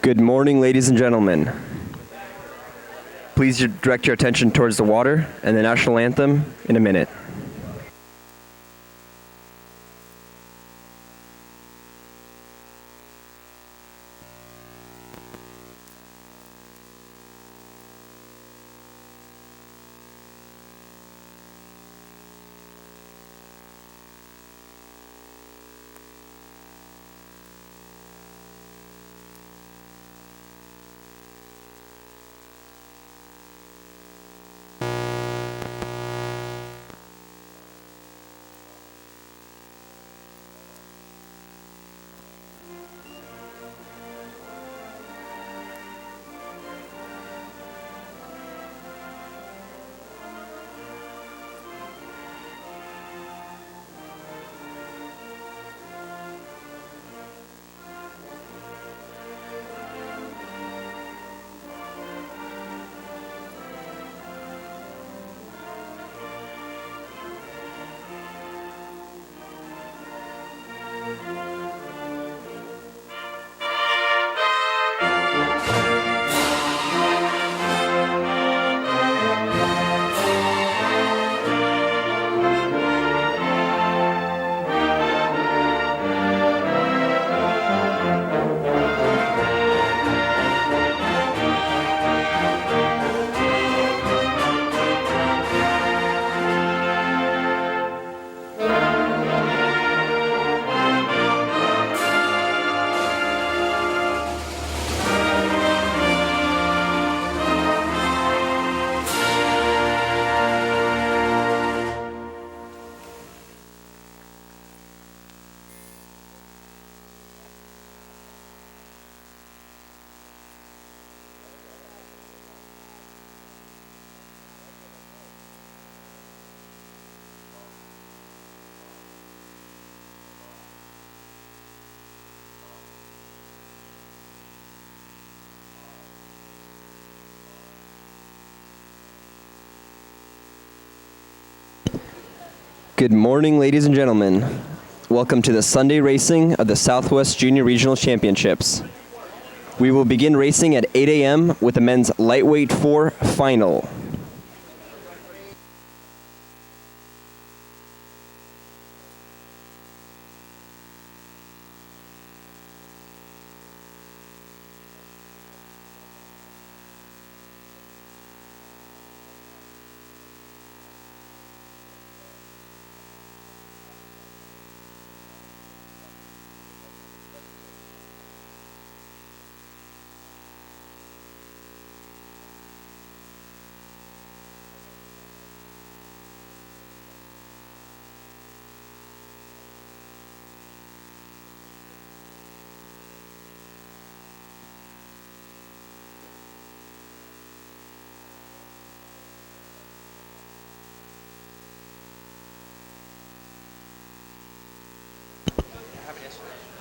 Good morning, ladies and gentlemen. Please direct your attention towards the water and the national anthem in a minute. Good morning, ladies and gentlemen. Welcome to the Sunday racing of the Southwest Junior Regional Championships. We will begin racing at 8 a.m. with the men's lightweight 4 final.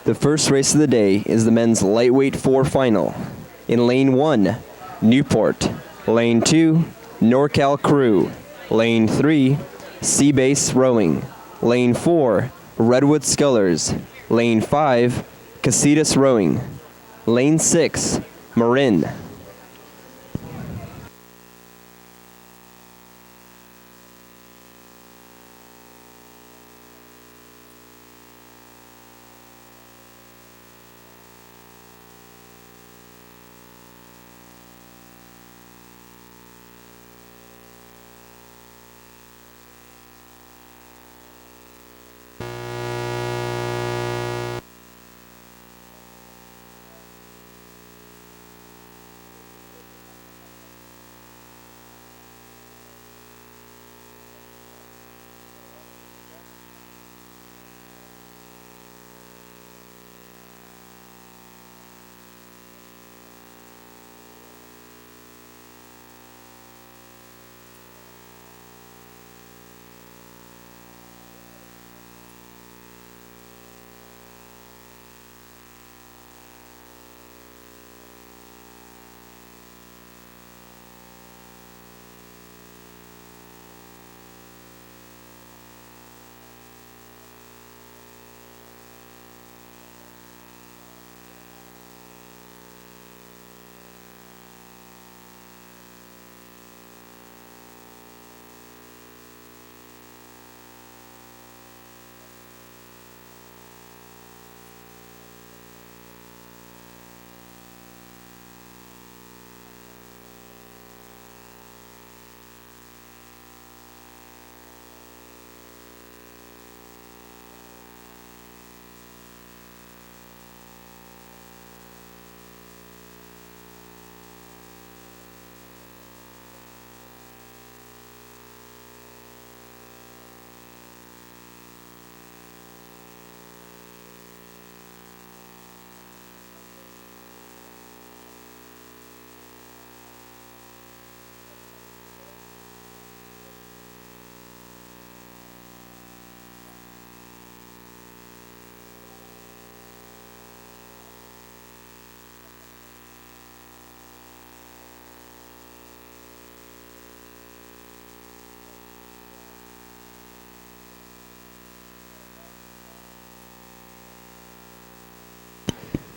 The first race of the day is the men's lightweight 4 final. In lane 1, Newport. Lane 2, NorCal Crew. Lane 3, Seabase Rowing. Lane 4, Redwood Scullers. Lane 5, Casitas Rowing. Lane 6, Marin.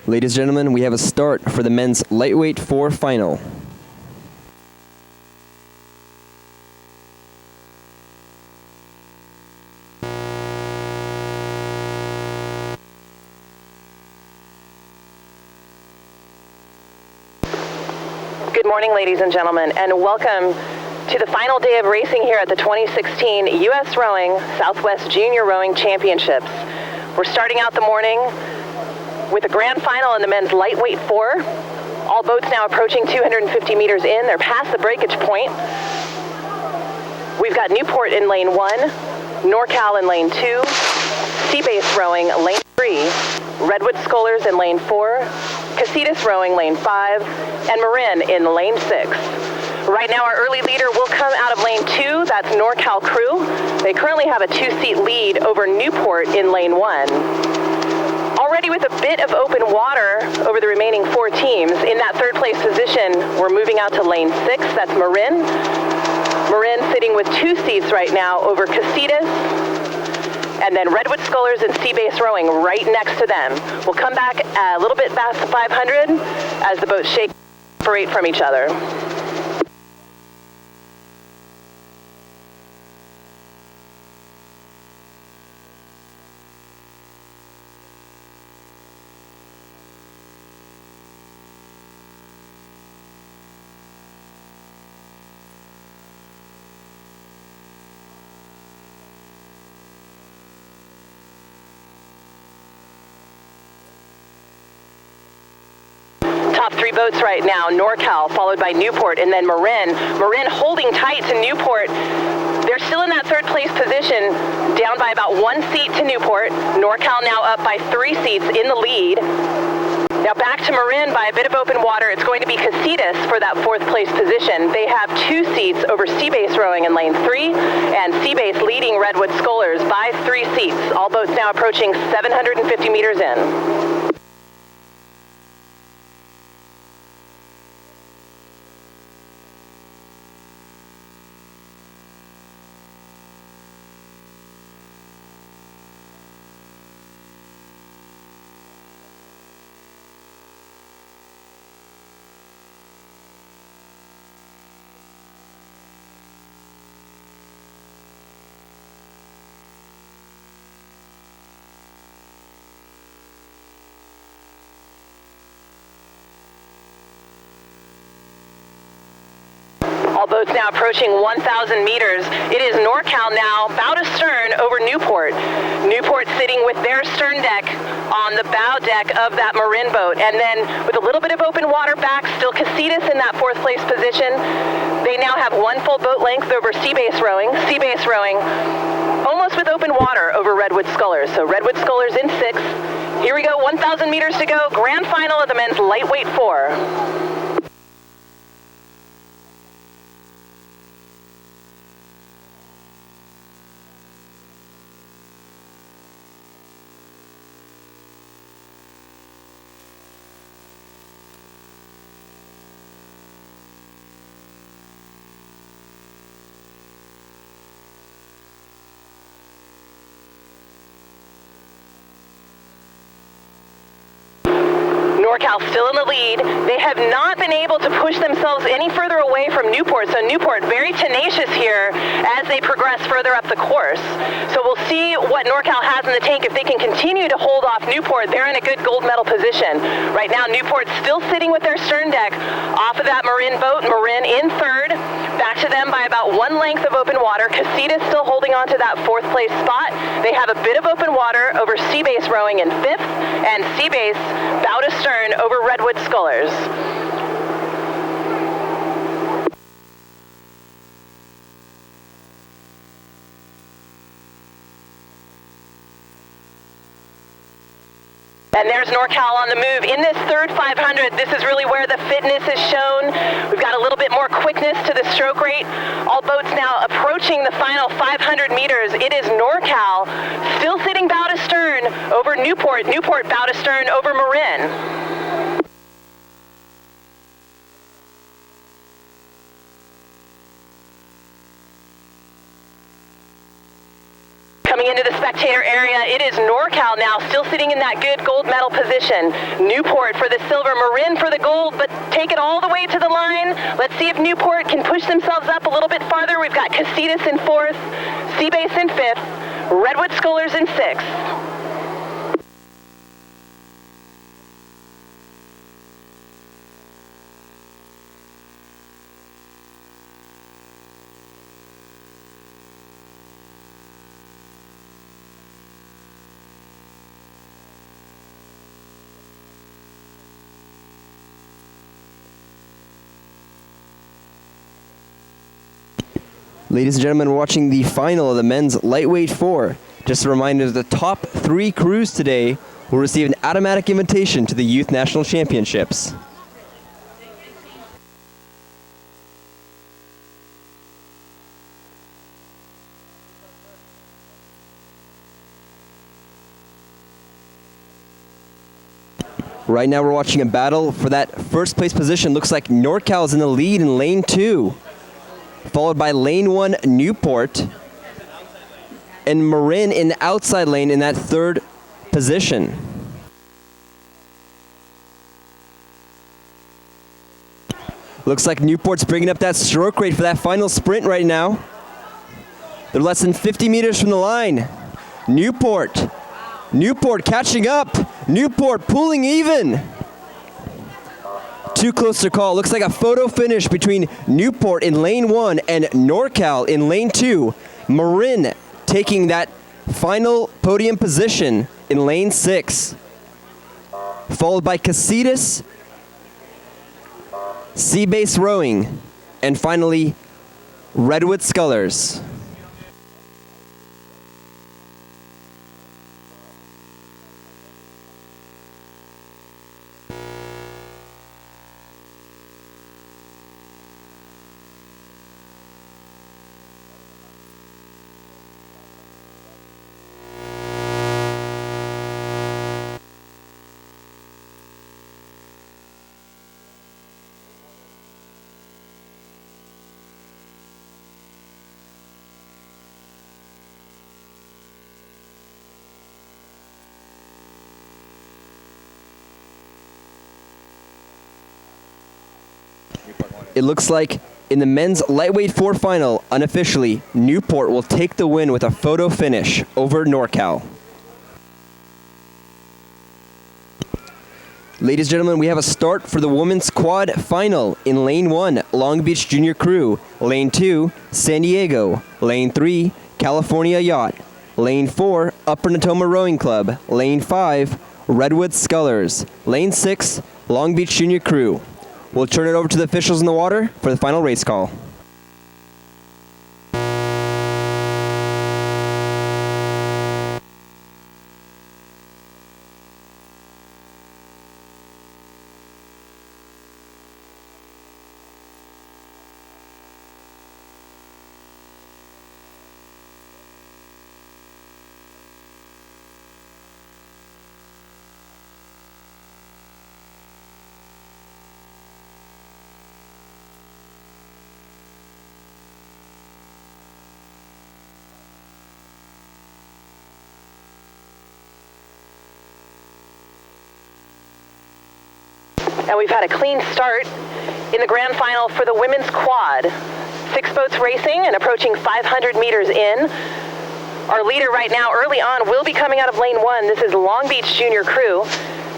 Ladies and gentlemen, we have a start for the men's lightweight 4 final. Good morning, ladies and gentlemen, and welcome to the final day of racing here at the 2016 U.S. Rowing Southwest Junior Rowing Championships. We're starting out the morning with a grand final in the men's lightweight 4. All boats now approaching 250 meters in. They're past the breakage point. We've got Newport in lane 1, NorCal in lane 2, Sea-Base Rowing lane 3, Redwood Scullers in lane 4, Casitas Rowing lane 5, and Marin in lane 6. Right now our early leader will come out of lane 2, that's NorCal Crew. They currently have a 2-seat lead over Newport in lane 1. Already with a bit of open water over the remaining 4 teams, in that third place position, we're moving out to lane 6, that's Marin. Marin sitting with 2 seats right now over Casitas, and then Redwood Scullers and Sea-Base Rowing right next to them. We'll come back a little bit past the 500 as the boats separate from each other. Top 3 boats right now, NorCal, followed by Newport, and then Marin. Marin holding tight to Newport. They're still in that third place position, down by about 1 seat to Newport. NorCal now up by 3 seats in the lead. Now back to Marin by a bit of open water. It's going to be Casitas for that 4th place position. They have 2 seats over Sea-Base Rowing in lane 3, and Sea-Base leading Redwood Scullers by 3 seats. All boats now approaching 750 meters in. All boats now approaching 1,000 meters. It is NorCal now, bow to stern over Newport. Newport sitting with their stern deck on the bow deck of that Marin boat. And then with a little bit of open water back, still Casitas in that 4th place position. They now have 1 full boat length over Sea-Base Rowing. Sea-Base Rowing almost with open water over Redwood Scullers. So Redwood Scullers in 6. Here we go, 1,000 meters to go. Grand final of the men's lightweight 4. NorCal still in the lead. They have not been able to push themselves any further away from Newport, so Newport very tenacious here as they progress further up the course. So we'll see what NorCal has in the tank. If they can continue to hold off Newport, they're in a good gold medal position. Right now, Newport's still sitting with their stern deck off of that Marin boat. Marin in 3rd, back to them by about 1 length of open water. Casitas still holding on to that 4th place spot. They have a bit of open water over Sea-Base Rowing in 5th, and Sea-Base bow to stern over Redwood Scullers. And there's NorCal on the move. In this third 500, this is really where the fitness is shown. We've got a little bit more quickness to the stroke rate. All boats now approaching the final 500 meters. It is NorCal still sitting bow to stern over Newport. Newport bow to stern over Marin. Coming into the spectator area. It is NorCal now, still sitting in that good gold medal position. Newport for the silver, Marin for the gold, but take it all the way to the line. Let's see if Newport can push themselves up a little bit farther. We've got Casitas in fourth, Seabase in fifth, Redwood Scolars in sixth. Ladies and gentlemen, we're watching the final of the men's lightweight 4. Just a reminder, the top 3 crews today will receive an automatic invitation to the Youth National Championships. Right now we're watching a battle for that first place position. Looks like NorCal is in the lead in lane 2, followed by lane 1 Newport, and Marin in the outside lane in that third position. Looks like Newport's bringing up that stroke rate for that final sprint right now. They're less than 50 meters from the line. Newport catching up. Newport pulling even. Too close to call. Looks like a photo finish between Newport in lane 1 and NorCal in lane 2. Marin taking that final podium position in lane 6. Followed by Casitas, Seabase Rowing, and finally Redwood Scullers. It looks like in the men's lightweight 4 final, unofficially, Newport will take the win with a photo finish over NorCal. Ladies and gentlemen, we have a start for the women's quad final. In lane 1, Long Beach Junior Crew. Lane 2, San Diego. Lane 3, California Yacht. Lane 4, Upper Natoma Rowing Club. Lane 5, Redwood Scullers. Lane 6, Long Beach Junior Crew. We'll turn it over to the officials in the water for the final race call. And we've had a clean start in the grand final for the women's quad. 6 boats racing and approaching 500 meters in. Our leader right now, early on, will be coming out of lane 1. This is Long Beach Junior Crew.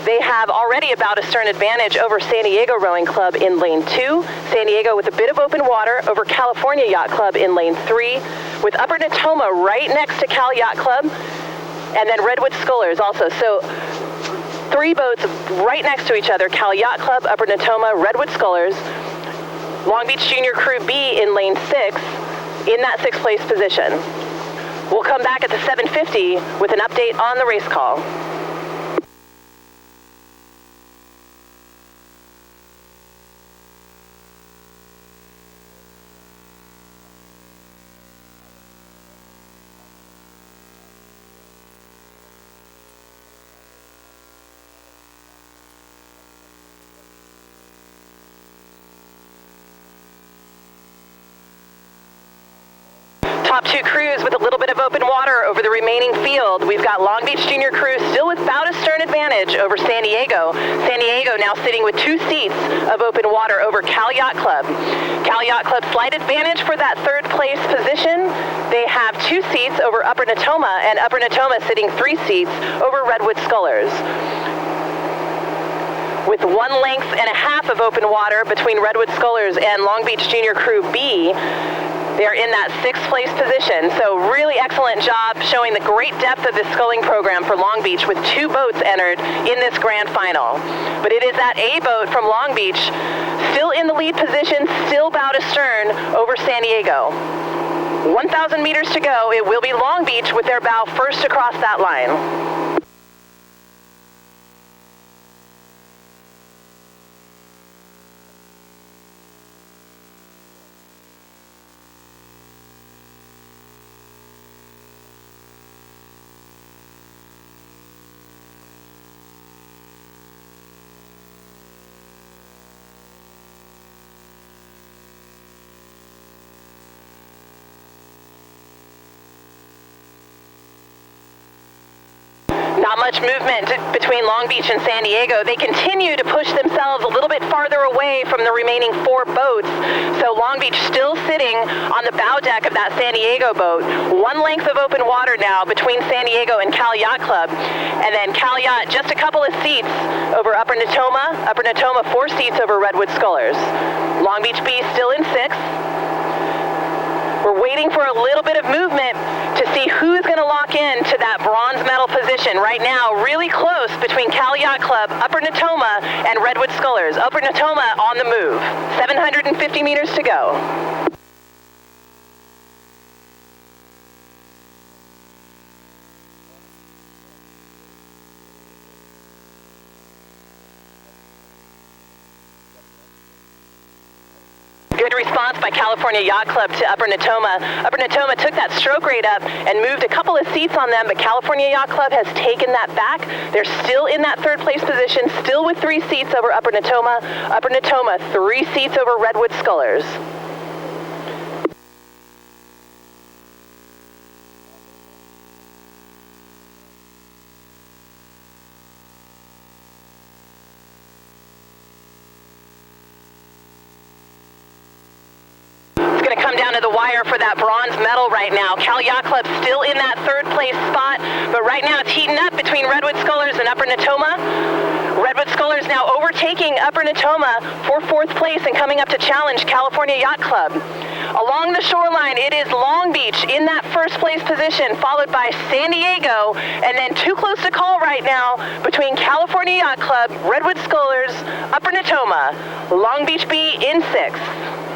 They have already about a stern advantage over San Diego Rowing Club in lane 2. San Diego with a bit of open water over California Yacht Club in lane 3. With Upper Natoma right next to Cal Yacht Club. And then Redwood Scullers also. So 3 boats right next to each other, Cal Yacht Club, Upper Natoma, Redwood Scullers, Long Beach Junior Crew B in lane 6 in that 6th place position. We'll come back at the 7:50 with an update on the race call. Top two crews with a little bit of open water over the remaining field. We've got Long Beach Junior crew still with bow to stern advantage over San Diego. San Diego now sitting with 2 seats of open water over Cal Yacht Club. Cal Yacht Club slight advantage for that third place position. They have 2 seats over Upper Natoma, and Upper Natoma sitting 3 seats over Redwood Scullers. With 1.5 lengths of open water between Redwood Scullers and Long Beach Junior Crew B, they're in that 6th place position. So really excellent job showing the great depth of this sculling program for Long Beach with 2 boats entered in this grand final. But it is that A boat from Long Beach still in the lead position, still bow to stern over San Diego. 1,000 meters to go. It will be Long Beach with their bow first across that line. Not much movement between Long Beach and San Diego. They continue to push themselves a little bit farther away from the remaining 4 boats. So Long Beach still sitting on the bow deck of that San Diego boat. 1 length of open water now between San Diego and Cal Yacht Club. And then Cal Yacht just a couple of seats over Upper Natoma. Upper Natoma 4 seats over Redwood Scullers. Long Beach B still in 6th. We're waiting for a little bit of movement to see who's going to lock in to that bronze medal position. Right now, really close between Cal Yacht Club, Upper Natoma, and Redwood Scullers. Upper Natoma on the move. 750 meters to go. Good response by California Yacht Club to Upper Natoma. Upper Natoma took that stroke rate up and moved a couple of seats on them, but California Yacht Club has taken that back. They're still in that 3rd place position, still with 3 seats over Upper Natoma. Upper Natoma, 3 seats over Redwood Scullers. Come down to the wire for that bronze medal right now. Cal Yacht Club still in that 3rd place spot, but right now it's heating up between Redwood Scullers and Upper Natoma. Redwood Scullers now overtaking Upper Natoma for 4th place and coming up to challenge California Yacht Club. Along the shoreline, it is Long Beach in that 1st place position, followed by San Diego, and then too close to call right now between California Yacht Club, Redwood Scullers, Upper Natoma. Long Beach B in 6th.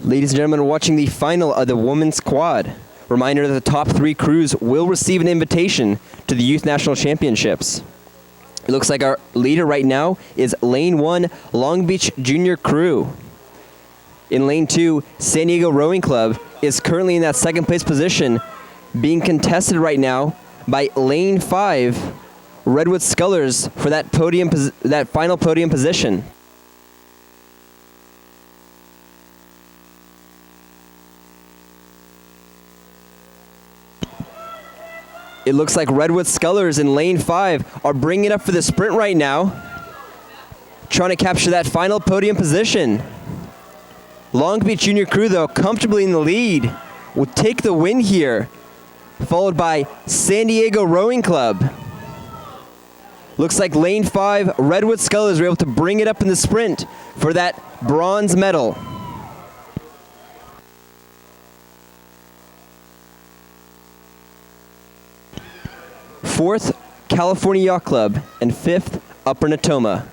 Ladies and gentlemen, we're watching the final of the women's quad. Reminder that the top 3 crews will receive an invitation to the Youth National Championships. It looks like our leader right now is Lane 1, Long Beach Junior Crew. In Lane 2, San Diego Rowing Club is currently in that 2nd place position, being contested right now by Lane 5, Redwood Scullers, for that final podium position. It looks like Redwood Scullers in Lane 5 are bringing it up for the sprint right now, trying to capture that final podium position. Long Beach Junior Crew, though, comfortably in the lead, will take the win here, followed by San Diego Rowing Club. Looks like Lane 5, Redwood Scullers were able to bring it up in the sprint for that bronze medal. Fourth, California Yacht Club, and 5th, Upper Natoma.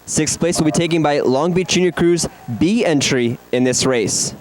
6th place will be taken by Long Beach Junior Crew's B entry in this race.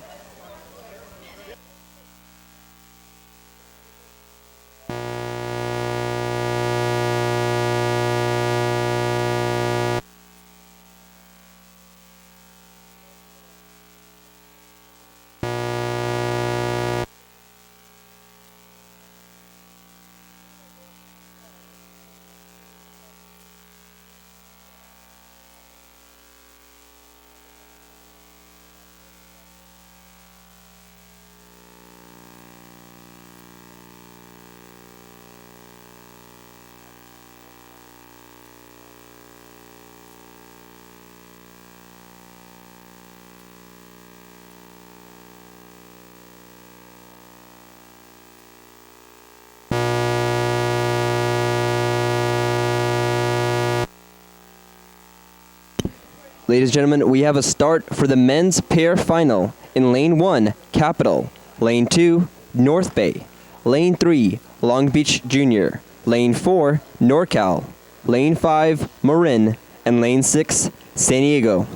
Ladies and gentlemen, we have a start for the men's pair final. In lane 1, Capital. Lane 2, North Bay. Lane 3, Long Beach Junior. Lane 4, NorCal. Lane 5, Marin. And lane 6, San Diego.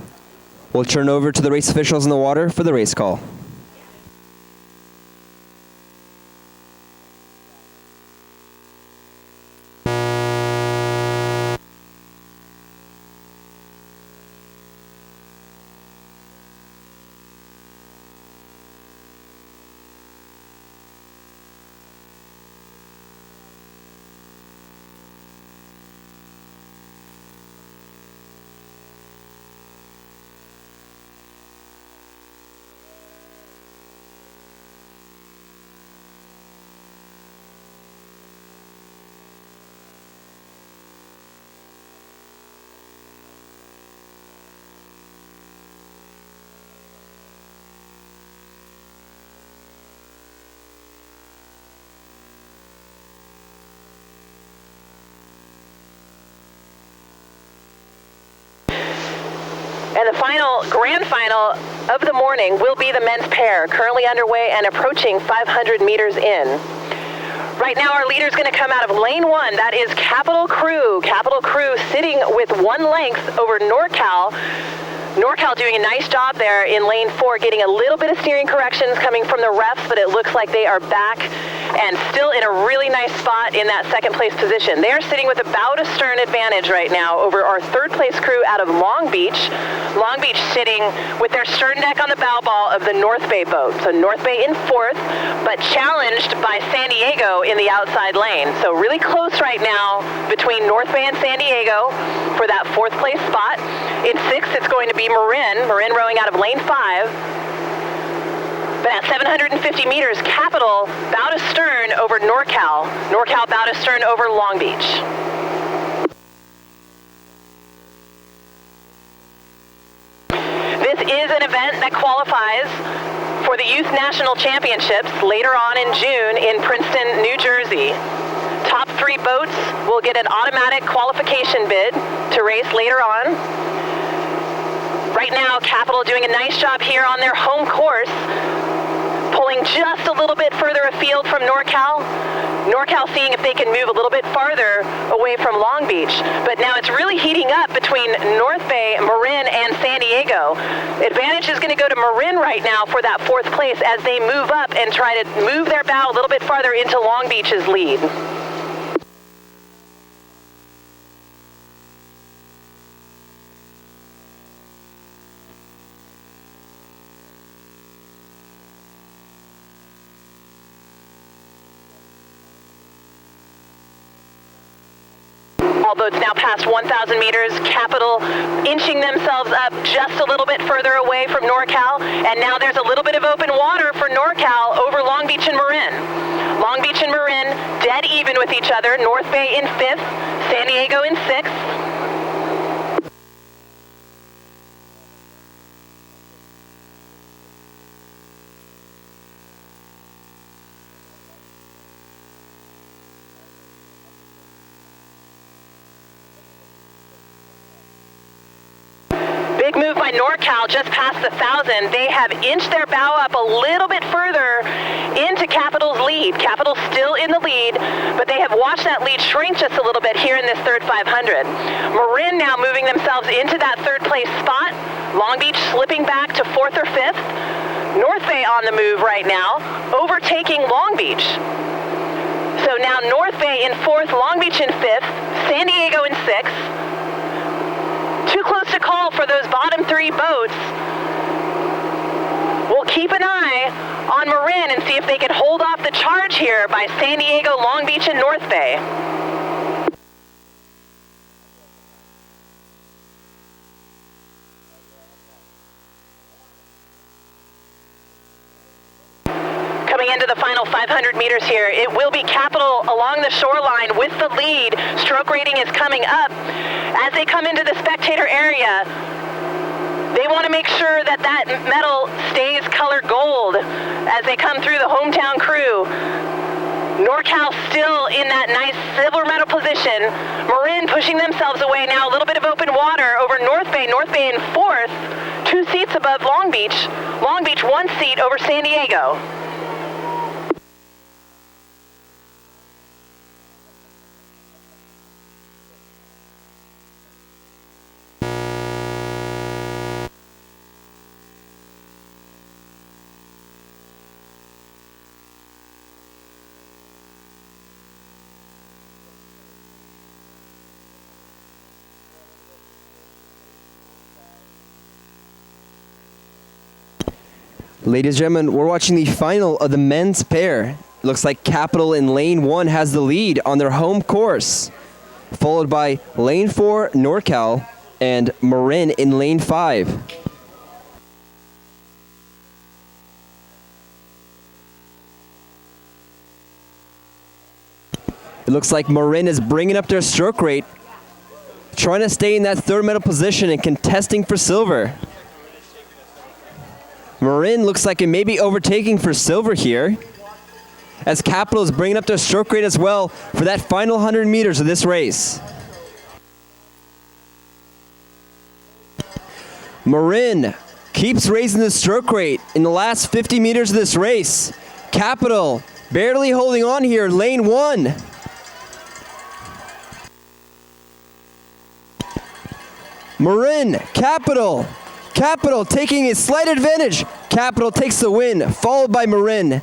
We'll turn over to the race officials in the water for the race call. And the grand final of the morning will be the men's pair, currently underway and approaching 500 meters in. Right now our leader is going to come out of lane 1. That is Capital Crew. Capital Crew sitting with 1 length over NorCal. NorCal doing a nice job there in lane 4, getting a little bit of steering corrections coming from the refs, but it looks like they are back and still in a really nice spot in that second place position. They are sitting with about a stern advantage right now over our third place crew out of Long Beach. Long Beach sitting with their stern deck on the bow ball of the North Bay boat. So North Bay in 4th, but challenged by San Diego in the outside lane. So really close right now between North Bay and San Diego for that 4th place spot. In 6th, it's going to be Marin rowing out of lane 5. But at 750 meters, Capital bow to stern over NorCal. NorCal bow to stern over Long Beach. This is an event that qualifies for the Youth National Championships later on in June in Princeton, New Jersey. Top 3 boats will get an automatic qualification bid to race later on. Right now, Capital doing a nice job here on their home course, pulling just a little bit further afield from NorCal. NorCal seeing if they can move a little bit farther away from Long Beach. But now it's really heating up between North Bay, Marin, and San Diego. Advantage is going to go to Marin right now for that 4th place as they move up and try to move their bow a little bit farther into Long Beach's lead. Although it's now past 1,000 meters, Capital inching themselves up just a little bit further away from NorCal, and now there's a little bit of open water for NorCal over Long Beach and Marin. Long Beach and Marin dead even with each other, North Bay in 5th, San Diego in 6th. Big move by NorCal just past the 1,000. They have inched their bow up a little bit further into Capital's lead. Capital still in the lead, but they have watched that lead shrink just a little bit here in this third 500. Marin now moving themselves into that 3rd place spot. Long Beach slipping back to 4th or 5th. North Bay on the move right now, overtaking Long Beach. So now North Bay in 4th, Long Beach in 5th, San Diego in 6th. Too close to call for those bottom 3 boats. We'll keep an eye on Marin and see if they can hold off the charge here by San Diego, Long Beach, and North Bay. Coming into the final 500 meters here, it will be Capital along the shoreline with the lead. Stroke rating is coming up. As they come into the spectator area, they want to make sure that that medal stays colored gold as they come through the hometown crew. NorCal still in that nice silver medal position. Marin pushing themselves away now. A little bit of open water over North Bay. North Bay in fourth. 2 seats above Long Beach. Long Beach 1 seat over San Diego. Ladies and gentlemen, we're watching the final of the men's pair. Looks like Capital in lane 1 has the lead on their home course, followed by lane 4, NorCal, and Marin in lane 5. It looks like Marin is bringing up their stroke rate, trying to stay in that third medal position and contesting for silver. Marin looks like it may be overtaking for silver here, as Capital is bringing up their stroke rate as well for that final 100 meters of this race. Marin keeps raising the stroke rate in the last 50 meters of this race. Capital barely holding on here, lane 1. Marin, Capital taking a slight advantage. Capital takes the win, followed by Marin.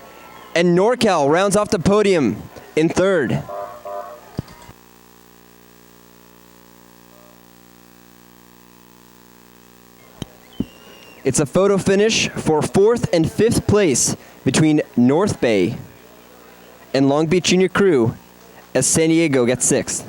And NorCal rounds off the podium in third. It's a photo finish for 4th and 5th place between North Bay and Long Beach Junior Crew, as San Diego gets 6th.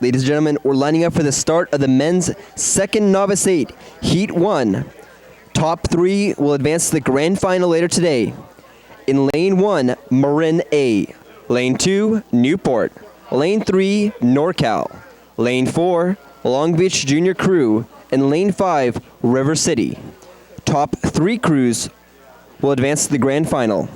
Ladies and gentlemen, we're lining up for the start of the men's second Novice 8, Heat 1. Top 3 will advance to the grand final later today. In lane 1, Marin A. Lane 2, Newport. Lane 3, NorCal. Lane 4, Long Beach Junior Crew. And lane 5, River City. Top 3 crews will advance to the grand final.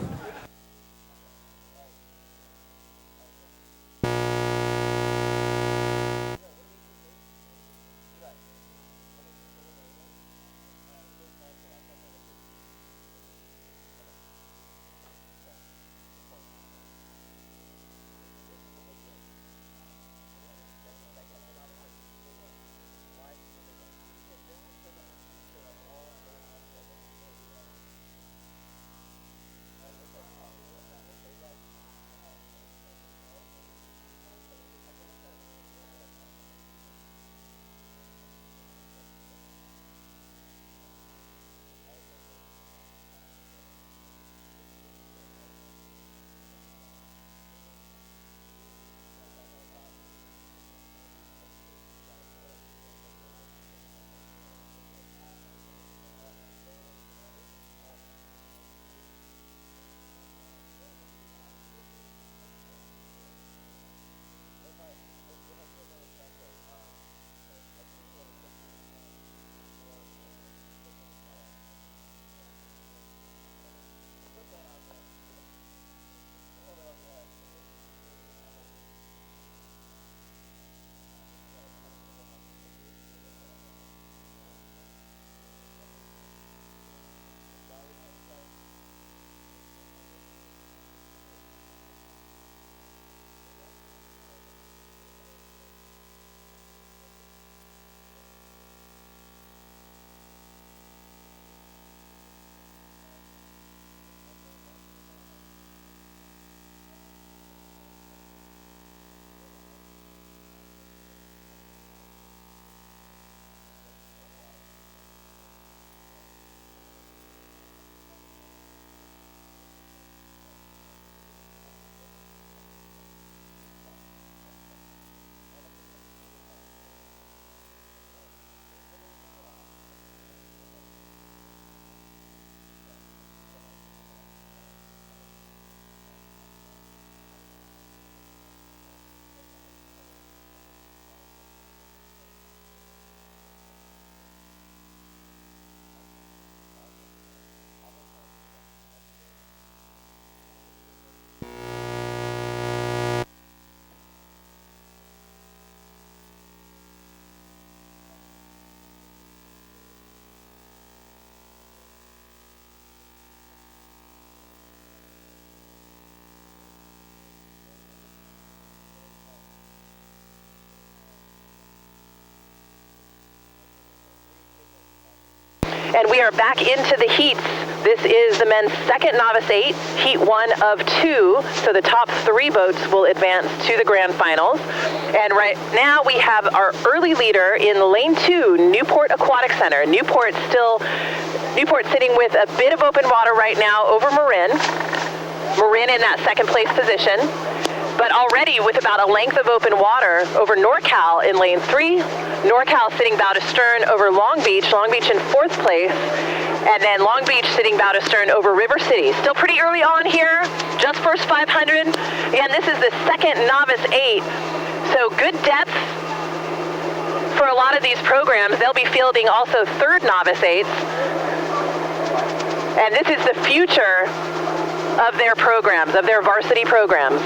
And we are back into the heats. This is the men's second novice 8, heat 1 of 2. So the top 3 boats will advance to the grand finals. And right now we have our early leader in lane 2, Newport Aquatic Center. Newport sitting with a bit of open water right now over Marin. Marin in that second place position. But already with about a length of open water over NorCal in lane 3. NorCal sitting bow to stern over Long Beach in 4th place. And then Long Beach sitting bow to stern over River City. Still pretty early on here, just first 500. Again, this is the second novice 8. So good depth for a lot of these programs. They'll be fielding also third novice 8s. And this is the future of their programs, of their varsity programs.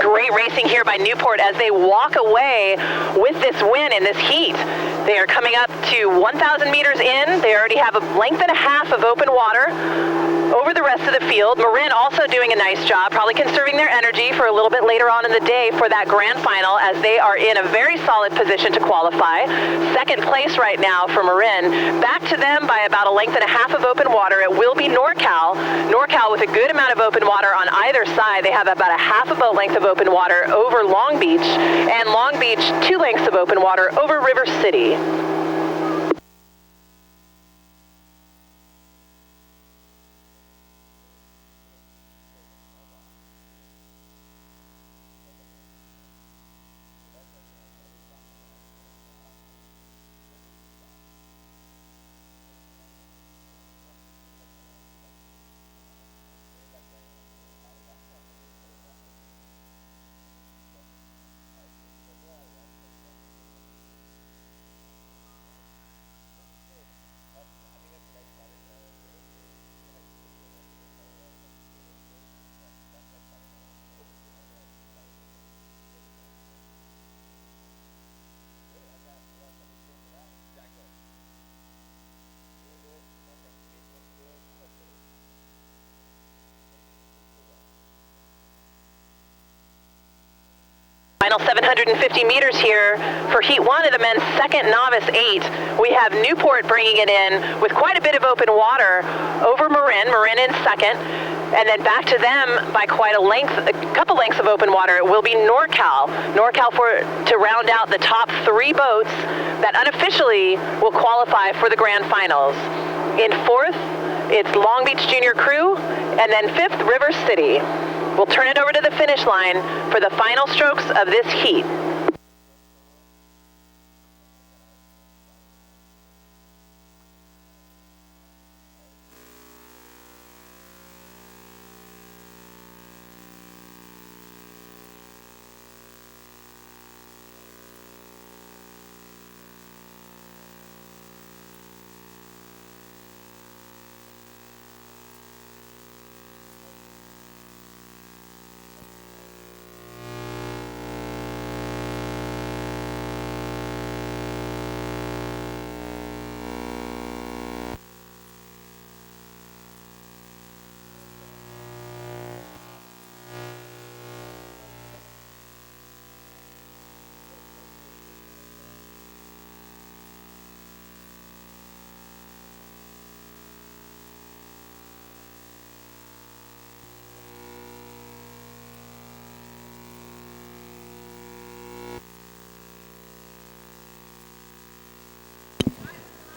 Great racing here by Newport as they walk away with this win in this heat. They are coming up to 1,000 meters in. They already have a length and a half of open water over the rest of the field. Marin also doing a nice job, probably conserving their energy for a little bit later on in the day for that grand final as they are in a very solid position to qualify. Second place right now for Marin. Back to them by about a length and a half of open water. It will be NorCal. NorCal with a good amount of open water on either side. They have about a half a boat length of open water over Long Beach, and Long Beach 2 lengths of open water over River City. Final 750 meters here for Heat 1 of the men's second novice 8. We have Newport bringing it in with quite a bit of open water over Marin. Marin in second. And then back to them by quite a couple lengths of open water. It will be NorCal. NorCal to round out the top 3 boats that unofficially will qualify for the grand finals. In 4th, it's Long Beach Junior Crew, and then 5th, River City. We'll turn it over to the finish line for the final strokes of this heat.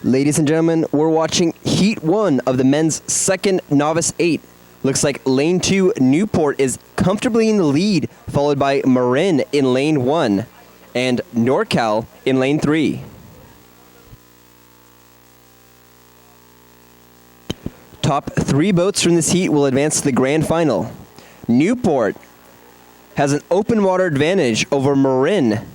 Ladies and gentlemen, we're watching Heat 1 of the men's second Novice 8. Looks like Lane 2, Newport, is comfortably in the lead, followed by Marin in Lane 1 and NorCal in Lane 3. Top 3 boats from this heat will advance to the grand final. Newport has an open water advantage over Marin,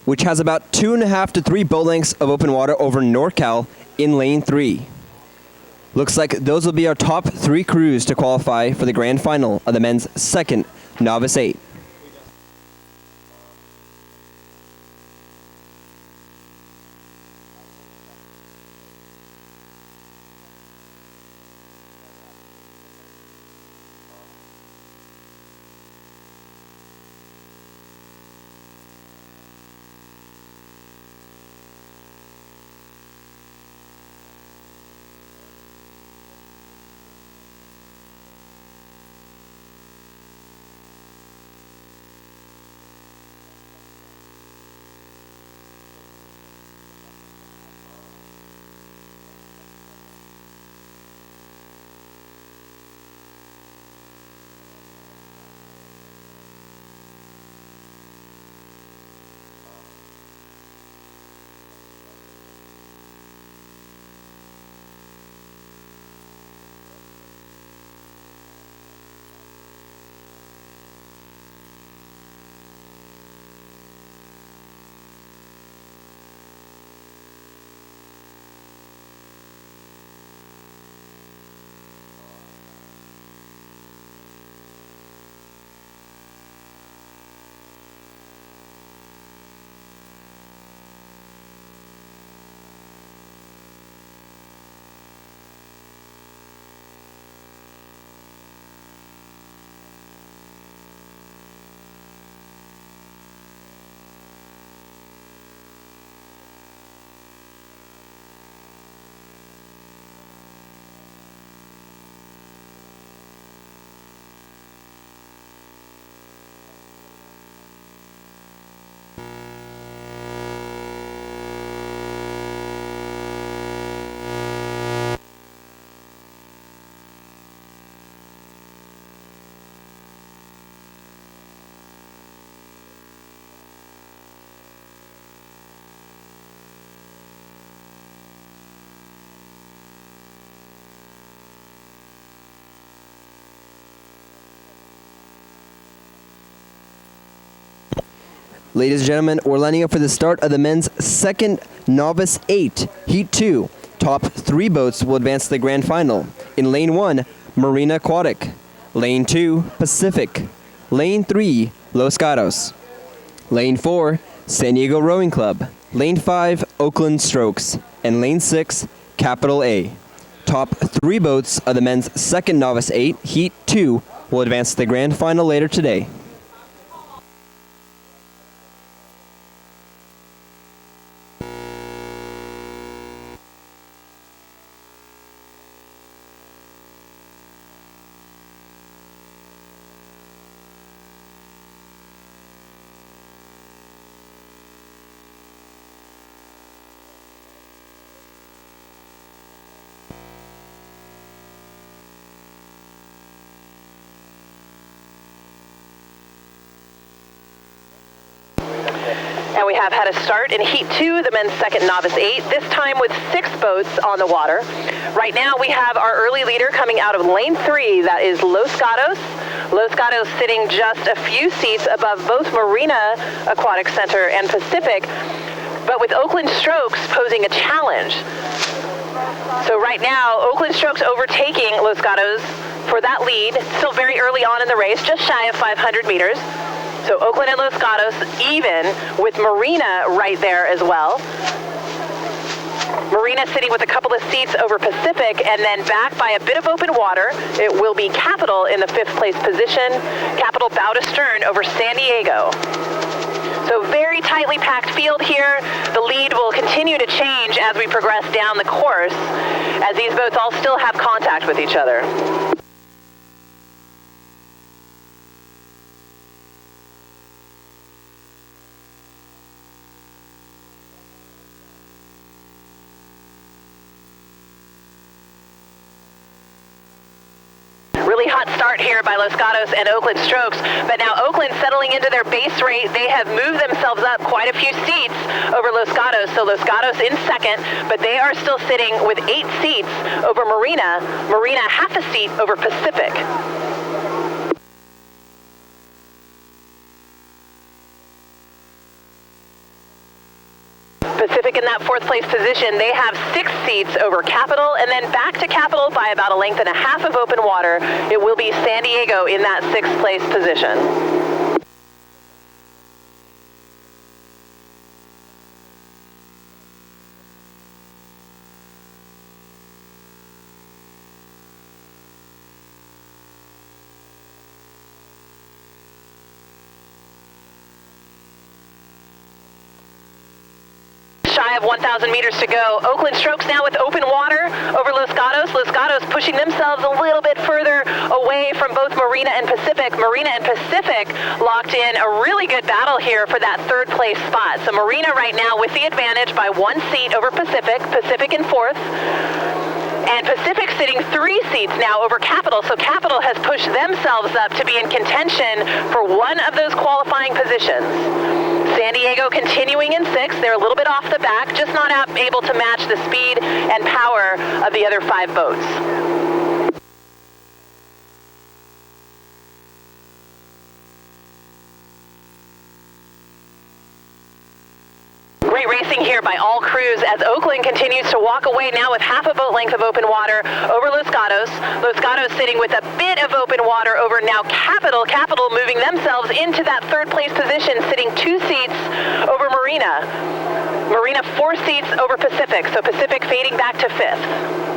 which has about 2.5 to 3 boat lengths of open water over NorCal in lane 3. Looks like those will be our top 3 crews to qualify for the grand final of the men's second Novice 8. Ladies and gentlemen, we're lining up for the start of the men's second Novice 8, Heat 2. Top 3 boats will advance to the grand final. In Lane 1, Marina Aquatic. Lane 2, Pacific. Lane 3, Los Gatos. Lane 4, San Diego Rowing Club. Lane 5, Oakland Strokes. And Lane 6, Capital A. Top 3 boats of the men's second Novice 8, Heat 2, will advance to the grand final later today. And we have had a start in Heat 2, the men's second Novice 8, this time with 6 boats on the water. Right now we have our early leader coming out of Lane 3, that is Los Gatos. Los Gatos sitting just a few seats above both Marina Aquatic Center and Pacific, but with Oakland Strokes posing a challenge. So right now, Oakland Strokes overtaking Los Gatos for that lead, still very early on in the race, just shy of 500 meters. So Oakland and Los Gatos even, with Marina right there as well. Marina sitting with a couple of seats over Pacific, and then back by a bit of open water, it will be Capital in the 5th place position. Capital bow to stern over San Diego. So very tightly packed field here. The lead will continue to change as we progress down the course, as these boats all still have contact with each other. Really hot start here by Los Gatos and Oakland Strokes, but now Oakland settling into their base rate. They have moved themselves up quite a few seats over Los Gatos, so Los Gatos in second, but they are still sitting with 8 seats over Marina. Marina half a seat over Pacific. Pacific in that fourth place position. They have 6 seats over Capital, and then back to Capital by about a length and a half of open water. It will be San Diego in that 6th place position. Shy of 1,000 meters to go. Oakland Strokes now with open water over Los Gatos. Los Gatos pushing themselves a little bit further away from both Marina and Pacific. Marina and Pacific locked in a really good battle here for that 3rd place spot. So Marina right now with the advantage by 1 seat over Pacific. Pacific in 4th. And Pacific sitting 3 seats now over Capital. So Capital has pushed themselves up to be in contention for one of those qualifying positions. San Diego continuing in 6th. They're a little bit off the back, just not able to match the speed and power of the other 5 boats. Great racing here by all crews as Oakland continues to walk away now with half a boat length of open water over Los Gatos. Los Gatos sitting with a bit of open water over now Capital. Capital moving themselves into that 3rd place position, sitting 2 seats over Marina. Marina 4 seats over Pacific, so Pacific fading back to 5th.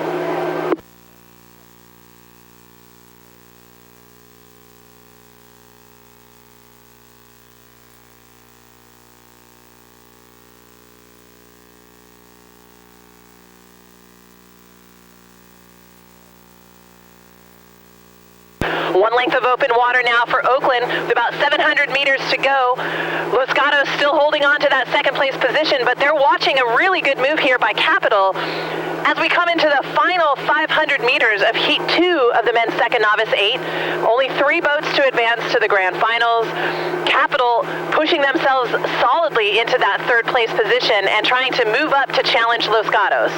One length of open water now for Oakland with about 700 meters to go. Los Gatos still holding on to that 2nd place position, but they're watching a really good move here by Capital as we come into the final 500 meters of Heat 2 of the men's 2nd Novice 8. Only 3 boats to advance to the grand finals. Capital pushing themselves solidly into that 3rd place position and trying to move up to challenge Los Gatos.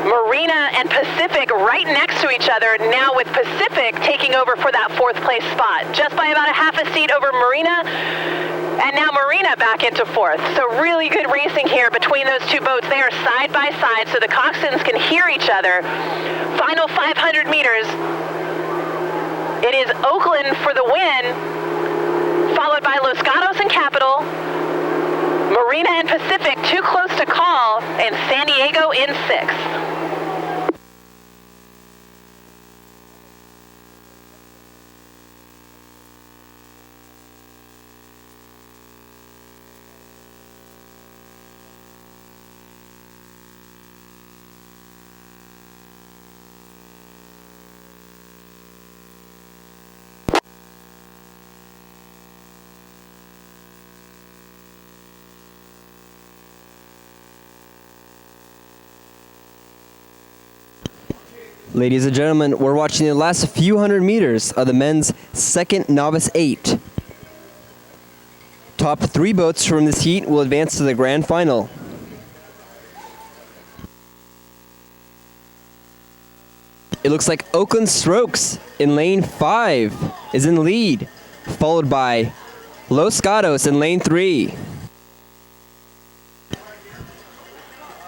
Marina and Pacific right next to each other, now with Pacific taking over for that 4th place spot, just by about a half a seat over Marina, and now Marina back into 4th. So really good racing here between those 2 boats. They are side by side so the coxswains can hear each other. Final 500 meters. It is Oakland for the win, followed by Los Gatos and Capital. Marina and Pacific too close to call, and San Diego in 6th. Ladies and gentlemen, we're watching the last few hundred meters of the men's 2nd Novice 8. Top 3 boats from this heat will advance to the grand final. It looks like Oakland Strokes in lane 5 is in lead, followed by Los Gatos in lane 3.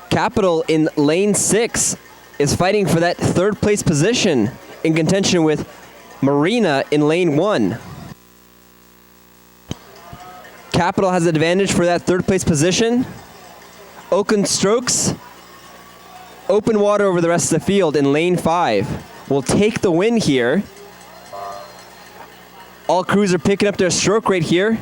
Capital in lane 6 is fighting for that 3rd place position in contention with Marina in lane 1. Capital has advantage for that 3rd place position. Oakland Strokes, open water over the rest of the field in lane 5. Will take the win here. All crews are picking up their stroke rate here,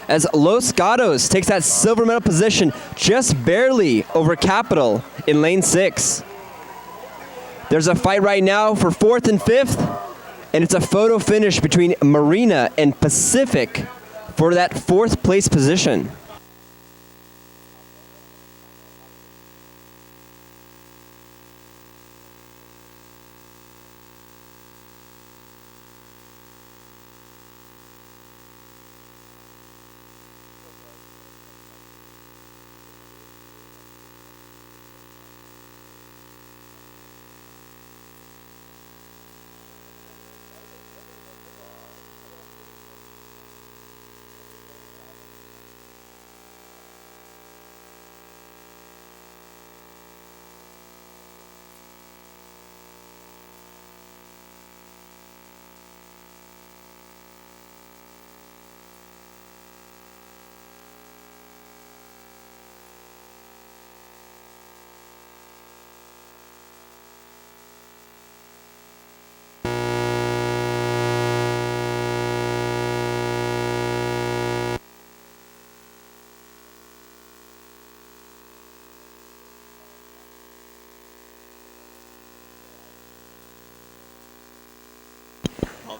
as Los Gatos takes that silver medal position just barely over Capital in lane 6. There's a fight right now for 4th and 5th, and it's a photo finish between Marina and Pacific for that 4th place position.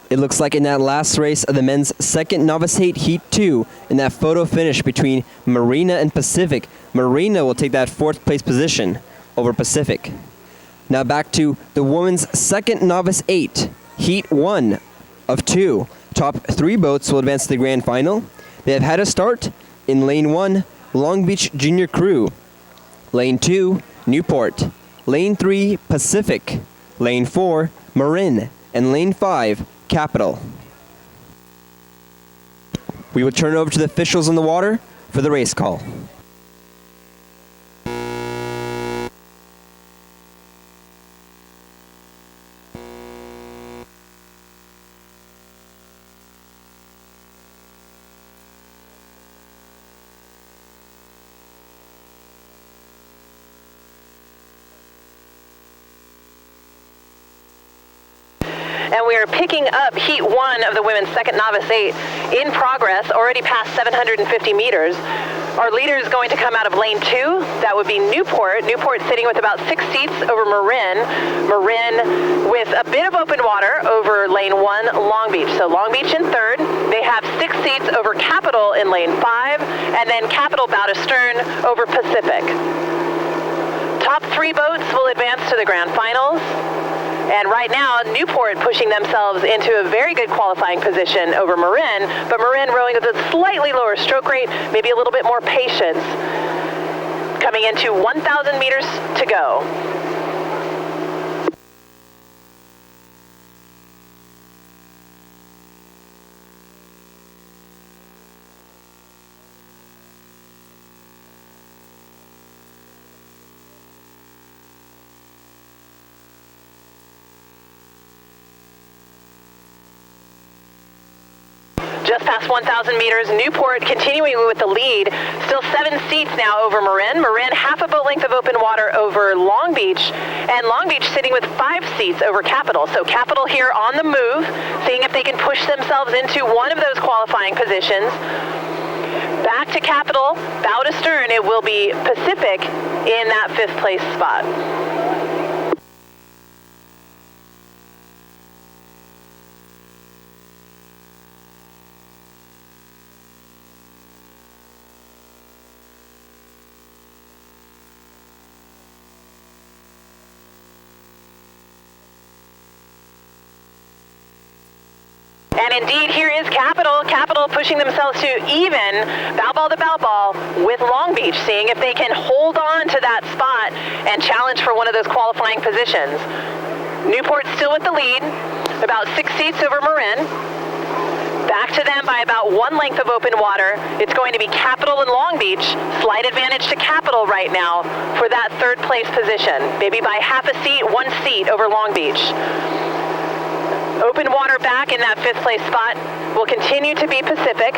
It looks like in that last race of the men's second novice heat 2, in that photo finish between Marina and Pacific, Marina will take that 4th place position over Pacific. Now back to the women's second novice 8, heat 1 of 2. Top 3 boats will advance to the grand final. They have had a start in lane 1, Long Beach Junior Crew. Lane 2, Newport. Lane 3, Pacific. Lane 4, Marin. And lane 5, Capital. We will turn it over to the officials on the water for the race call. And we are picking up heat 1 of the women's second novice 8 in progress, already past 750 meters. Our leader is going to come out of lane 2. That would be Newport. Newport sitting with about 6 seats over Marin. Marin with a bit of open water over lane 1, Long Beach. So Long Beach in 3rd. They have 6 seats over Capital in lane 5, and then Capital bow to stern over Pacific. Top 3 boats will advance to the grand finals. And right now, Newport pushing themselves into a very good qualifying position over Marin, but Marin rowing with a slightly lower stroke rate, maybe a little bit more patience, coming into 1,000 meters to go. Just past 1,000 meters, Newport continuing with the lead. Still 7 seats now over Marin. Marin half a boat length of open water over Long Beach. And Long Beach sitting with 5 seats over Capital. So Capital here on the move, seeing if they can push themselves into one of those qualifying positions. Back to Capital, bow to stern, it will be Pacific in that 5th place spot. And indeed, here is Capital. Capital pushing themselves to even bow ball to bow ball with Long Beach, seeing if they can hold on to that spot and challenge for one of those qualifying positions. Newport still with the lead, about 6 seats over Marin. Back to them by about 1 length of open water. It's going to be Capital and Long Beach. Slight advantage to Capital right now for that 3rd place position. Maybe by half a seat, 1 seat over Long Beach. Open water back in that 5th place spot will continue to be Pacific.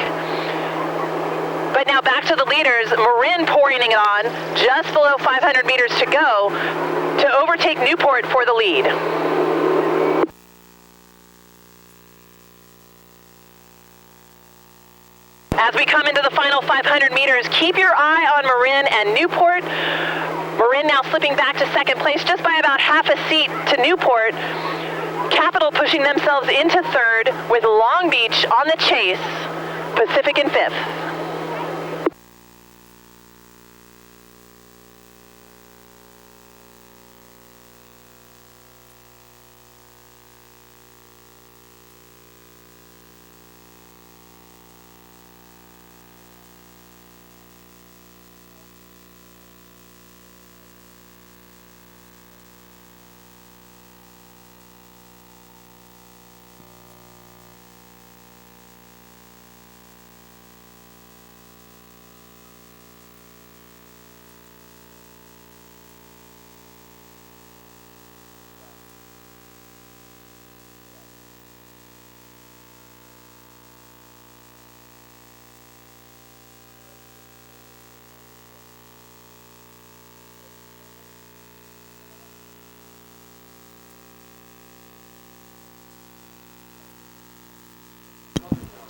But now back to the leaders, Marin pouring it on, just below 500 meters to go to overtake Newport for the lead. As we come into the final 500 meters, keep your eye on Marin and Newport. Marin now slipping back to 2nd place just by about half a seat to Newport. Capital pushing themselves into 3rd with Long Beach on the chase, Pacific in 5th.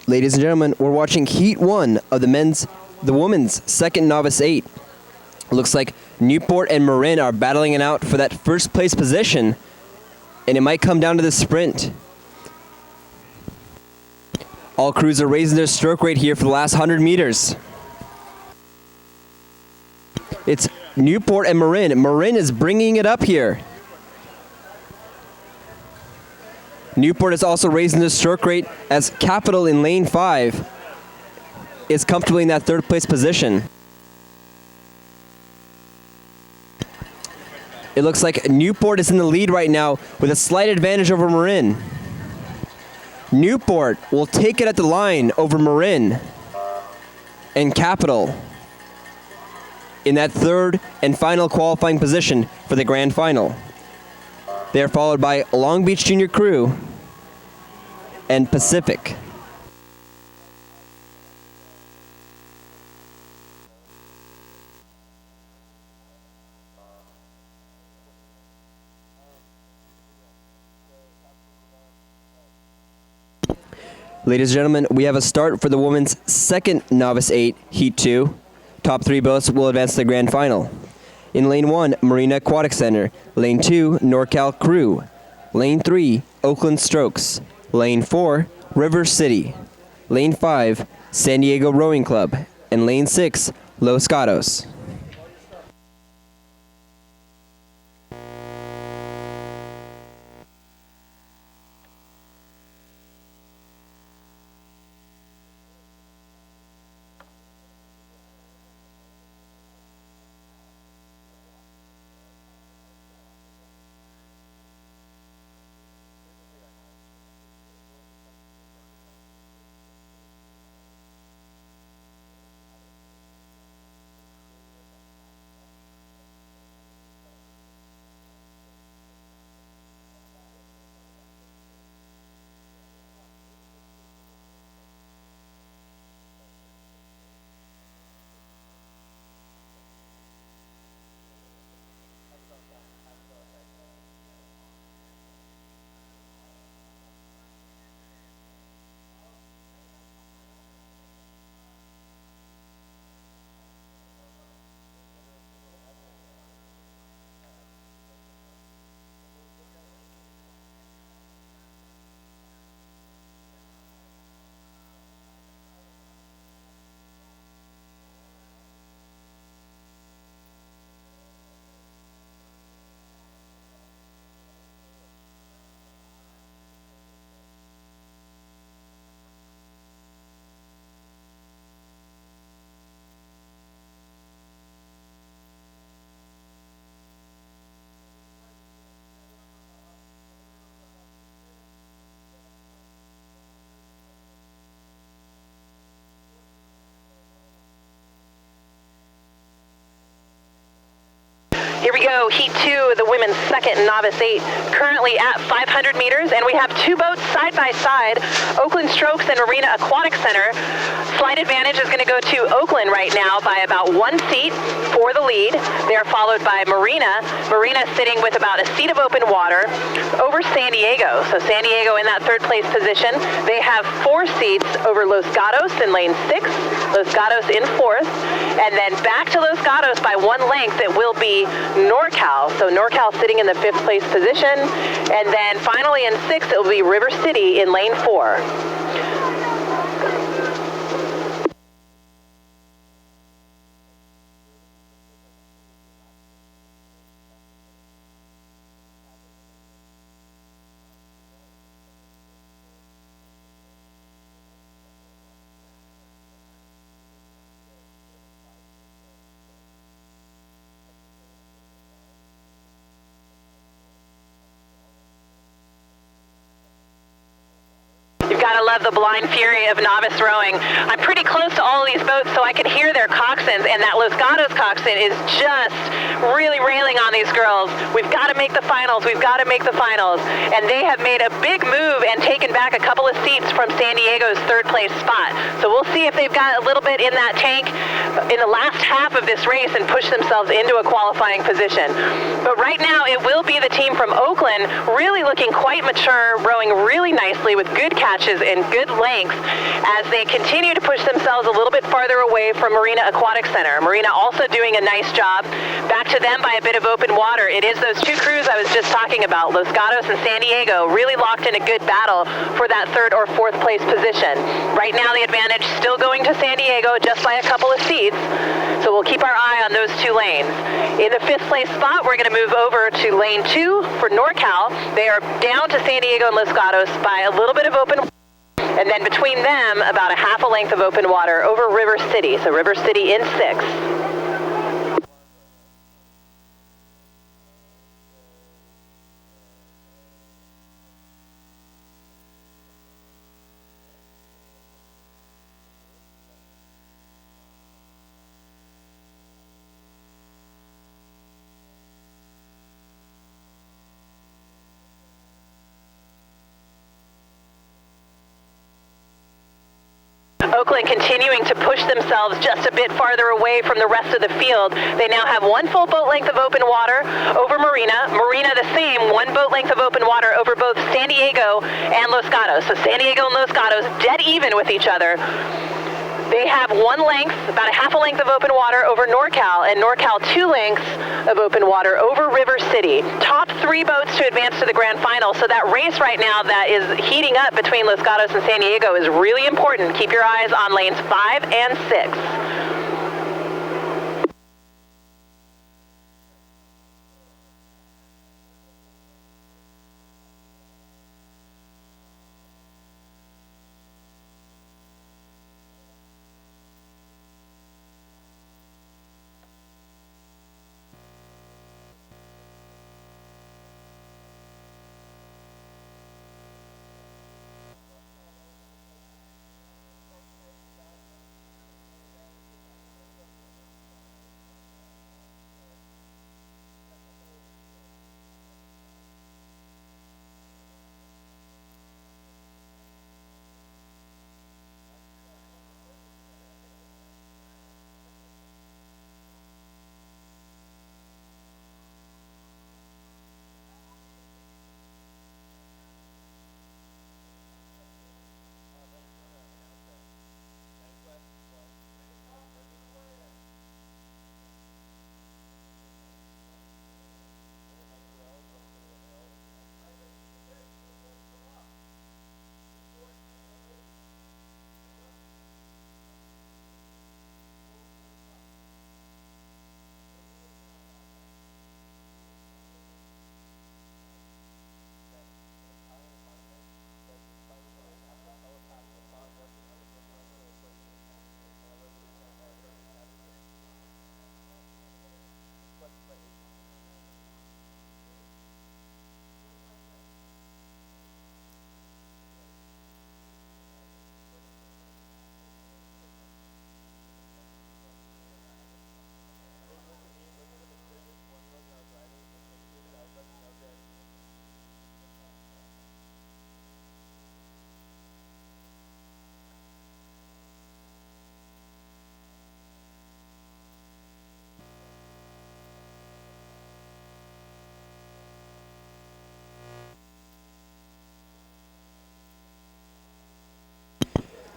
Ladies and gentlemen, we're watching heat 1 of the women's second novice 8. It looks like Newport and Marin are battling it out for that 1st place position, and it might come down to the sprint. All crews are raising their stroke rate here for the last 100 meters. It's Newport and Marin. Marin is bringing it up here. Newport is also raising the stroke rate as Capital in lane 5 is comfortably in that third place position. It looks like Newport is in the lead right now with a slight advantage over Marin. Newport will take it at the line over Marin and Capital in that third and final qualifying position for the grand final. They are followed by Long Beach Junior Crew and Pacific. Ladies and gentlemen, we have a start for the women's second Novice 8, Heat 2. Top 3 boats will advance to the grand final. In Lane 1, Marina Aquatic Center. Lane 2, NorCal Crew. Lane 3, Oakland Strokes. Lane 4, River City. Lane 5, San Diego Rowing Club. And Lane 6, Los Gatos. Here we go, Heat 2, the women's second Novice 8, currently at 500 meters, and we have 2 boats side by side, Oakland Strokes and Marina Aquatic Center. Slight advantage is going to go to Oakland right now by about 1 seat for the lead. They're followed by Marina. Marina sitting with about a seat of open water over San Diego. So San Diego in that third place position. They have 4 seats over Los Gatos in lane 6, Los Gatos in 4th, and then back to Los Gatos by 1 length it will be NorCal. So NorCal sitting in the 5th place position, and then finally in 6th it will be River City in lane 4. Gotta love the blind fury of novice rowing. I'm pretty close to all of these boats, so I can hear their coxswains, and that Los Gatos coxswain is just really railing on these girls. We've got to make the finals. We've got to make the finals. And they have made a big move and taken back a couple of seats from San Diego's 3rd place spot. So we'll see if they've got a little bit in that tank in the last half of this race and push themselves into a qualifying position. But right now, it will be the team from Oakland really looking quite mature, rowing really nicely with good catches and good length as they continue to push themselves a little bit farther away from Marina Aquatic Center. Marina also doing a nice job. Back to them by a bit of open water. It is those two crews I was just talking about, Los Gatos and San Diego, really locked in a good battle for that third or fourth place position. Right now the advantage still going to San Diego just by a couple of seats, so we'll keep our eye on those two lanes. In the fifth place spot, we're going to move over to lane 2 for NorCal. They are down to San Diego and Los Gatos by a little bit of open water. And then between them, about a half a length of open water over River City. So River City in 6th. Oakland continuing to push themselves just a bit farther away from the rest of the field. They now have one full boat length of open water over Marina. Marina the same, one boat length of open water over both San Diego and Los Gatos. So San Diego and Los Gatos dead even with each other. They have one length, about a half a length of open water over NorCal, and NorCal 2 lengths of open water over River City. Top 3 boats to advance to the grand final, so that race right now that is heating up between Los Gatos and San Diego is really important. Keep your eyes on lanes 5 and 6.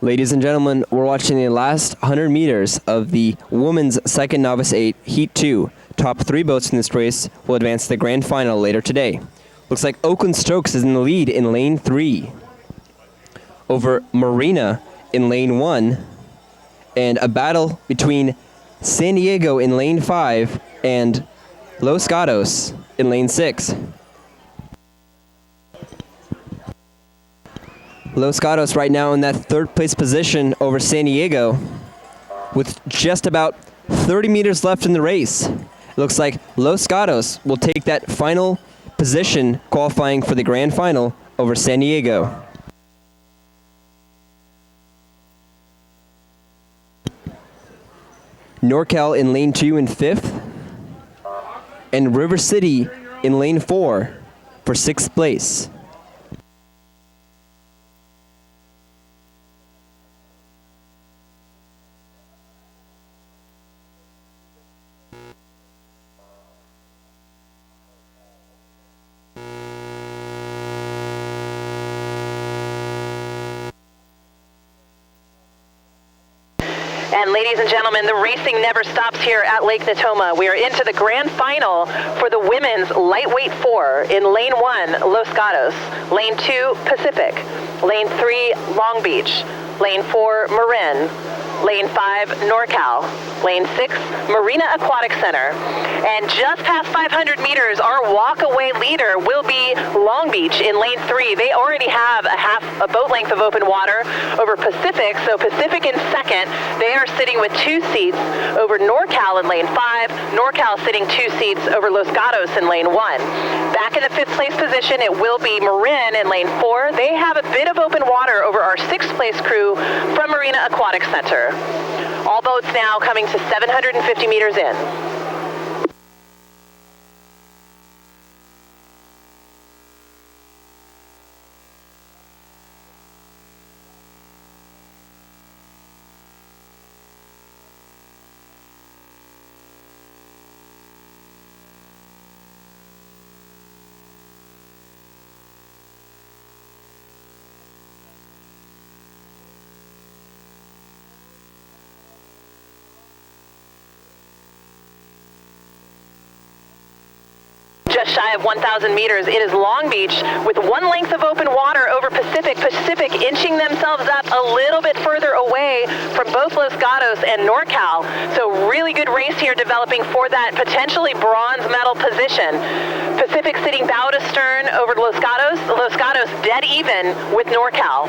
Ladies and gentlemen, we're watching the last 100 meters of the women's second novice 8 heat 2. Top 3 boats in this race will advance to the grand final later today. Looks like Oakland Strokes is in the lead in lane 3 over Marina in lane 1, and a battle between San Diego in lane 5 and Los Gatos in lane 6. Los Gatos right now in that third place position over San Diego with just about 30 meters left in the race. It looks like Los Gatos will take that final position qualifying for the grand final over San Diego. NorCal in lane 2 in 5th, and River City in lane 4 for 6th place. And ladies and gentlemen, the racing never stops here at Lake Natoma. We are into the grand final for the women's lightweight 4 in lane 1, Los Gatos, lane 2, Pacific, lane 3, Long Beach, lane 4, Marin, lane 5, NorCal, lane 6, Marina Aquatic Center. And just past 500 meters, our walk-away leader will be Long Beach in lane 3. They already have a boat length of open water over Pacific, so Pacific in second. They are sitting with 2 seats over NorCal in lane 5. NorCal sitting 2 seats over Los Gatos in lane 1. Back in the 5th place position, it will be Marin in lane 4. They have a bit of open water over our 6th place crew from Marina Aquatic Center. All boats now coming to 750 meters in. Just shy of 1,000 meters. It is Long Beach with 1 length of open water over Pacific. Pacific inching themselves up a little bit further away from both Los Gatos and NorCal. So really good race here developing for that potentially bronze medal position. Pacific sitting bow to stern over Los Gatos. Los Gatos dead even with NorCal.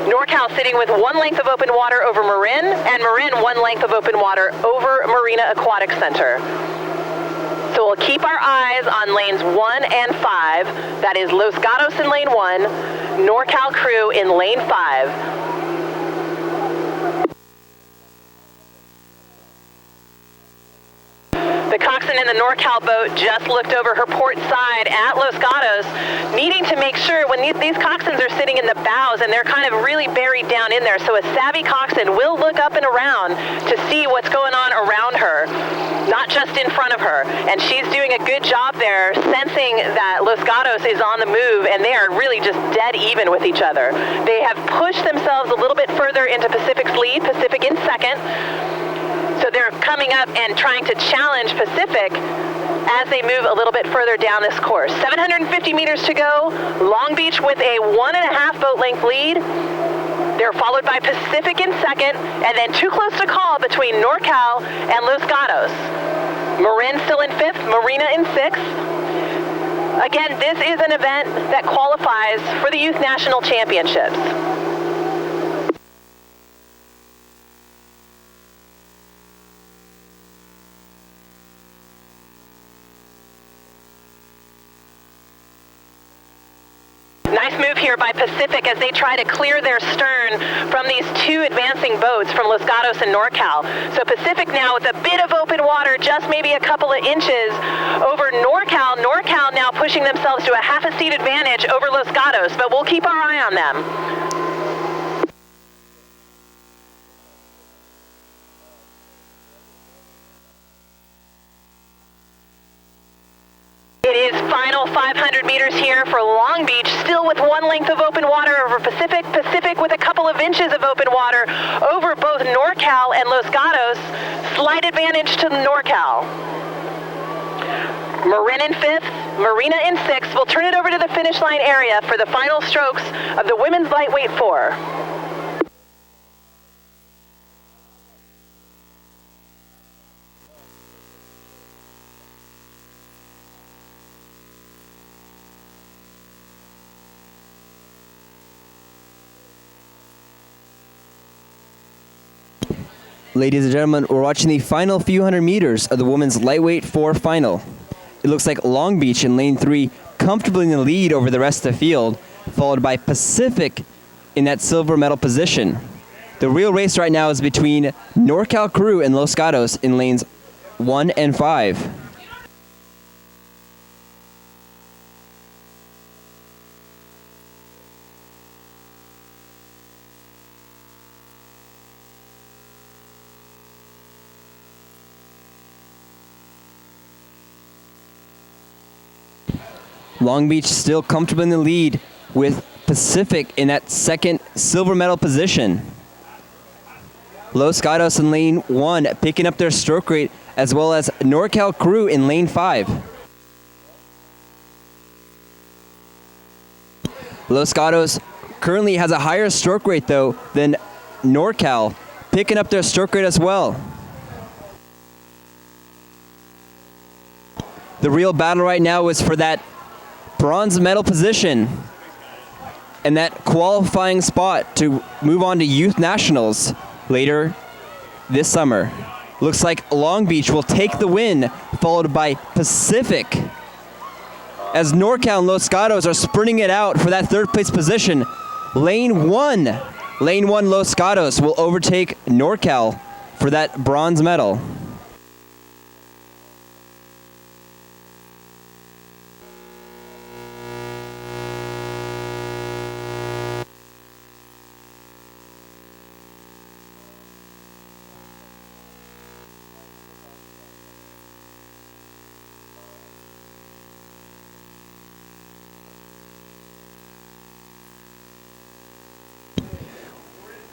NorCal sitting with 1 length of open water over Marin, and Marin 1 length of open water over Marina Aquatic Center. So we'll keep our eyes on lanes 1 and 5. That is Los Gatos in lane 1, NorCal crew in lane 5. The coxswain in the NorCal boat just looked over her port side at Los Gatos, needing to make sure when these coxswains are sitting in the bows and they're kind of really buried down in there. So a savvy coxswain will look up and around to see what's going on around her, not just in front of her. And she's doing a good job there, sensing that Los Gatos is on the move and they are really just dead even with each other. They have pushed themselves a little bit further into Pacific's lead, Pacific in second. So they're coming up and trying to challenge Pacific as they move a little bit further down this course. 750 meters to go. Long Beach with a 1.5 boat length lead. They're followed by Pacific in second, and then too close to call between NorCal and Los Gatos. Marin still in 5th, Marina in 6th. Again, this is an event that qualifies for the Youth National Championships. Nice move here by Pacific as they try to clear their stern from these 2 advancing boats from Los Gatos and NorCal. So Pacific now with a bit of open water, just maybe a couple of inches over NorCal. NorCal now pushing themselves to a half a seat advantage over Los Gatos, but we'll keep our eye on them. It is final 500 meters here for Long Beach, still with 1 length of open water over Pacific. Pacific with a couple of inches of open water over both NorCal and Los Gatos. Slight advantage to NorCal. Marin in 5th, Marina in 6th. We'll turn it over to the finish line area for the final strokes of the women's lightweight 4. Ladies and gentlemen, we're watching the final few hundred meters of the women's lightweight 4 final. It looks like Long Beach in lane 3 comfortably in the lead over the rest of the field, followed by Pacific in that silver medal position. The real race right now is between NorCal crew and Los Gatos in lanes 1 and 5. Long Beach still comfortable in the lead with Pacific in that second silver medal position. Los Gatos in lane 1 picking up their stroke rate, as well as NorCal Crew in lane 5. Los Gatos currently has a higher stroke rate, though, than NorCal, picking up their stroke rate as well. The real battle right now is for that bronze medal position and that qualifying spot to move on to Youth Nationals later this summer. Looks like Long Beach will take the win, followed by Pacific, as NorCal and Los Gatos are sprinting it out for that third place position. Lane 1 Los Gatos will overtake NorCal for that bronze medal.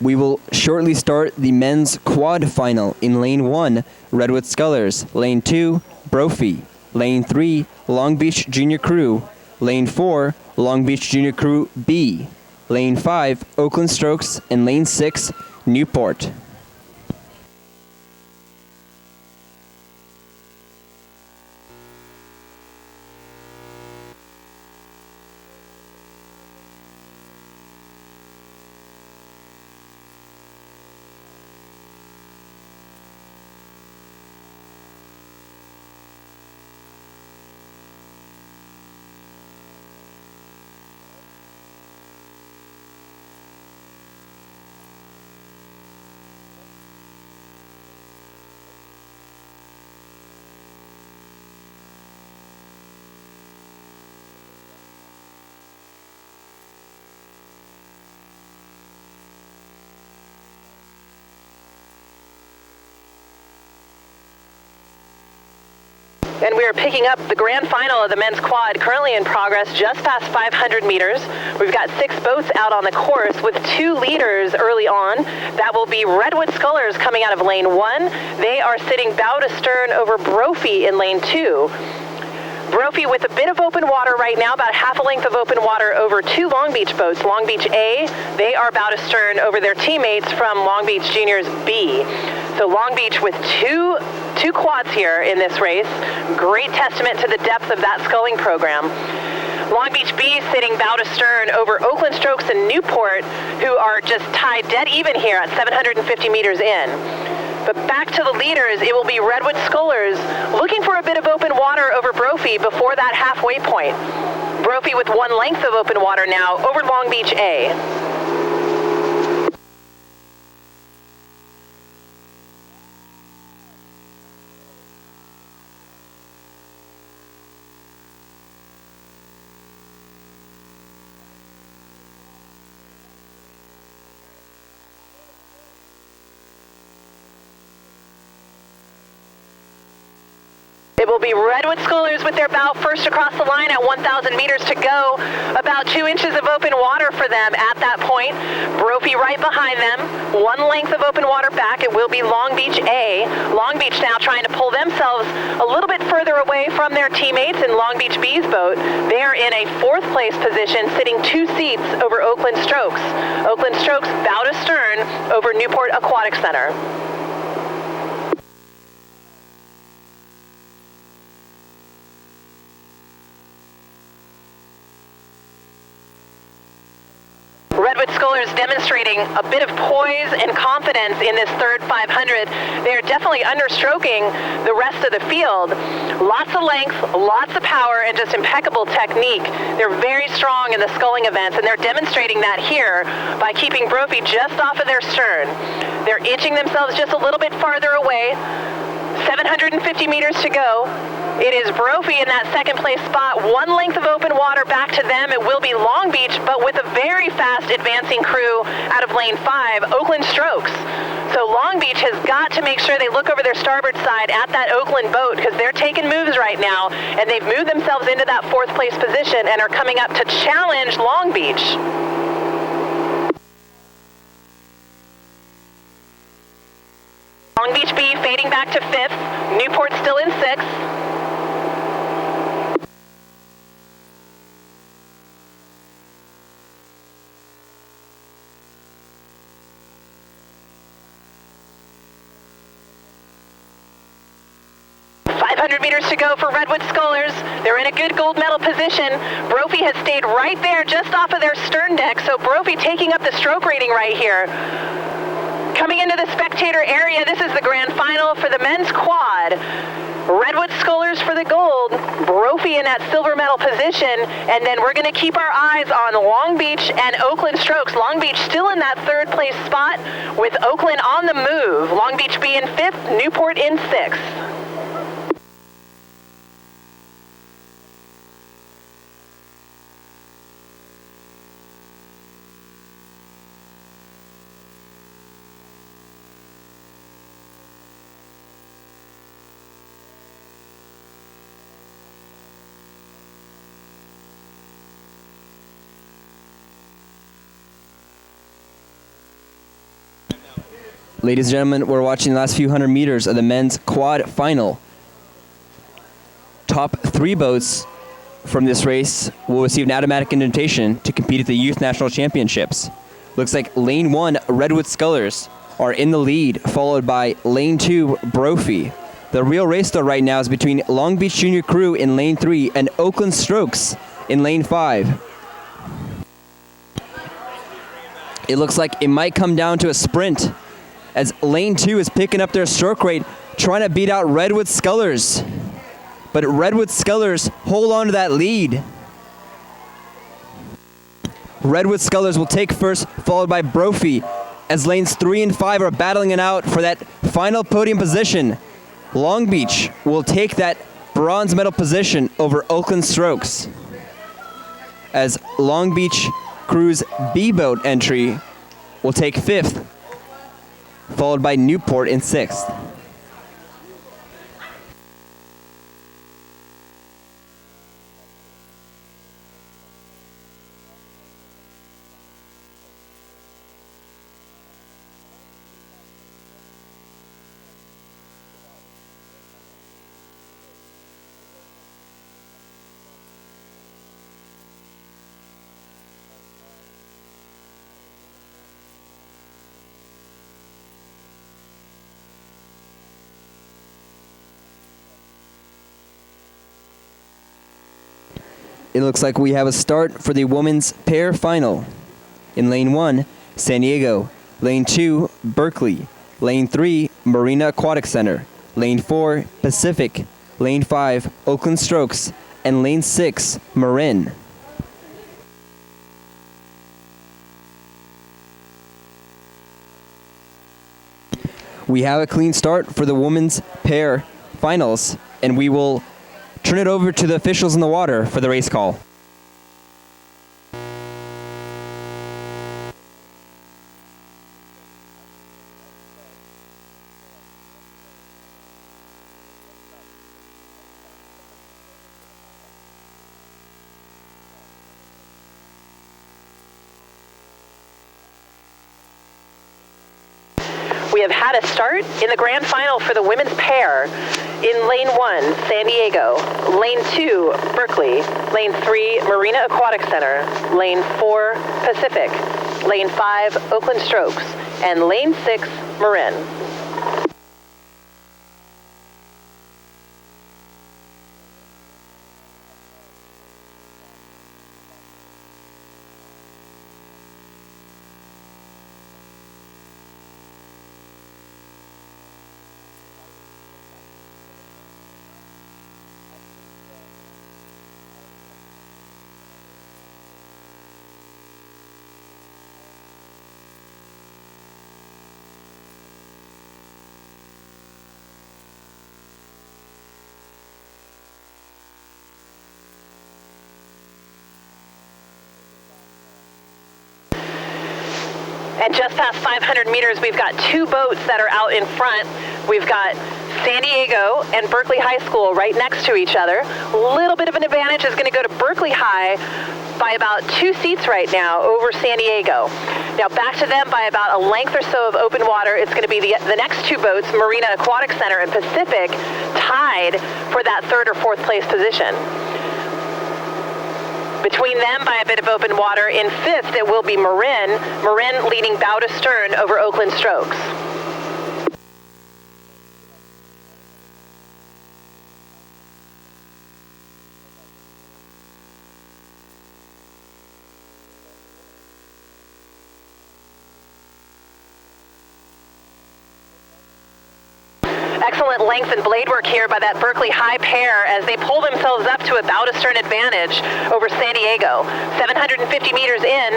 We will shortly start the men's quad final in lane 1, Redwood Scullers, lane 2, Brophy, lane 3, Long Beach Junior Crew, lane 4, Long Beach Junior Crew B, lane 5, Oakland Strokes, and lane 6, Newport. And we are picking up the grand final of the men's quad, currently in progress just past 500 meters. We've got 6 boats out on the course with 2 leaders early on. That will be Redwood Scullers coming out of lane 1. They are sitting bow to stern over Brophy in lane 2. Brophy with a bit of open water right now, about half a length of open water over 2 Long Beach boats. Long Beach A, they are bow to stern over their teammates from Long Beach Juniors B. So Long Beach with two quads here in this race. Great testament to the depth of that sculling program. Long Beach B sitting bow to stern over Oakland Strokes and Newport, who are just tied dead even here at 750 meters in. But back to the leaders, it will be Redwood Scullers looking for a bit of open water over Brophy before that halfway point. Brophy with 1 length of open water now over Long Beach A. It will be Redwood Scullers with their bow first across the line at 1,000 meters to go. About 2 inches of open water for them at that point. Brophy right behind them. 1 length of open water back. It will be Long Beach A. Long Beach now trying to pull themselves a little bit further away from their teammates in Long Beach B's boat. They are in a 4th place position, sitting 2 seats over Oakland Strokes. Oakland Strokes bow to stern over Newport Aquatic Center. Redwood Scullers demonstrating a bit of poise and confidence in this third 500. They're definitely understroking the rest of the field. Lots of length, lots of power, and just impeccable technique. They're very strong in the sculling events, and they're demonstrating that here by keeping Brophy just off of their stern. They're inching themselves just a little bit farther away. 750 meters to go. It is Brophy in that 2nd place spot. 1 length of open water back to them. It will be Long Beach, but with a very fast advancing crew out of lane 5, Oakland Strokes. So Long Beach has got to make sure they look over their starboard side at that Oakland boat, because they're taking moves right now, and they've moved themselves into that 4th place position and are coming up to challenge Long Beach. Long Beach B fading back to 5th. Newport still in 6th. Meters to go for Redwood Scullers. They're in a good gold medal position. Brophy has stayed right there just off of their stern deck, so Brophy taking up the stroke rating right here. Coming into the spectator area, this is the grand final for the men's quad. Redwood Scullers for the gold, Brophy in that silver medal position, and then we're going to keep our eyes on Long Beach and Oakland strokes. Long Beach still in that 3rd place spot with Oakland on the move. Long Beach B in 5th, Newport in 6th. Ladies and gentlemen, we're watching the last few hundred meters of the men's quad final. Top 3 boats from this race will receive an automatic invitation to compete at the Youth National Championships. Looks like Lane 1, Redwood Scullers, are in the lead, followed by Lane 2, Brophy. The real race, though, right now is between Long Beach Junior Crew in Lane 3 and Oakland Strokes in Lane 5. It looks like it might come down to a sprint, as Lane 2 is picking up their stroke rate, trying to beat out Redwood Scullers. But Redwood Scullers hold on to that lead. Redwood Scullers will take first, followed by Brophy, as lanes 3 and 5 are battling it out for that final podium position. Long Beach will take that bronze medal position over Oakland Strokes, as Long Beach Crew's B-boat entry will take 5th, followed by Newport in 6th. It looks like we have a start for the women's pair final. In Lane 1, San Diego. Lane 2, Berkeley. Lane 3, Marina Aquatic Center. Lane 4, Pacific. Lane 5, Oakland Strokes. And Lane 6, Marin. We have a clean start for the women's pair finals, and we will turn it over to the officials in the water for the race call. We have had a start in the grand final for the women's pair. In Lane 1, San Diego. Lane 2, Berkeley. Lane 3, Marina Aquatic Center. Lane 4, Pacific. Lane 5, Oakland Strokes. And Lane 6, Marin. And just past 500 meters, we've got 2 boats that are out in front. We've got San Diego and Berkeley High School right next to each other. A little bit of an advantage is going to go to Berkeley High by about 2 seats right now over San Diego. Now back to them by about a length or so of open water. It's going to be the next two boats, Marina Aquatic Center and Pacific, tied for that 3rd or 4th place position. Between them by a bit of open water, in 5th it will be Marin leading bow to stern over Oakland Strokes. Excellent length and blade work here by that Berkeley High pair as they pull themselves up to a bow to stern advantage over San Diego. 750 meters in,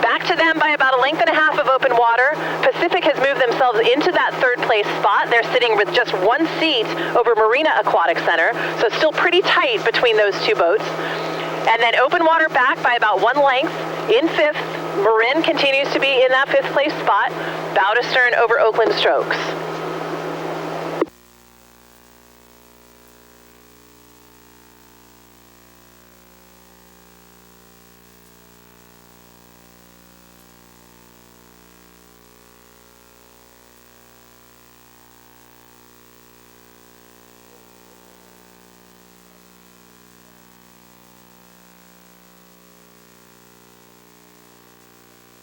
back to them by about a length and a half of open water. Pacific has moved themselves into that 3rd place spot. They're sitting with just 1 seat over Marina Aquatic Center, so still pretty tight between those two boats. And then open water back by about 1 length. In 5th, Marin continues to be in that 5th place spot, bow to stern over Oakland Strokes.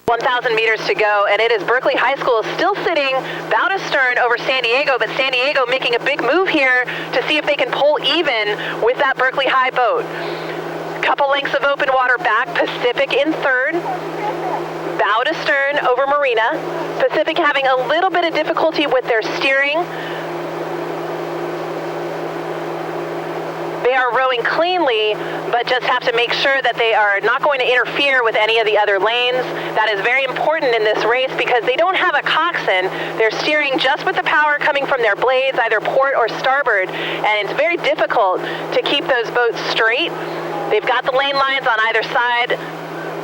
.1,000 meters to go, and it is Berkeley High School still sitting bow to stern over San Diego, but San Diego making a big move here to see if they can pull even with that Berkeley High boat. Couple lengths of open water back, Pacific in 3rd, bow to stern over Marina. Pacific having a little bit of difficulty with their steering. They are rowing cleanly, but just have to make sure that they are not going to interfere with any of the other lanes. That is very important in this race because they don't have a coxswain. They're steering just with the power coming from their blades, either port or starboard, and it's very difficult to keep those boats straight. They've got the lane lines on either side.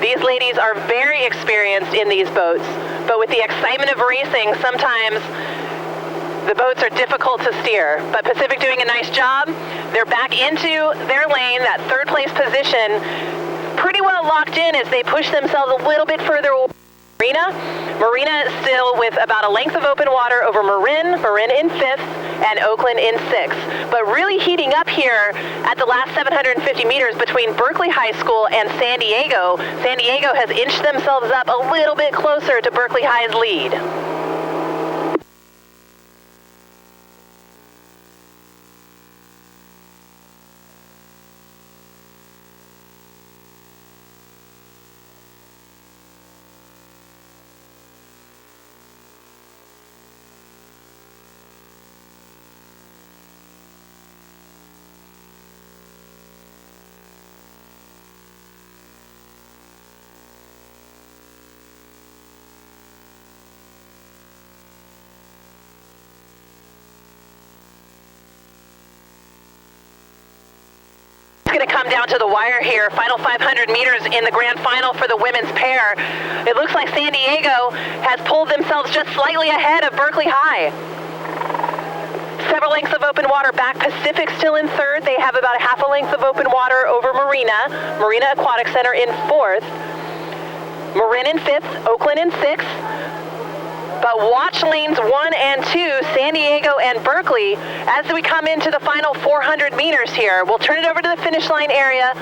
These ladies are very experienced in these boats, but with the excitement of racing, sometimes the boats are difficult to steer, but Pacific doing a nice job. They're back into their lane, that 3rd place position, pretty well locked in as they push themselves a little bit further over Marina still with about a length of open water over Marin in 5th, and Oakland in 6th. But really heating up here at the last 750 meters between Berkeley High School and San Diego. San Diego has inched themselves up a little bit closer to Berkeley High's lead. It's going to come down to the wire here. Final 500 meters in the grand final for the women's pair. It looks like San Diego has pulled themselves just slightly ahead of Berkeley High. Several lengths of open water back. Pacific still in 3rd. They have about a half a length of open water over Marina Aquatic Center in 4th. Marin in 5th, Oakland in 6th. But watch lanes 1 and 2, San Diego and Berkeley, as we come into the final 400 meters here. We'll turn it over to the finish line area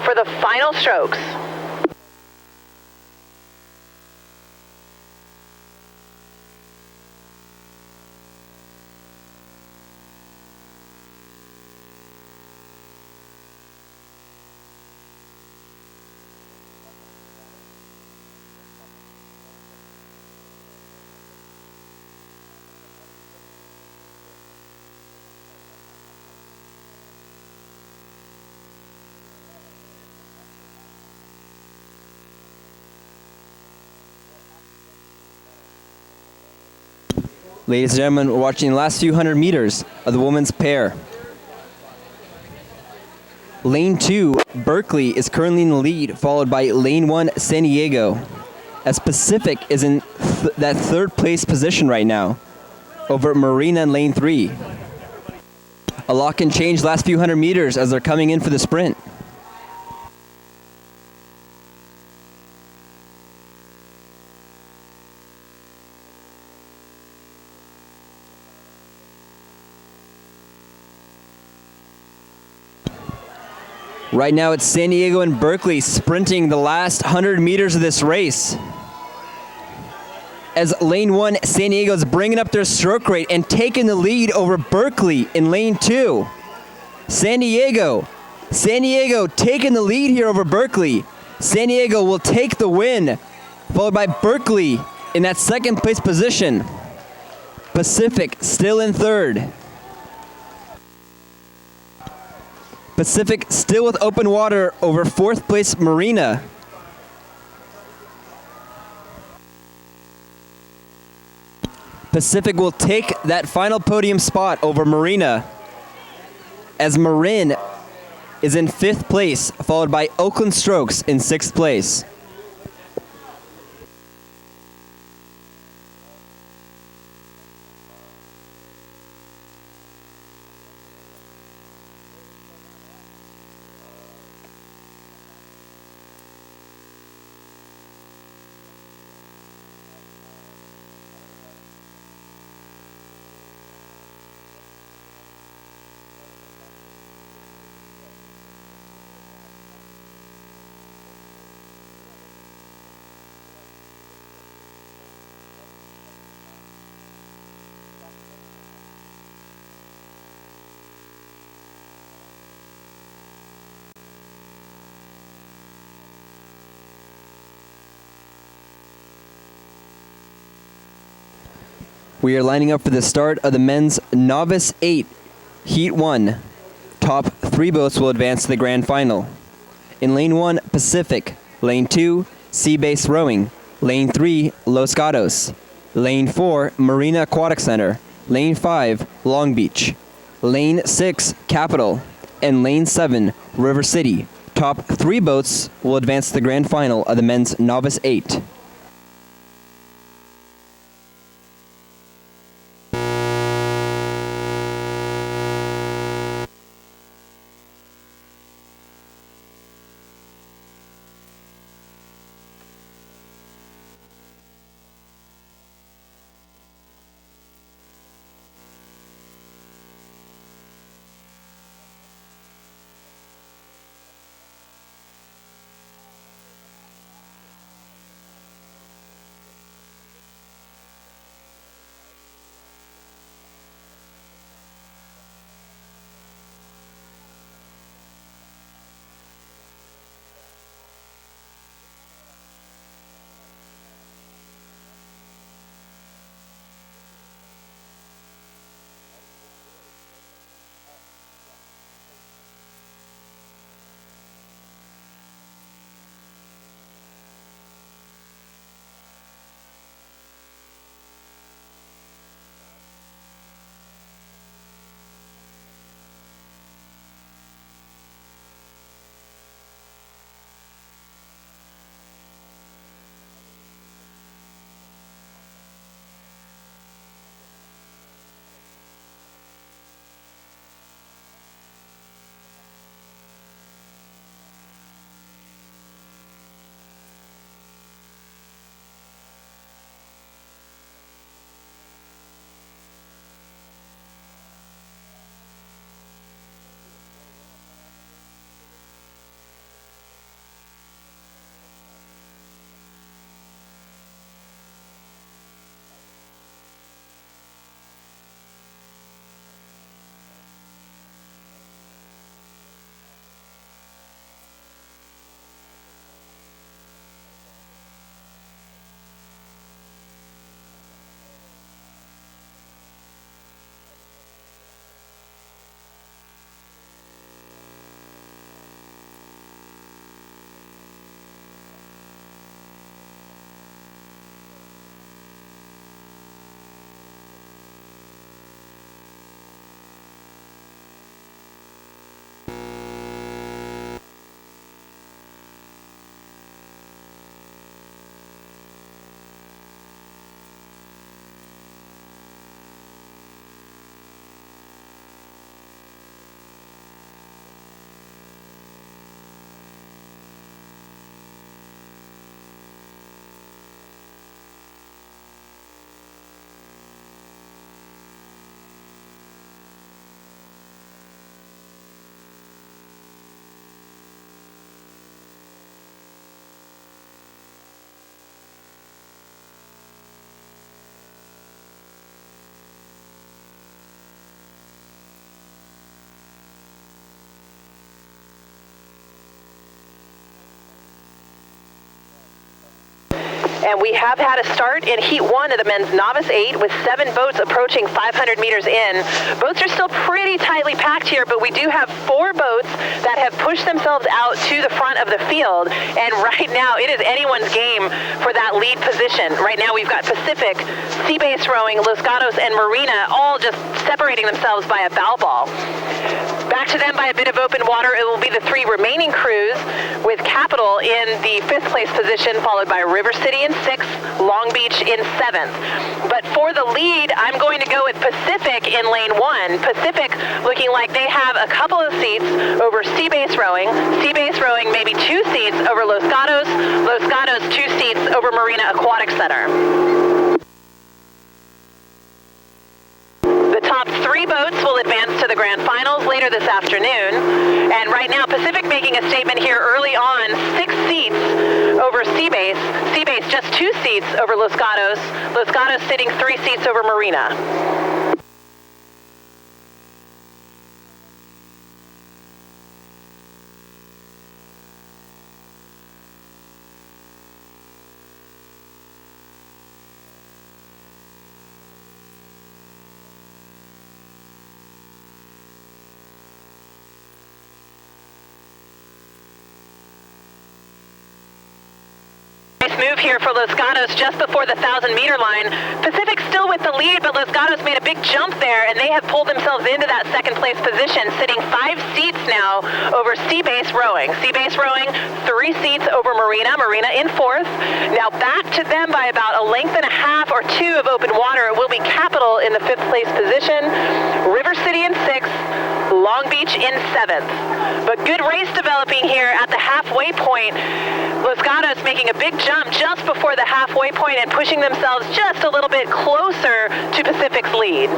for the final strokes. Ladies and gentlemen, we're watching the last few hundred meters of the women's pair. Lane 2, Berkeley is currently in the lead, followed by Lane 1, San Diego, as Pacific is in that 3rd place position right now, over Marina in Lane 3. A lot can change last few hundred meters as they're coming in for the sprint. Right now it's San Diego and Berkeley sprinting the last 100 meters of this race. As lane 1, San Diego's bringing up their stroke rate and taking the lead over Berkeley in lane 2. San Diego taking the lead here over Berkeley. San Diego will take the win, followed by Berkeley in that second place position. Pacific still in third. Pacific still with open water over fourth place Marina. Pacific will take that final podium spot over Marina, as Marin is in fifth place, followed by Oakland Strokes in sixth place. We are lining up for the start of the men's Novice 8, Heat 1. Top 3 boats will advance to the grand final. In Lane 1, Pacific. Lane 2, Sea-Based Rowing. Lane 3, Los Gatos. Lane 4, Marina Aquatic Center. Lane 5, Long Beach. Lane 6, Capital. And Lane 7, River City. Top 3 boats will advance to the grand final of the men's Novice 8. And we have had a start in Heat 1 of the men's Novice 8 with 7 boats approaching 500 meters in. Boats are still pretty tightly packed here, but we do have 4 boats that have pushed themselves out to the front of the field. And right now, it is anyone's game for that lead position. Right now, we've got Pacific, Sea-Base Rowing, Los Gatos, and Marina all just separating themselves by a bow ball. Back to them by a bit of open water. It will be the 3 remaining crews, with Capital in the 5th place position, followed by River City in 6th, Long Beach in 7th. But for the lead, I'm going to go with Pacific in lane 1. Pacific looking like they have a couple of seats over Sea-Base Rowing. Sea-Base Rowing maybe 2 seats over Los Gatos. Los Gatos 2 seats over Marina Aquatic Center. The top 3 boats will advance to the grand finals later this afternoon. And right now, Pacific making a statement here early on, 6 seats over Sea-Base. Sea-Base just 2 seats over Los Gatos. Los Gatos sitting 3 seats over Marina. Move here for Los Gatos just before the 1,000-meter line. Pacific still with the lead, but Los Gatos made a big jump there, and they have pulled themselves into that 2nd place position, sitting 5 seats now over Sea-Base Rowing. Sea-Base Rowing, 3 seats over Marina. Marina in 4th. Now back to them by about a length and a half or 2 of open water. It will be Capital in the 5th place position. River City in 6th. Long Beach in 7th. But good race developing here at the halfway point. Los Gatos making a big jump just before the halfway point and pushing themselves just a little bit closer to Pacific's lead.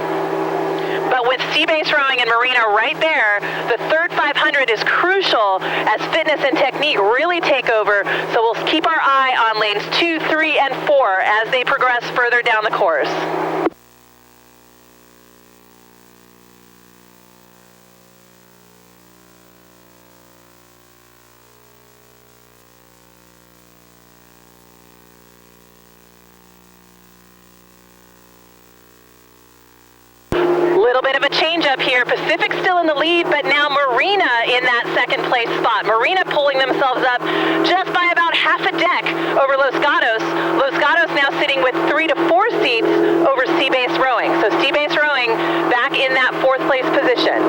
But with Sea-Base Rowing and Marina right there, the 3rd 500 is crucial as fitness and technique really take over. So we'll keep our eye on lanes 2, 3, and 4 as they progress further down the course. Little bit of a change up here. Pacific still in the lead, but now Marina in that 2nd place spot. Marina pulling themselves up just by about half a deck over Los Gatos. Los Gatos now sitting with 3 to 4 seats over Sea-Base Rowing. So Sea-Base Rowing back in that 4th place position.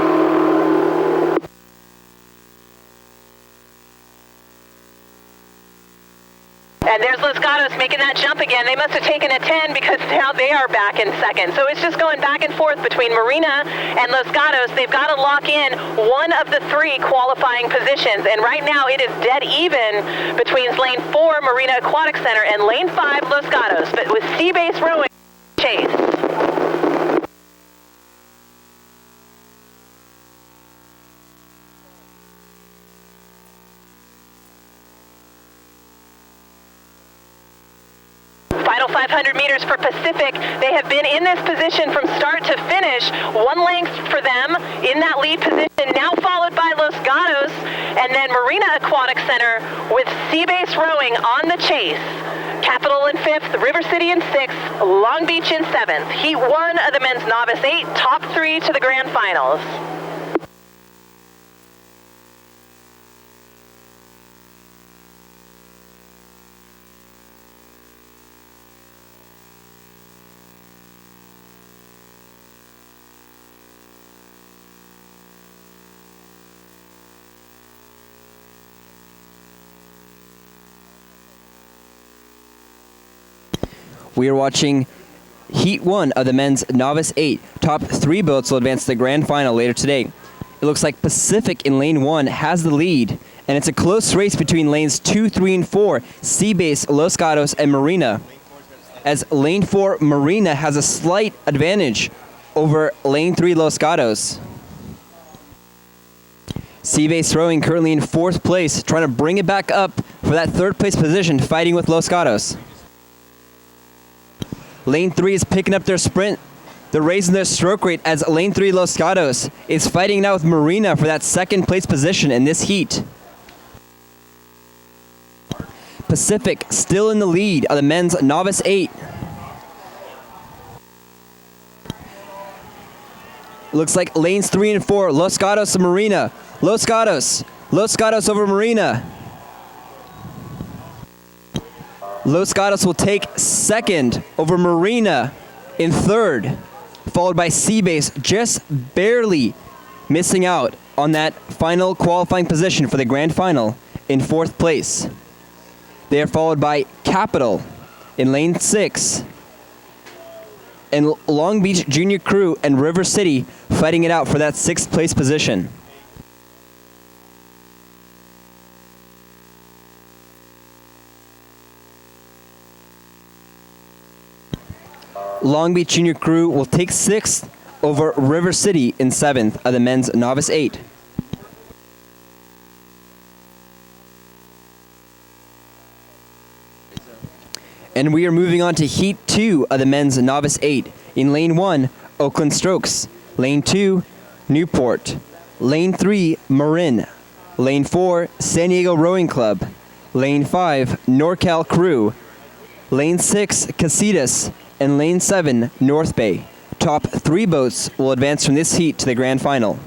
And there's Los Gatos making that jump again. They must have taken a 10 because now they are back in 2nd. So it's just going back and forth between Marina and Los Gatos. They've got to lock in one of the 3 qualifying positions. And right now it is dead even between lane 4, Marina Aquatic Center, and lane 5, Los Gatos. But with Sea-Base Rowing, chase. Final 500 meters for Pacific. They have been in this position from start to finish. 1 length for them in that lead position, now followed by Los Gatos, and then Marina Aquatic Center with Sea-Base Rowing on the chase. Capital in 5th, River City in 6th, Long Beach in 7th. Heat 1 of the men's Novice 8, top 3 to the grand finals. We are watching Heat 1 of the men's Novice 8. Top 3 boats will advance to the grand final later today. It looks like Pacific in lane 1 has the lead, and it's a close race between lanes 2, 3, and 4, Sea-Base, Los Gatos, and Marina. As lane 4, Marina has a slight advantage over lane 3, Los Gatos. Sea-Base Rowing currently in 4th place, trying to bring it back up for that 3rd place position, fighting with Los Gatos. Lane 3 is picking up their sprint. They're raising their stroke rate as lane 3 Los Gatos is fighting now with Marina for that 2nd place position in this heat. Pacific still in the lead of the men's novice 8. Looks like lanes 3 and 4, Los Gatos and Marina. Los Gatos over Marina. Los Gatos will take second over Marina in third, followed by Seabase just barely missing out on that final qualifying position for the grand final in fourth place. They are followed by Capital in lane 6, and Long Beach Junior Crew and River City fighting it out for that 6th place position. Long Beach Junior Crew will take 6th over River City in 7th of the men's novice 8. And we are moving on to Heat 2 of the men's novice 8. In lane 1, Oakland Strokes. Lane 2, Newport. Lane 3, Marin. Lane 4, San Diego Rowing Club. Lane 5, NorCal Crew. Lane 6, Casitas. And Lane 7, North Bay. Top 3 boats will advance from this heat to the grand final.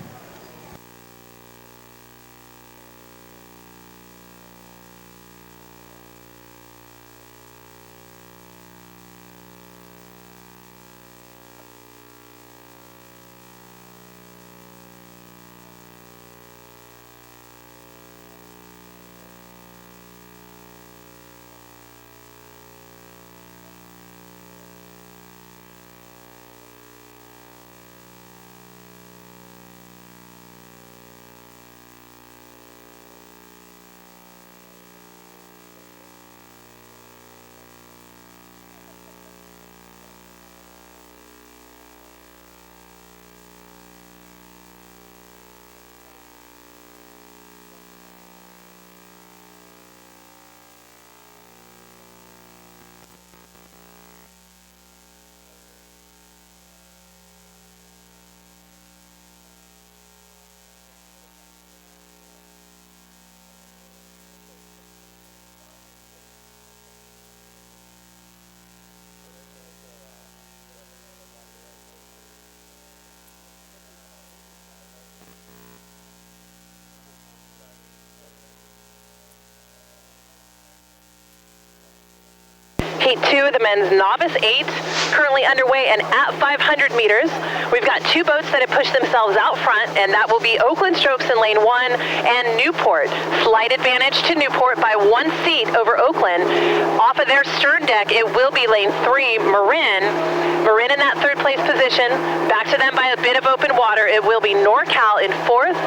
Heat 2 of the men's novice 8, currently underway and at 500 meters. We've got 2 boats that have pushed themselves out front, and that will be Oakland Strokes in lane 1 and Newport. Slight advantage to Newport by 1 seat over Oakland. Off of their stern deck, it will be lane 3, Marin. Marin in that 3rd place position. Back to them by a bit of open water. It will be NorCal in 4th,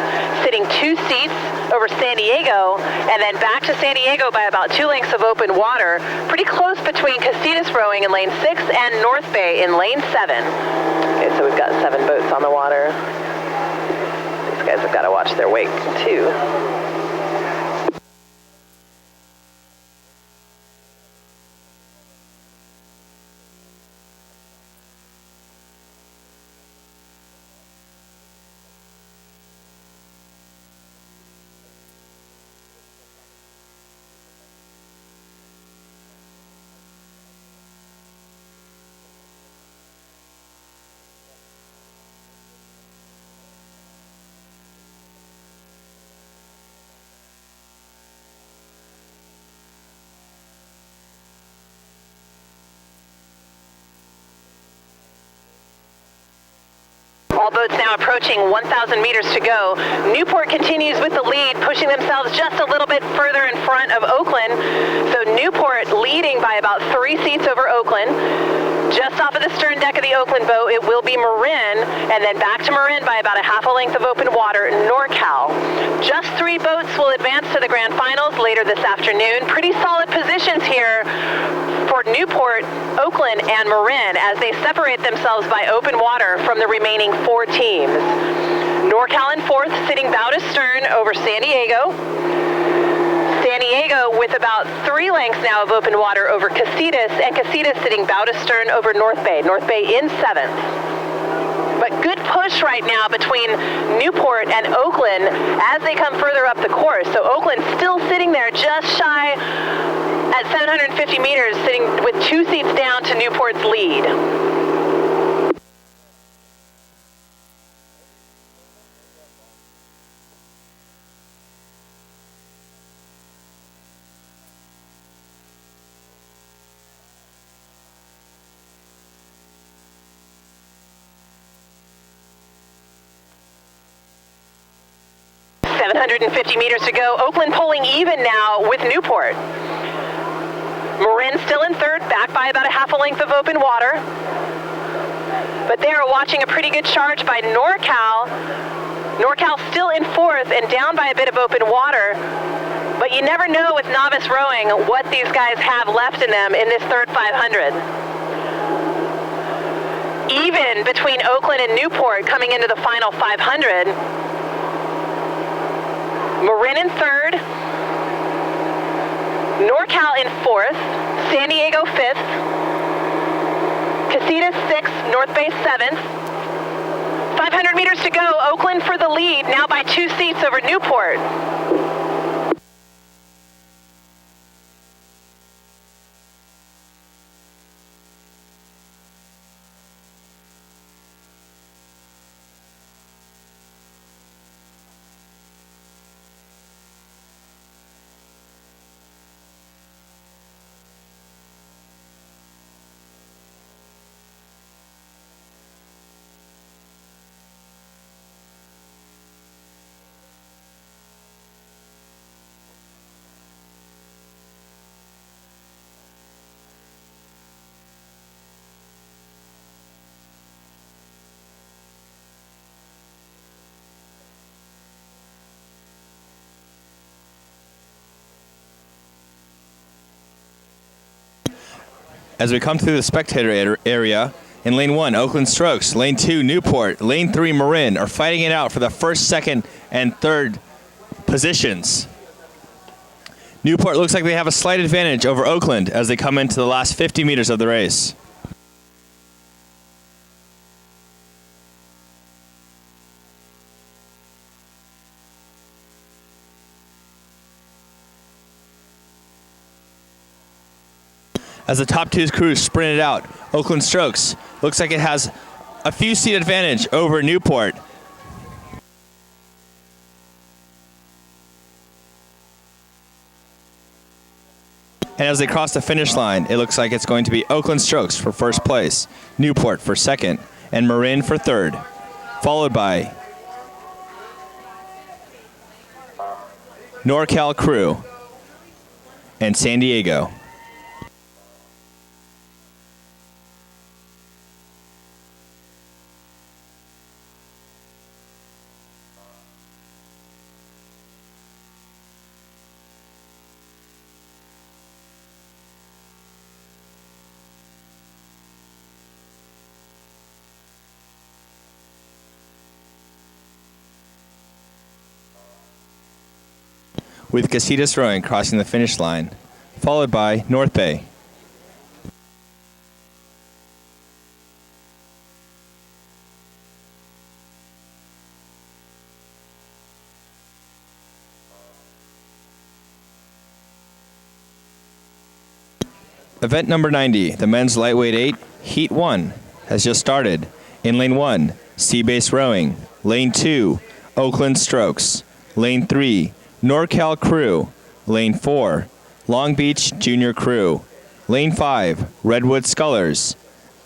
sitting 2 seats over San Diego, and then back to San Diego by about 2 lengths of open water. Pretty close between Casitas Rowing in lane 6 and North Bay in lane 7. Okay, so we've got 7 boats on the water. These guys have got to watch their wake too. All boats now approaching 1,000 meters to go. Newport continues with the lead, pushing themselves just a little bit further in front of Oakland. So Newport leading by about 3 seats over Oakland. Just off of the stern deck of the Oakland boat, it will be Marin, and then back to Marin by about a half a length of open water, NorCal. Just 3 boats will advance to the grand finals later this afternoon. Pretty solid positions here for Newport, Oakland, and Marin as they separate themselves by open water from the remaining 4 teams. NorCal in 4th, sitting bow to stern over San Diego. San Diego with about 3 lengths now of open water over Casitas, and Casitas sitting bow to stern over North Bay. North Bay in 7th. But good push right now between Newport and Oakland as they come further up the course. So Oakland still sitting there just shy at 750 meters, sitting with 2 seats down to Newport's lead. .750 meters to go. Oakland pulling even now with Newport. Marin still in third, back by about a half a length of open water. But they are watching a pretty good charge by NorCal. NorCal still in fourth and down by a bit of open water. But you never know with novice rowing what these guys have left in them in this third 500. Even between Oakland and Newport coming into the final 500. Marin in third, NorCal in fourth, San Diego fifth, Casitas sixth, North Bay seventh. 500 meters to go, Oakland for the lead, now by 2 seats over Newport. As we come through the spectator area, in lane 1, Oakland Strokes, lane 2, Newport, lane 3, Marin are fighting it out for the first, second, and third positions. Newport looks like they have a slight advantage over Oakland as they come into the last 50 meters of the race. As the top two crews sprinted out, Oakland Strokes looks like it has a few seat advantage over Newport. And as they cross the finish line, it looks like it's going to be Oakland Strokes for first place, Newport for second, and Marin for third, followed by NorCal Crew and San Diego. With Casitas Rowing crossing the finish line, followed by North Bay. Event number 90, the men's lightweight 8, heat 1, has just started. In lane 1, Sea-Base Rowing. Lane 2, Oakland Strokes. Lane 3, NorCal Crew. Lane 4, Long Beach Junior Crew. Lane 5, Redwood Scullers.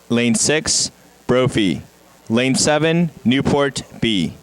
Lane 6, Brophy. Lane 7, Newport B.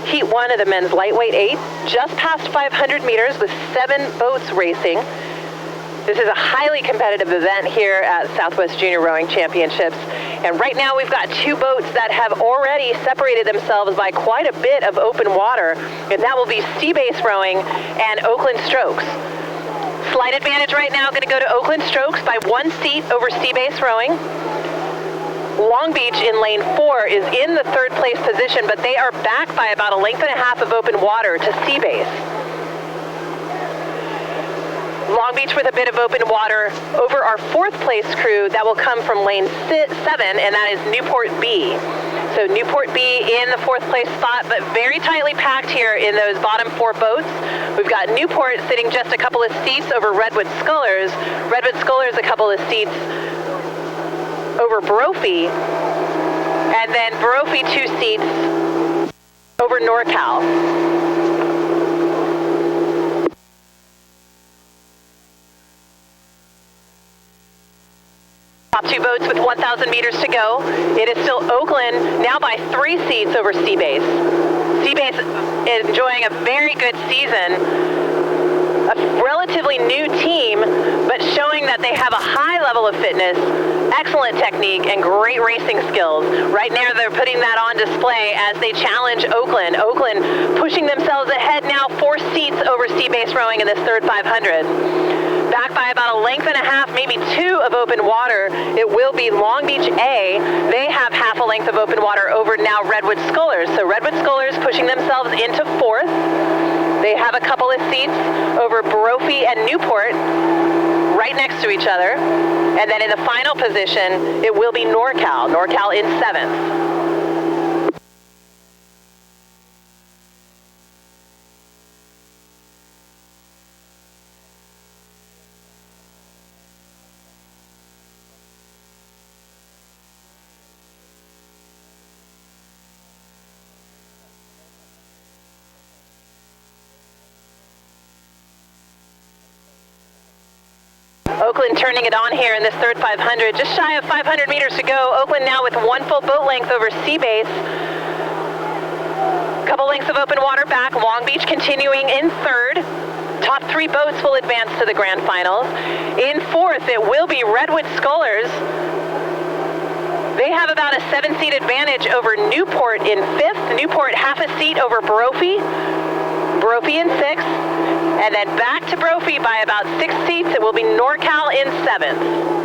Heat 1 of the men's lightweight 8, just past 500 meters with 7 boats racing. This is a highly competitive event here at Southwest Junior Rowing Championships. And right now we've got 2 boats that have already separated themselves by quite a bit of open water, and that will be Sea Base Rowing and Oakland Strokes. Slight advantage right now going to go to Oakland Strokes by 1 seat over Sea Base Rowing. Long Beach in lane 4 is in the 3rd place position, but they are back by about a length and a half of open water to Sea Base. Long Beach with a bit of open water over our 4th place crew. That will come from lane 7, and that is Newport B. So Newport B in the 4th place spot, but very tightly packed here in those bottom 4 boats. We've got Newport sitting just a couple of seats over Redwood Scullers. Redwood Scullers a couple of seats over Brophy, and then Brophy 2 seats over NorCal. Top 2 boats with 1,000 meters to go. It is still Oakland, now by 3 seats over Sea Base. Sea Base enjoying a very good season. A relatively new team, but showing that they have a high level of fitness, excellent technique, and great racing skills. Right now they're putting that on display as they challenge Oakland. Oakland pushing themselves ahead now 4 seats over Sea Base Rowing in this 3rd 500. Back by about a length and a half, maybe 2 of open water. It will be Long Beach A. They have half a length of open water over now Redwood Scullers. So Redwood Scullers pushing themselves into 4th. They have a couple of seats over Brophy and Newport right next to each other. And then in the final position, it will be NorCal. NorCal in 7th. Oakland turning it on here in this 3rd 500. Just shy of 500 meters to go. Oakland now with 1 full boat length over Sea Base. Couple lengths of open water back. Long Beach continuing in 3rd. Top 3 boats will advance to the grand finals. In 4th, it will be Redwood Scullers. They have about a 7-seat advantage over Newport in 5th. Newport half a seat over Brophy. Brophy in 6th. And then back to Brophy by about 6 seats. It will be NorCal in 7th.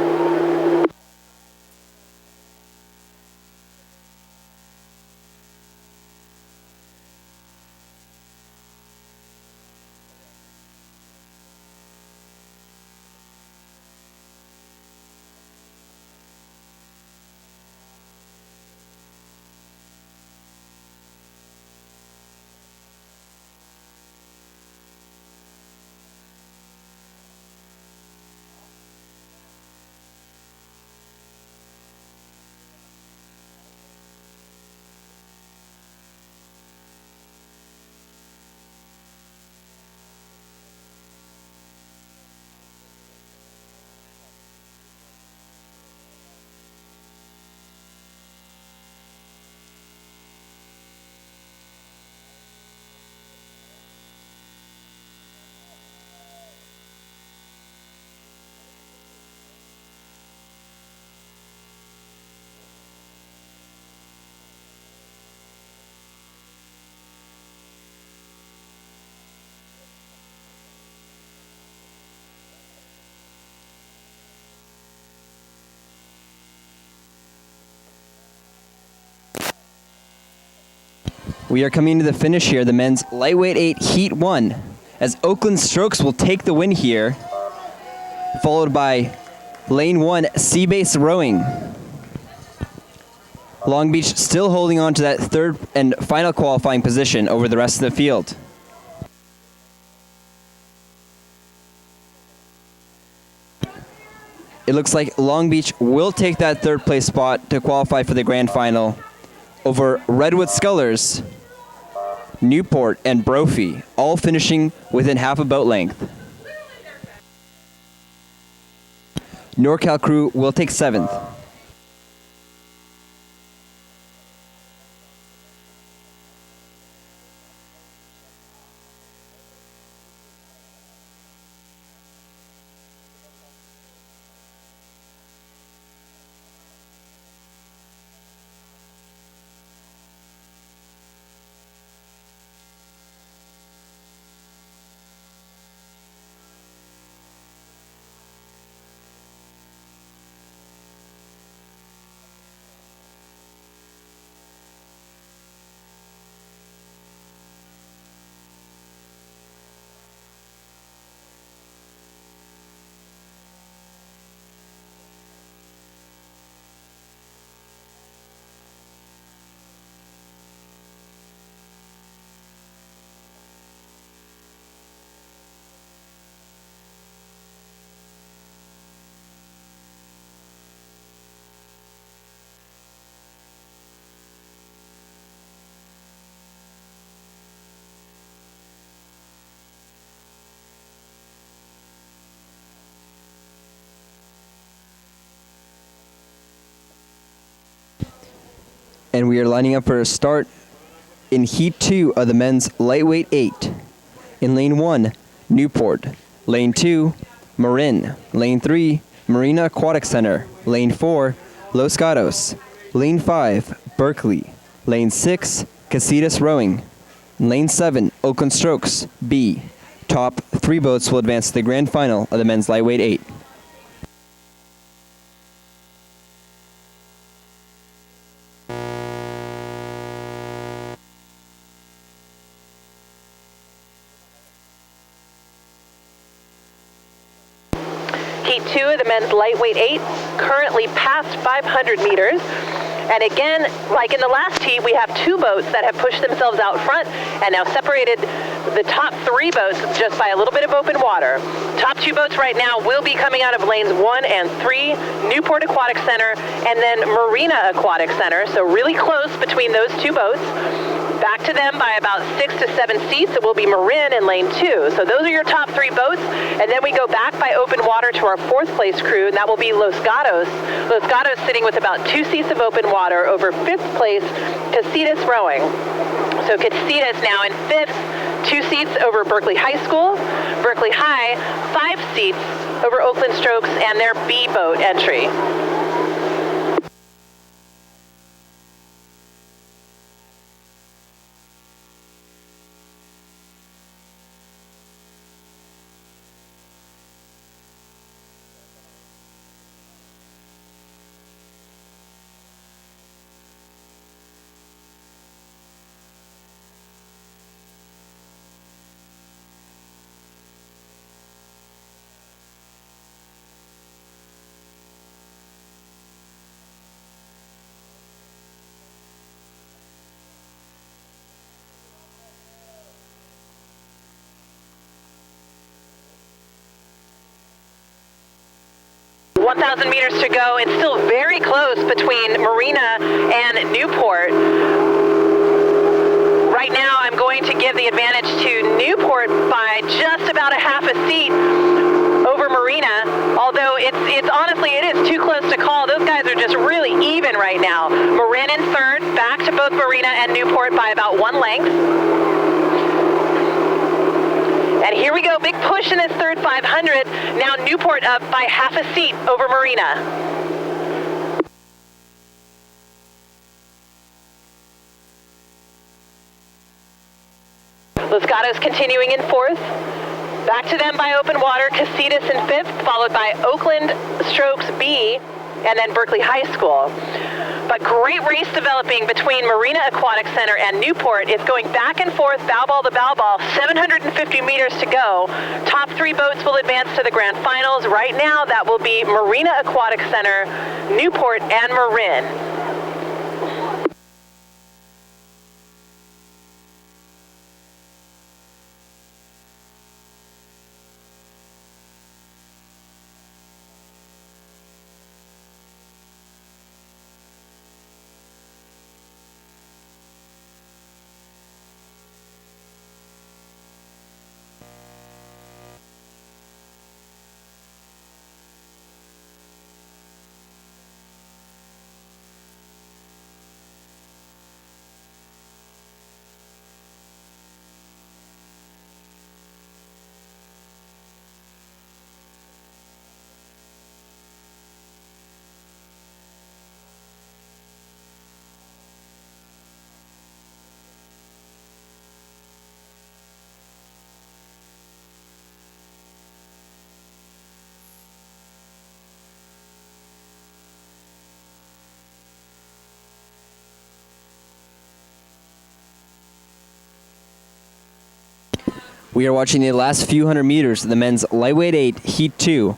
We are coming to the finish here, the men's lightweight 8 Heat 1, as Oakland Strokes will take the win here, followed by lane 1 Sea Base Rowing. Long Beach still holding on to that 3rd and final qualifying position over the rest of the field. It looks like Long Beach will take that 3rd place spot to qualify for the grand final over Redwood Scullers, Newport, and Brophy, all finishing within half a boat length. NorCal crew will take 7th. And we are lining up for a start in Heat 2 of the men's lightweight 8. In Lane 1, Newport. Lane 2, Marin. Lane 3, Marina Aquatic Center. Lane 4, Los Gatos. Lane 5, Berkeley. Lane 6, Casitas Rowing. Lane 7, Oakland Strokes, B. Top 3 boats will advance to the grand final of the men's lightweight 8. Heat 2 of the men's lightweight 8, currently past 500 meters. And again, like in the last heat, we have 2 boats that have pushed themselves out front and now separated the top 3 boats just by a little bit of open water. Top 2 boats right now will be coming out of lanes 1 and 3, Newport Aquatic Center and then Marina Aquatic Center. So really close between those 2 boats. Back to them by about 6 to 7 seats. It will be Marin in lane 2. So those are your top 3 boats. And then we go back by open water to our 4th place crew, and that will be Los Gatos. Los Gatos sitting with about 2 seats of open water over 5th place, Casitas Rowing. So Casitas now in 5th, 2 seats over Berkeley High School. Berkeley High, 5 seats over Oakland Strokes and their B boat entry. .1,000 meters to go. It's still very close between Marina and Newport. Right now, I'm going to give the advantage to Newport by just about a half a seat over Marina. Although it's honestly, it is too close to call. Those guys are just really even right now. Marin in 3rd, back to both Marina and Newport by about 1 length. And here we go, big push in this 3rd 500. Now Newport up by half a seat over Marina. Los Gatos continuing in 4th. Back to them by open water, Casitas in 5th, followed by Oakland Strokes B, and then Berkeley High School. But great race developing between Marina Aquatic Center and Newport. It's going back and forth, bow ball to bow ball, 750 meters to go. Top 3 boats will advance to the grand finals. Right now, that will be Marina Aquatic Center, Newport, and Marin. We are watching the last few hundred meters of the men's lightweight 8 Heat 2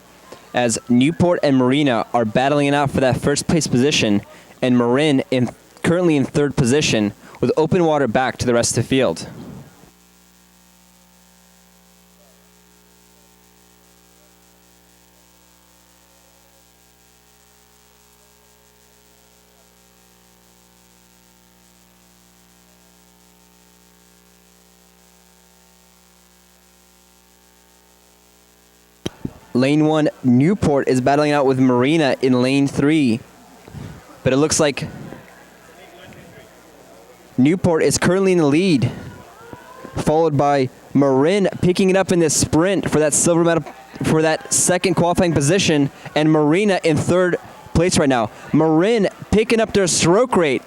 as Newport and Marina are battling it out for that first place position, and Marin currently in 3rd position with open water back to the rest of the field. Lane 1, Newport is battling out with Marina in lane 3. But it looks like Newport is currently in the lead, followed by Marin picking it up in this sprint for that silver medal, for that second qualifying position, and Marina in third place right now. Marin picking up their stroke rate.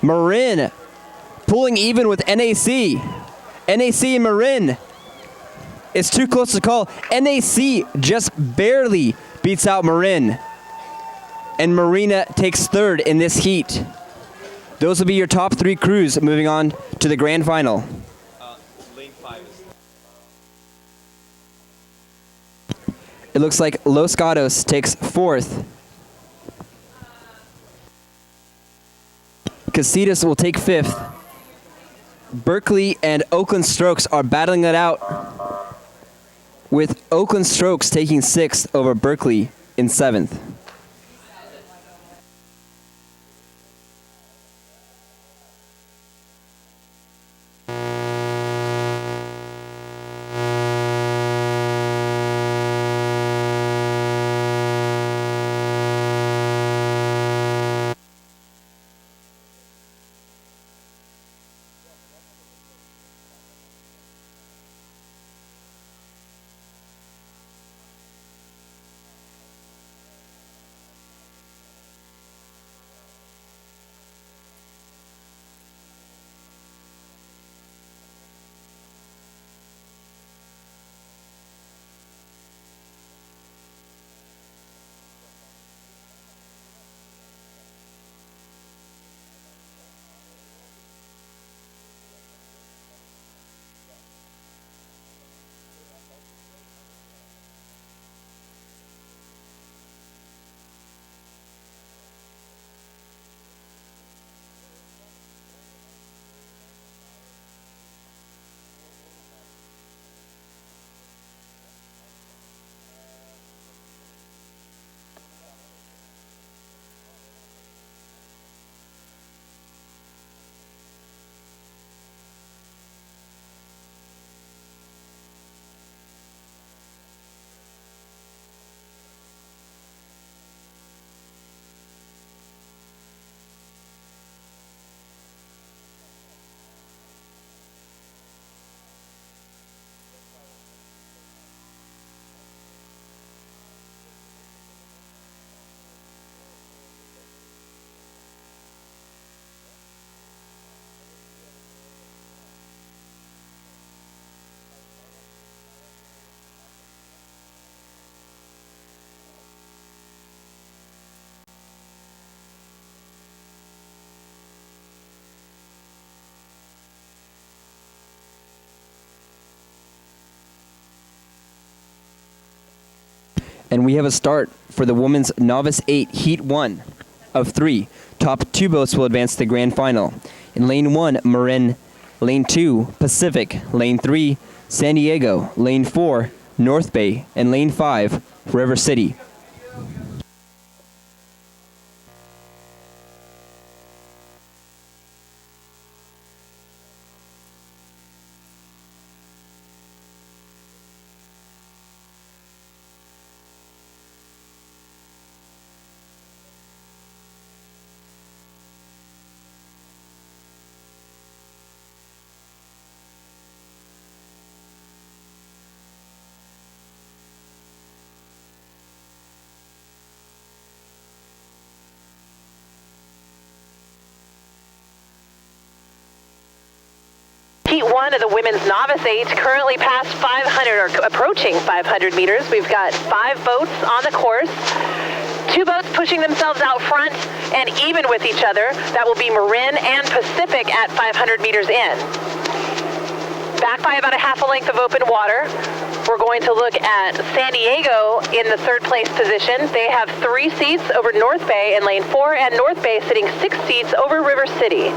Marin pulling even with NAC. NAC and Marin. It's too close to call. NAC just barely beats out Marin. And Marina takes third in this heat. Those will be your top three crews moving on to the grand final. Lane 5 is... It looks like Los Gatos takes fourth. Casitas will take fifth. Berkeley and Oakland Strokes are battling it out, with Oakland Strokes taking sixth over Berkeley in seventh. And we have a start for the women's Novice 8 Heat 1 of 3. Top 2 boats will advance to the grand final. In Lane 1, Marin. Lane 2, Pacific. Lane 3, San Diego. Lane 4, North Bay. And Lane 5, River City. Heat 1 of the women's Novice 8 currently past 500 or approaching 500 meters. We've got 5 boats on the course. 2 boats pushing themselves out front and even with each other. That will be Marin and Pacific at 500 meters in. Back by about a half a length of open water. We're going to look at San Diego in the 3rd place position. They have 3 seats over North Bay in lane 4, and North Bay sitting 6 seats over River City.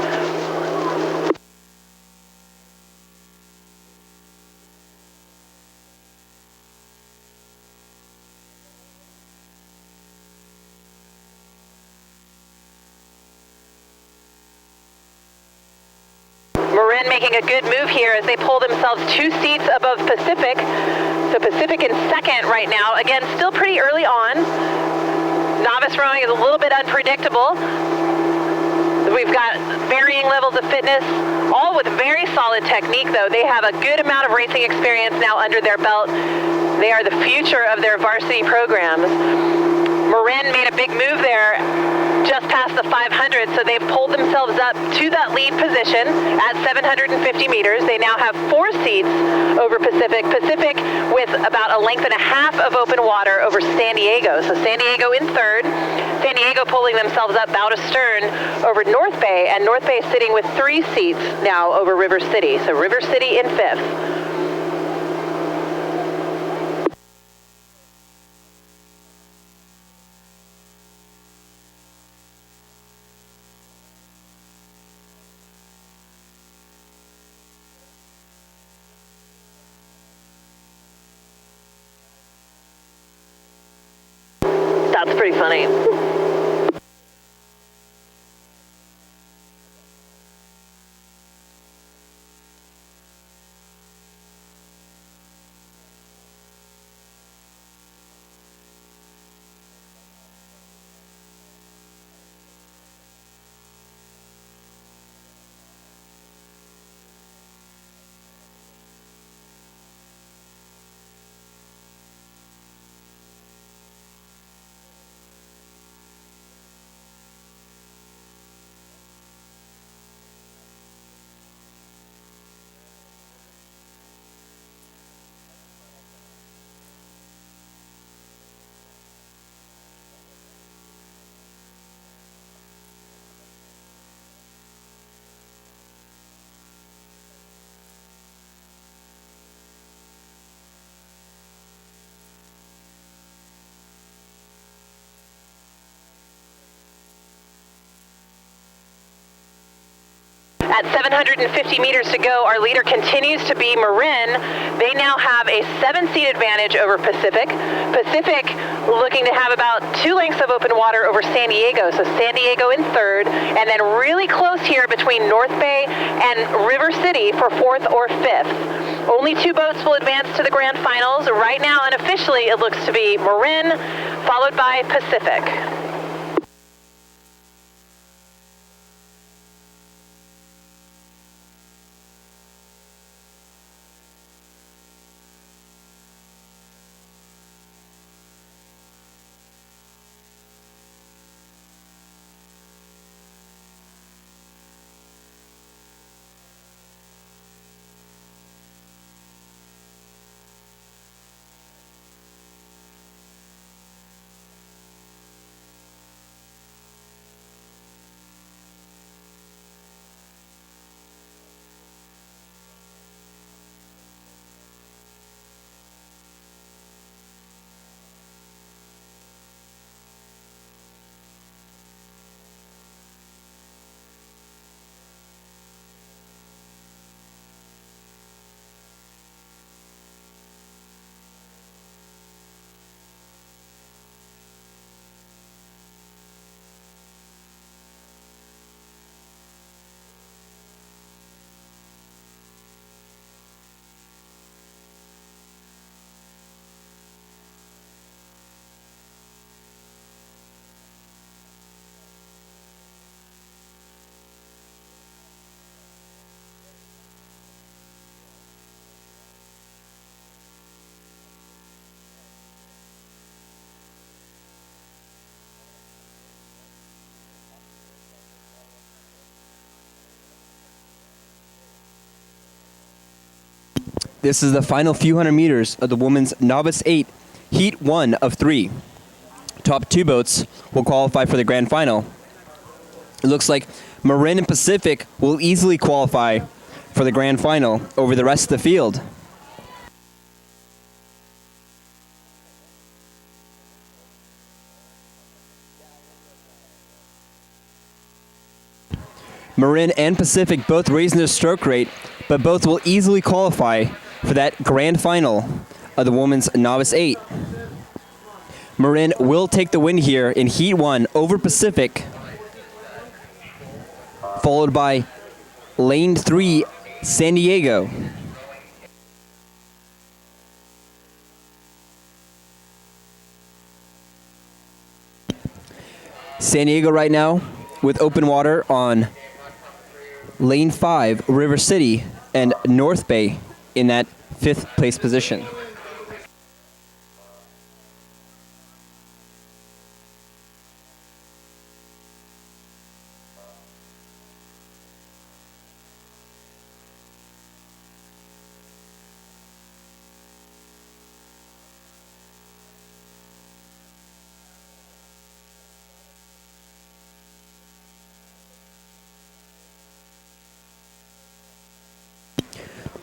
Marin making a good move here as they pull themselves 2 seats above Pacific. So Pacific in 2nd right now. Again, still pretty early on. Novice rowing is a little bit unpredictable. We've got varying levels of fitness, all with very solid technique though. They have a good amount of racing experience now under their belt. They are the future of their varsity programs. Marin made a big move there just past the 500, so they've pulled themselves up to that lead position at 750 meters. They now have 4 seats over Pacific. Pacific with about a length and a half of open water over San Diego. So San Diego in third. San Diego pulling themselves up bow to stern over North Bay, and North Bay sitting with 3 seats now over River City. So River City in fifth. That's pretty funny. At 750 meters to go, our leader continues to be Marin. They now have a 7-seat advantage over Pacific. Pacific looking to have about 2 lengths of open water over San Diego. So San Diego in third, and then really close here between North Bay and River City for 4th or 5th. Only 2 boats will advance to the grand finals. Right now, unofficially, it looks to be Marin, followed by Pacific. This is the final few hundred meters of the women's Novice 8, Heat 1 of 3. Top 2 boats will qualify for the grand final. It looks like Marin and Pacific will easily qualify for the grand final over the rest of the field. Marin and Pacific both raising their stroke rate, but both will easily qualify for that grand final of the women's Novice 8. Marin will take the win here in Heat 1 over Pacific, followed by Lane 3, San Diego. San Diego right now with open water on Lane 5, River City, and North Bay in that 5th place position.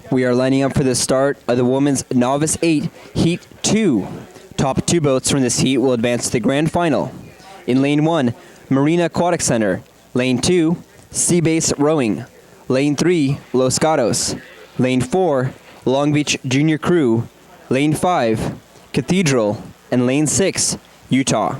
We are lining up for the start of the women's Novice 8 Heat 2. Top 2 boats from this heat will advance to the grand final. In Lane 1, Marina Aquatic Center. Lane 2, Sea Base Rowing. Lane 3, Los Gatos. Lane 4, Long Beach Junior Crew. Lane 5, Cathedral. And Lane 6, Utah.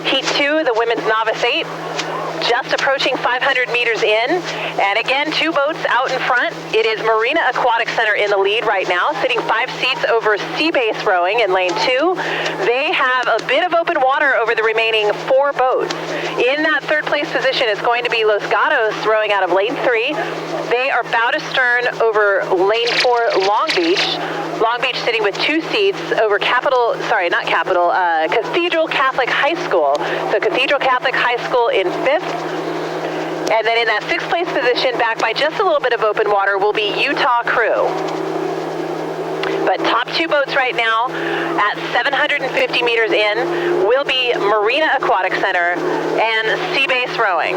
Heat 2, the women's Novice 8, just approaching 500 meters in. And again, 2 boats out in front. It is Marina Aquatic Center in the lead right now, sitting 5 seats over Sea Base Rowing in lane 2. They have a bit of open water over the remaining 4 boats. In that 3rd place position is going to be Los Gatos rowing out of lane 3. They are bow to stern over lane 4, Long Beach. Long Beach sitting with 2 seats over Cathedral Catholic High School. So Cathedral Catholic High School in 5th. And then in that 6th place position, back by just a little bit of open water, will be Utah Crew. But top 2 boats right now at 750 meters in will be Marina Aquatic Center and Sea Base Rowing.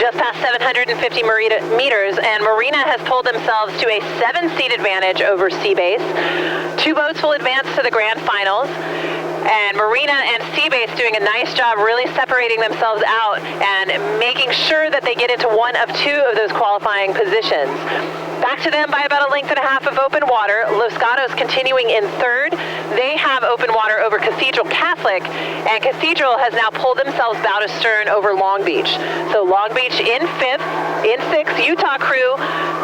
just past 750 meters, and Marina has pulled themselves to a 7-seat advantage over Seabase. 2 boats will advance to the grand finals, and Marina and Seabase doing a nice job really separating themselves out and making sure that they get into one of 2 of those qualifying positions. Back to them by about 1.5 lengths of open water. Los Gatos continuing in 3rd. They have open water over Cathedral Catholic, and Cathedral has now pulled themselves bow to stern over Long Beach. So Long Beach in 5th. In 6th, Utah crew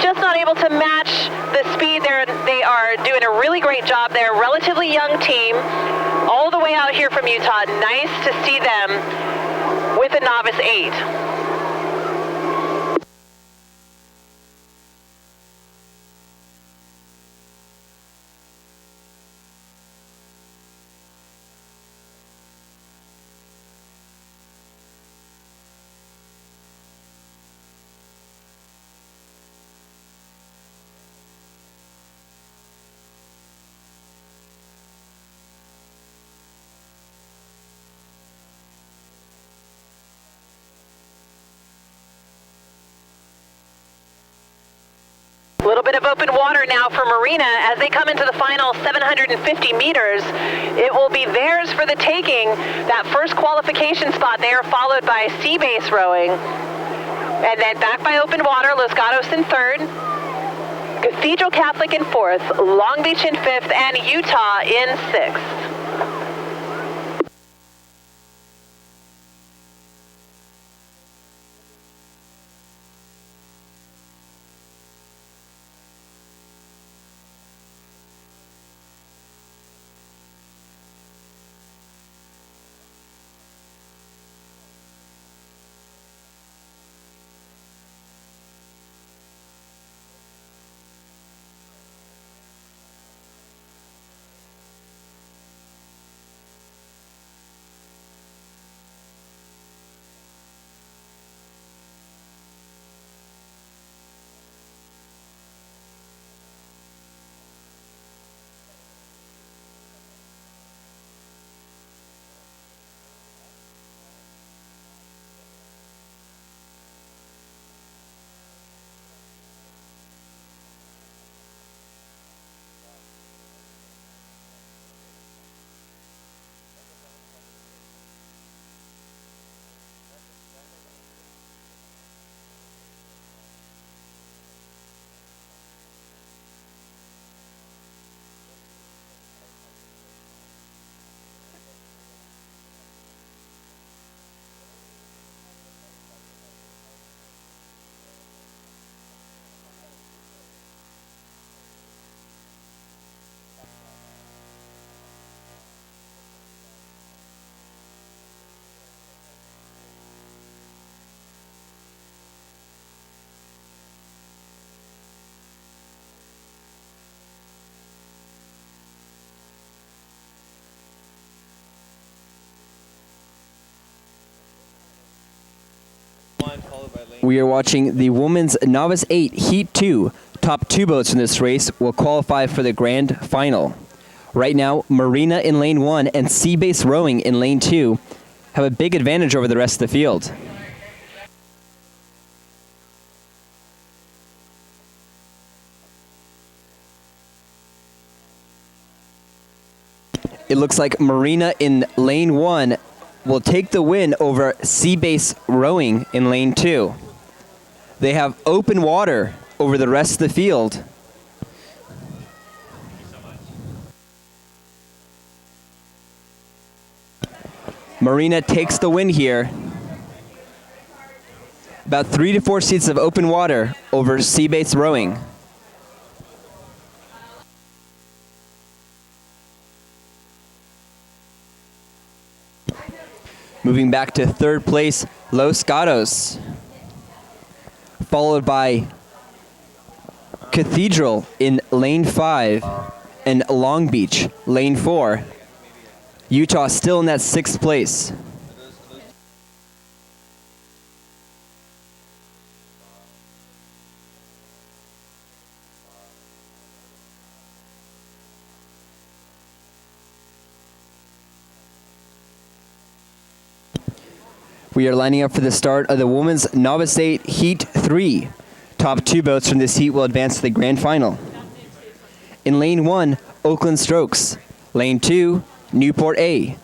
just not able to match the speed there. They are doing a really great job there. Relatively young team, all the way out here from Utah. Nice to see them with a novice 8. A little bit of open water now for Marina as they come into the final 750 meters. It will be theirs for the taking. That first qualification spot there, followed by Seabase rowing. And then back by open water, Los Gatos in 3rd. Cathedral Catholic in 4th, Long Beach in 5th, and Utah in 6th. We are watching the Women's Novice 8 Heat 2. Top 2 boats in this race will qualify for the grand final. Right now, Marina in lane 1 and Seabase Rowing in lane 2 have a big advantage over the rest of the field. It looks like Marina in lane 1 will take the win over Seabase Rowing in lane 2. They have open water over the rest of the field. Marina takes the win here. About 3 to 4 seats of open water over Seabase Rowing. Moving back to 3rd place, Los Gatos, followed by Cathedral in lane 5 and Long Beach, lane 4. Utah still in that 6th place. We are lining up for the start of the Women's Novice 8 Heat 3. Top 2 boats from this heat will advance to the grand final. In Lane 1, Oakland Strokes. Lane 2, Newport A.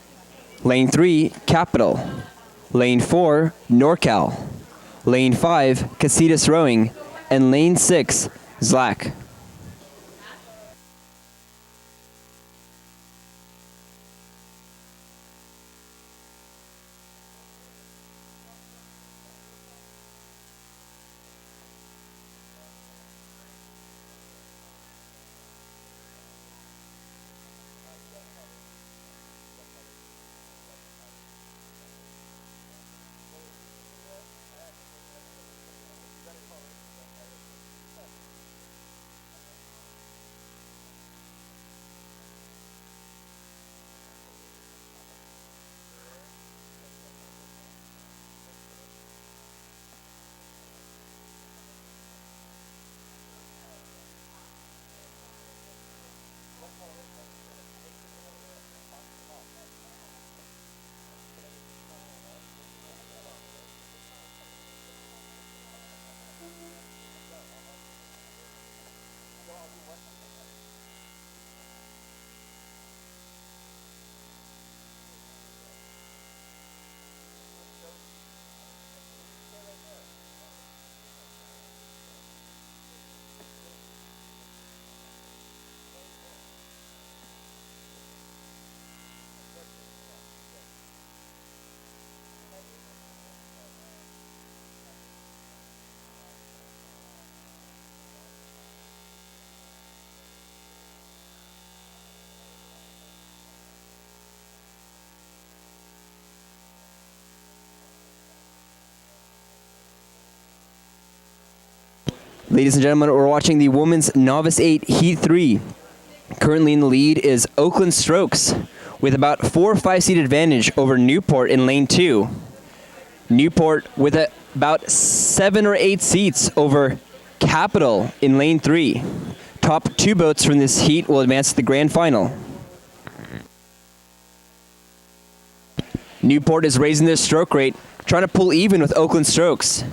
Lane 3, Capital. Lane 4, NorCal. Lane 5, Casitas Rowing. And Lane 6, Zlack. Ladies and gentlemen, we're watching the Women's Novice 8 Heat 3. Currently in the lead is Oakland Strokes with about 4 or 5 seat advantage over Newport in Lane 2. Newport with about 7 or 8 seats over Capital in Lane 3. Top 2 boats from this heat will advance to the grand final. Newport is raising their stroke rate, trying to pull even with Oakland Strokes.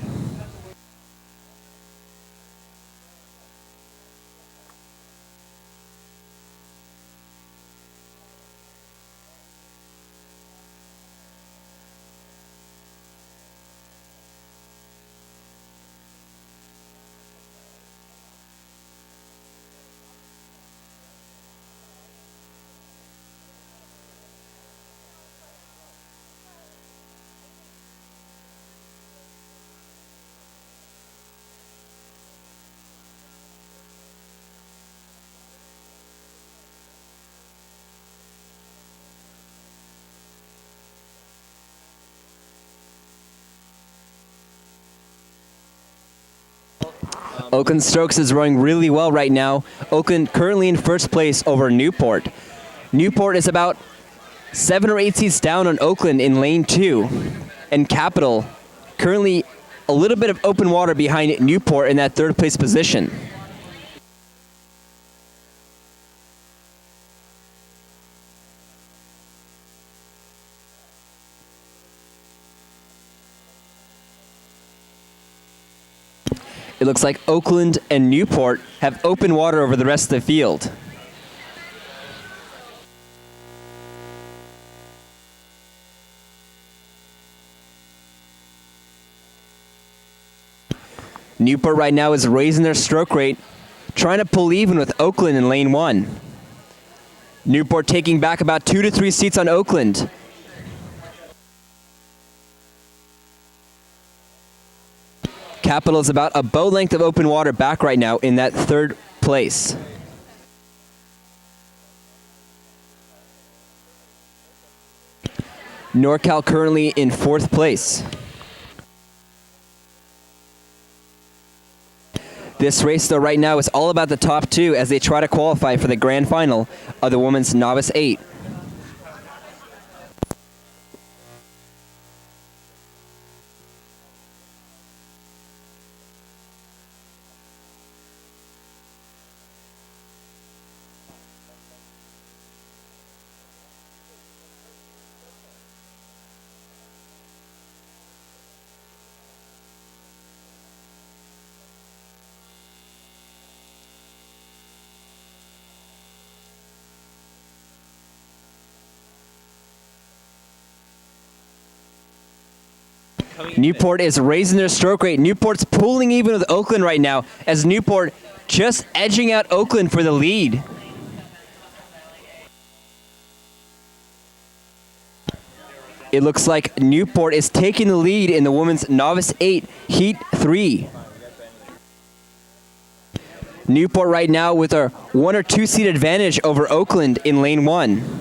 Oakland Strokes is rowing really well right now. Oakland currently in first place over Newport. Newport is about 7 or 8 seats down on Oakland in Lane 2. And Capital currently a little bit of open water behind Newport in that third place position. It looks like Oakland and Newport have open water over the rest of the field. Newport right now is raising their stroke rate, trying to pull even with Oakland in Lane 1. Newport taking back about 2 to 3 seats on Oakland. Capital is about a bow length of open water back right now in that third place. NorCal currently in fourth place. This race, though, right now is all about the top 2 as they try to qualify for the grand final of the Women's Novice 8. Newport is raising their stroke rate. Newport's pulling even with Oakland right now, as Newport just edging out Oakland for the lead. It looks like Newport is taking the lead in the women's Novice 8 Heat 3. Newport right now with a 1 or 2 seat advantage over Oakland in lane 1.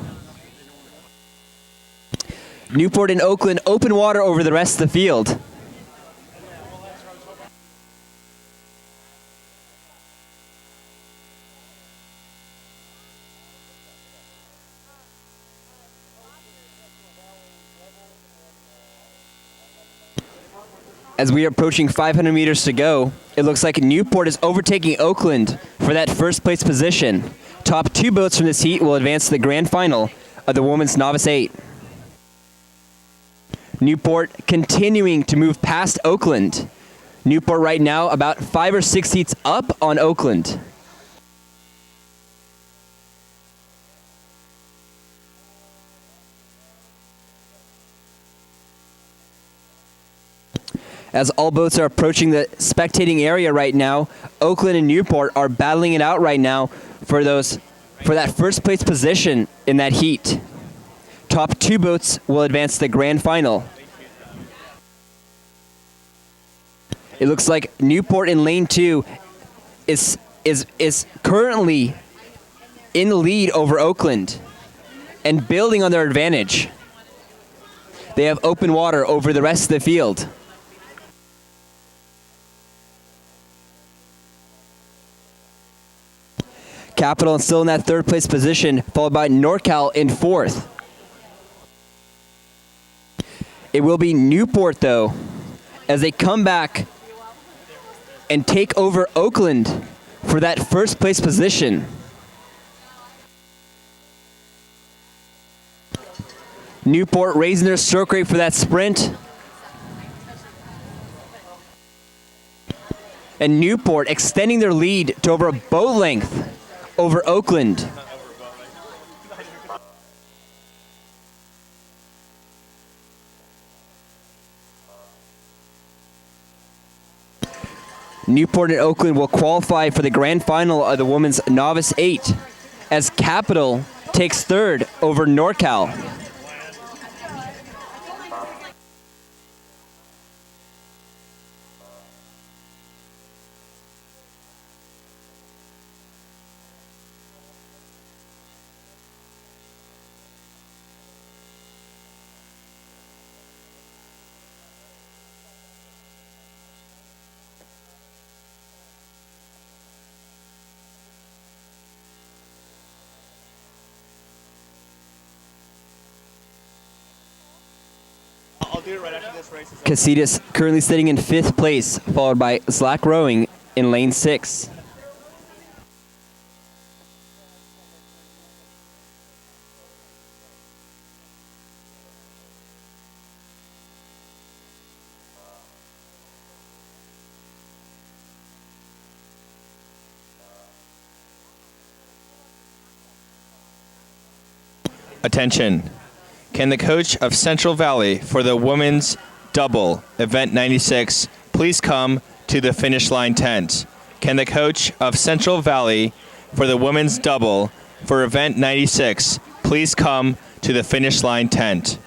Newport and Oakland open water over the rest of the field. As we are approaching 500 meters to go, it looks like Newport is overtaking Oakland for that first place position. Top 2 boats from this heat will advance to the grand final of the women's Novice 8. Newport continuing to move past Oakland. Newport right now about 5 or 6 seats up on Oakland. As all boats are approaching the spectating area right now, Oakland and Newport are battling it out right now for that first place position in that heat. Top 2 boats will advance to the grand final. It looks like Newport in lane 2 is currently in the lead over Oakland and building on their advantage. They have open water over the rest of the field. Capital is still in that third place position, followed by NorCal in 4th. It will be Newport, though, as they come back and take over Oakland for that first place position. Newport raising their stroke rate for that sprint. And Newport extending their lead to over a boat length over Oakland. Newport and Oakland will qualify for the grand final of the women's Novice 8 as Capital takes 3rd over NorCal. Do it right after this race. Casitas currently sitting in 5th place, followed by Slack Rowing in lane 6. Attention. Can the coach of Central Valley for the women's double, event 96, please come to the finish line tent? Can the coach of Central Valley for the women's double for event 96 please come to the finish line tent?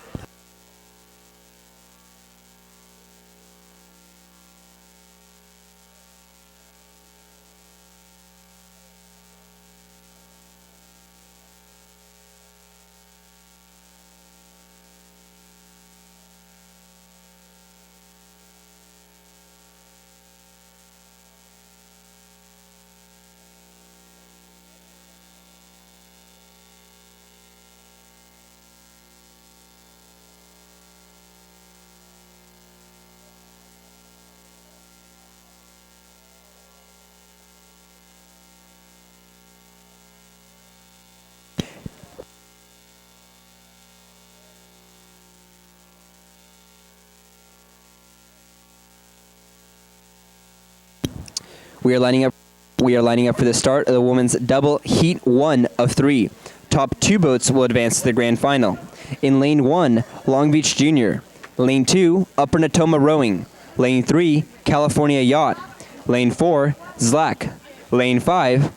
We are lining up for the start of the women's double heat 1 of 3. Top 2 boats will advance to the grand final. In lane 1, Long Beach Junior, Lane 2, Upper Natoma Rowing. Lane 3, California Yacht. Lane 4, Zlack. Lane 5,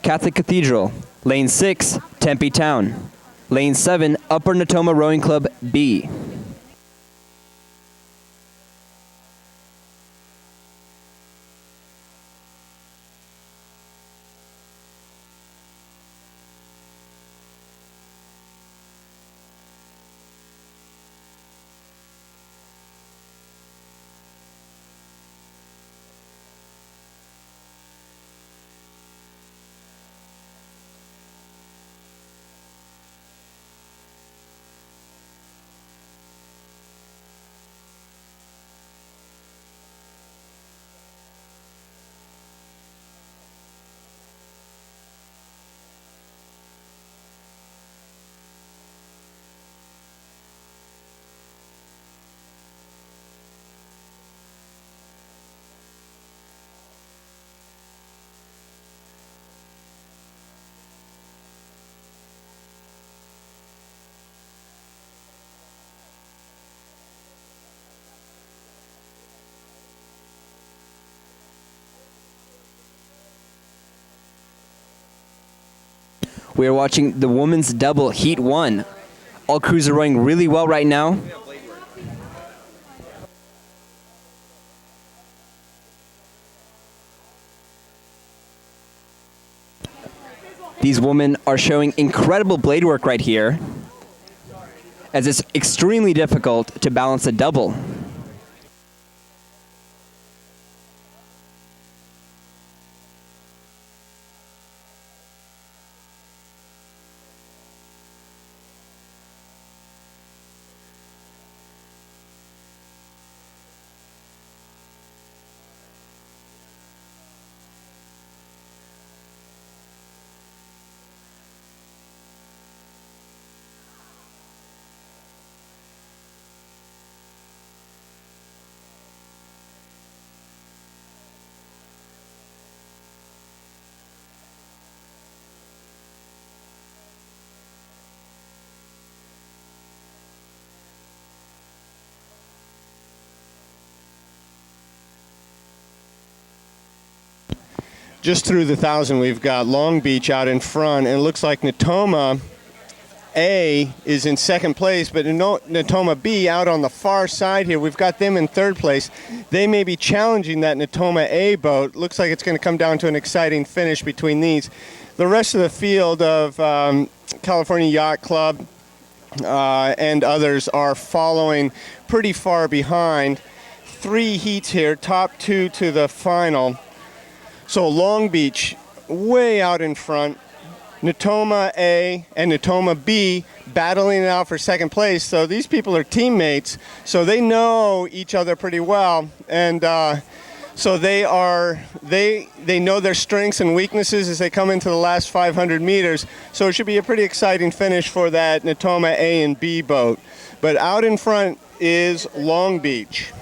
Catholic Cathedral. Lane 6, Tempe Town. Lane 7, Upper Natoma Rowing Club B. We are watching the women's double Heat 1. All crews are rowing really well right now. These women are showing incredible blade work right here, as it's extremely difficult to balance a double. Just through the 1,000, we've got Long Beach out in front, and it looks like Natoma A is in second place, but Natoma B out on the far side here. We've got them in third place. They may be challenging that Natoma A boat. Looks like it's going to come down to an exciting finish between these. The rest of the field of California Yacht Club and others are following pretty far behind. 3 heats here, top 2 to the final. So Long Beach way out in front, Natoma A and Natoma B battling it out for second place. So these people are teammates, so they know each other pretty well, and so they know their strengths and weaknesses as they come into the last 500 meters. So it should be a pretty exciting finish for that Natoma A and B boat. But out in front is Long Beach.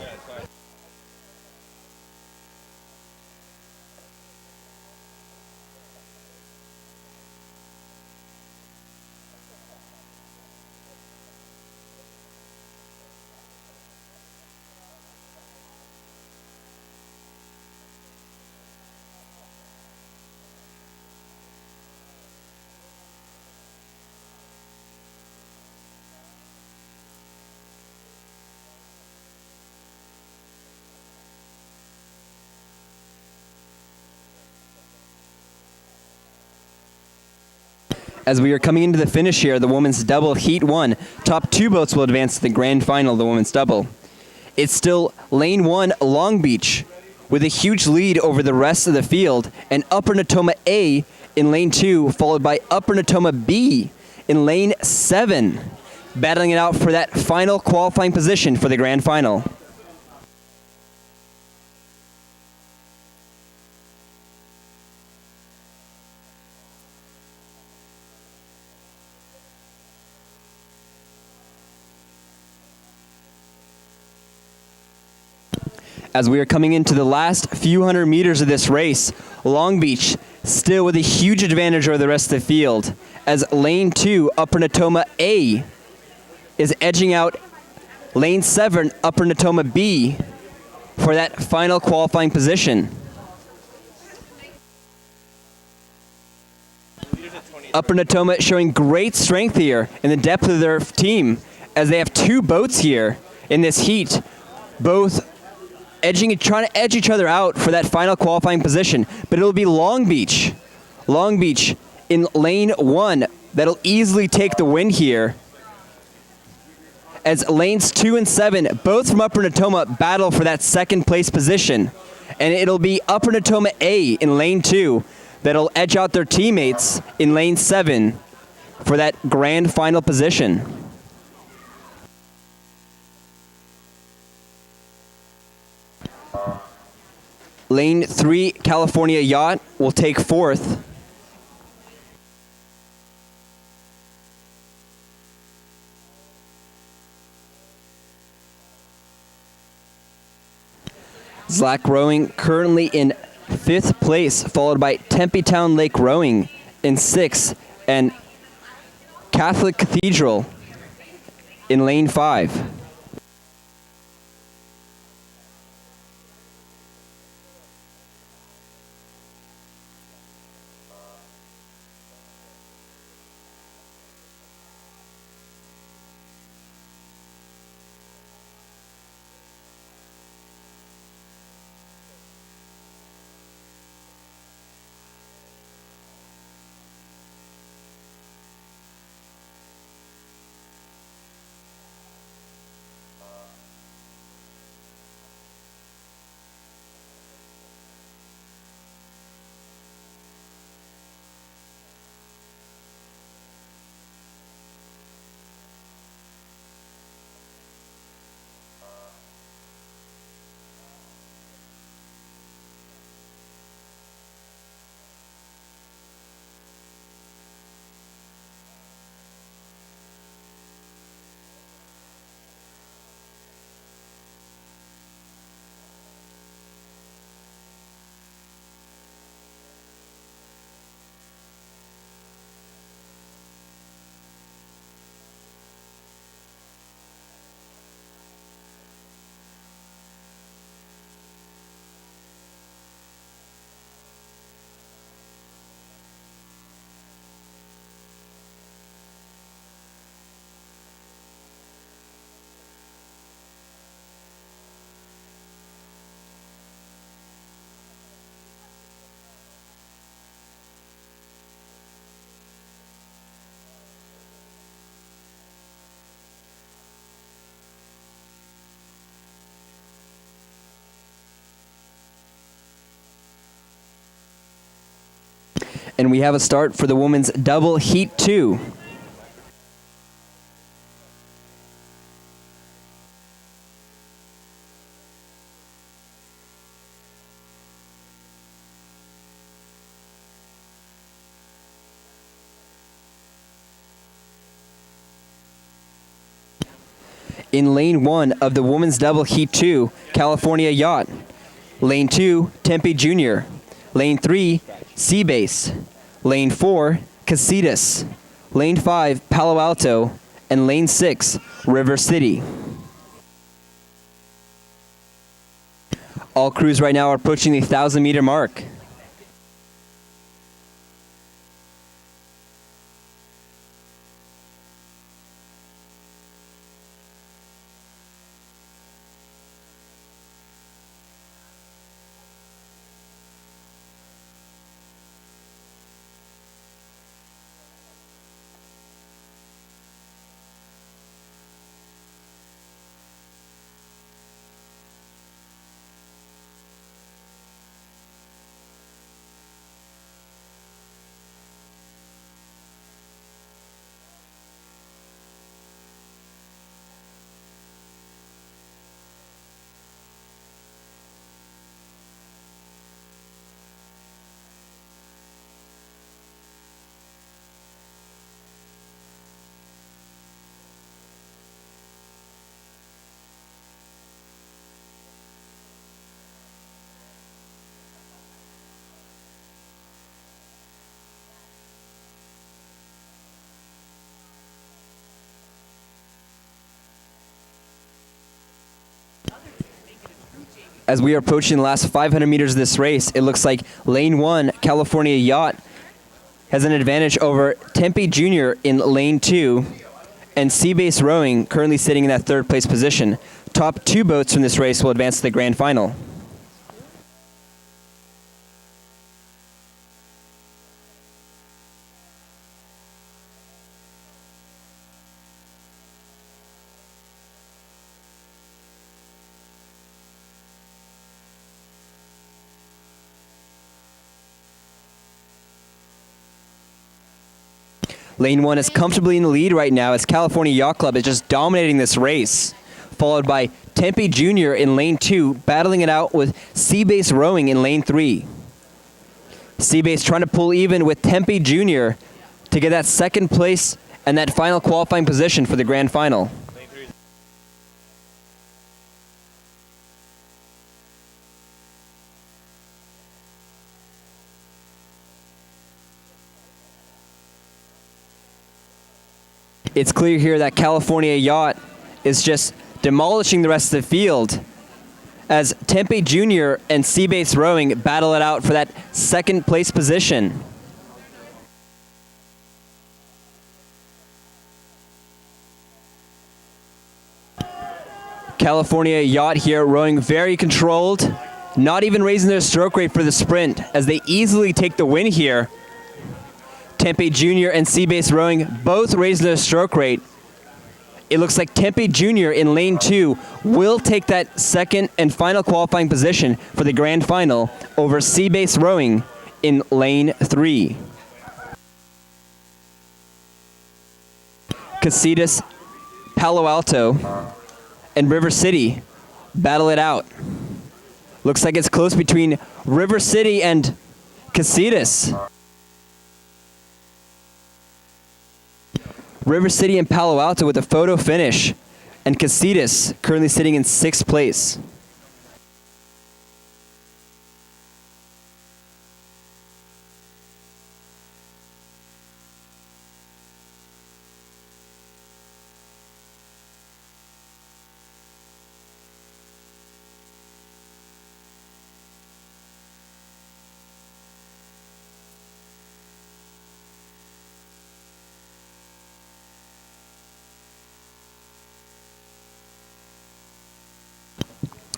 As we are coming into the finish here, the women's double Heat 1, top 2 boats will advance to the grand final of the women's double. It's still Lane 1, Long Beach, with a huge lead over the rest of the field, and Upper Natoma A in Lane 2, followed by Upper Natoma B in Lane 7, battling it out for that final qualifying position for the grand final. As we are coming into the last few hundred meters of this race, Long Beach still with a huge advantage over the rest of the field, as Lane 2, Upper Natoma A, is edging out Lane 7, Upper Natoma B, for that final qualifying position. Upper Natoma showing great strength here in the depth of their team, as they have two boats here in this heat, both trying to edge each other out for that final qualifying position. But it'll be Long Beach in lane 1 that'll easily take the win here, as lanes 2 and 7, both from Upper Natoma, battle for that second place position. And it'll be Upper Natoma A in lane 2 that'll edge out their teammates in lane 7 for that grand final position. Lane 3, California Yacht, will take 4th. Slack Rowing currently in 5th place, followed by Tempe Town Lake Rowing in 6th, and Catholic Cathedral in lane 5. And we have a start for the women's double heat 2. In lane 1 of the women's double heat 2, California Yacht. Lane 2, Tempe Junior. Lane 3, Seabase. Lane 4, Casitas. Lane 5, Palo Alto. And lane 6, River City. All crews right now are approaching the 1,000-meter mark. as we are approaching the last 500 meters of this race, it looks like lane 1, California Yacht, has an advantage over Tempe Jr. in lane 2, and Seabase Rowing currently sitting in that third place position. Top 2 boats from this race will advance to the grand final. Lane 1 is comfortably in the lead right now as California Yacht Club is just dominating this race, followed by Tempe Jr. in lane 2, battling it out with Seabase Rowing in lane 3. Seabase trying to pull even with Tempe Jr. to get that second place and that final qualifying position for the grand final. It's clear here that California Yacht is just demolishing the rest of the field as Tempe Jr. and Seabase Rowing battle it out for that second place position. California Yacht here rowing very controlled, not even raising their stroke rate for the sprint as they easily take the win here. Tempe Jr. and Seabase Rowing both raising their stroke rate. It looks like Tempe Jr. in lane 2 will take that second and final qualifying position for the grand final over Seabase Rowing in lane 3. Casitas, Palo Alto, and River City battle it out. Looks like it's close between River City and Casitas. River City and Palo Alto with a photo finish, and Casitas currently sitting in 6th place.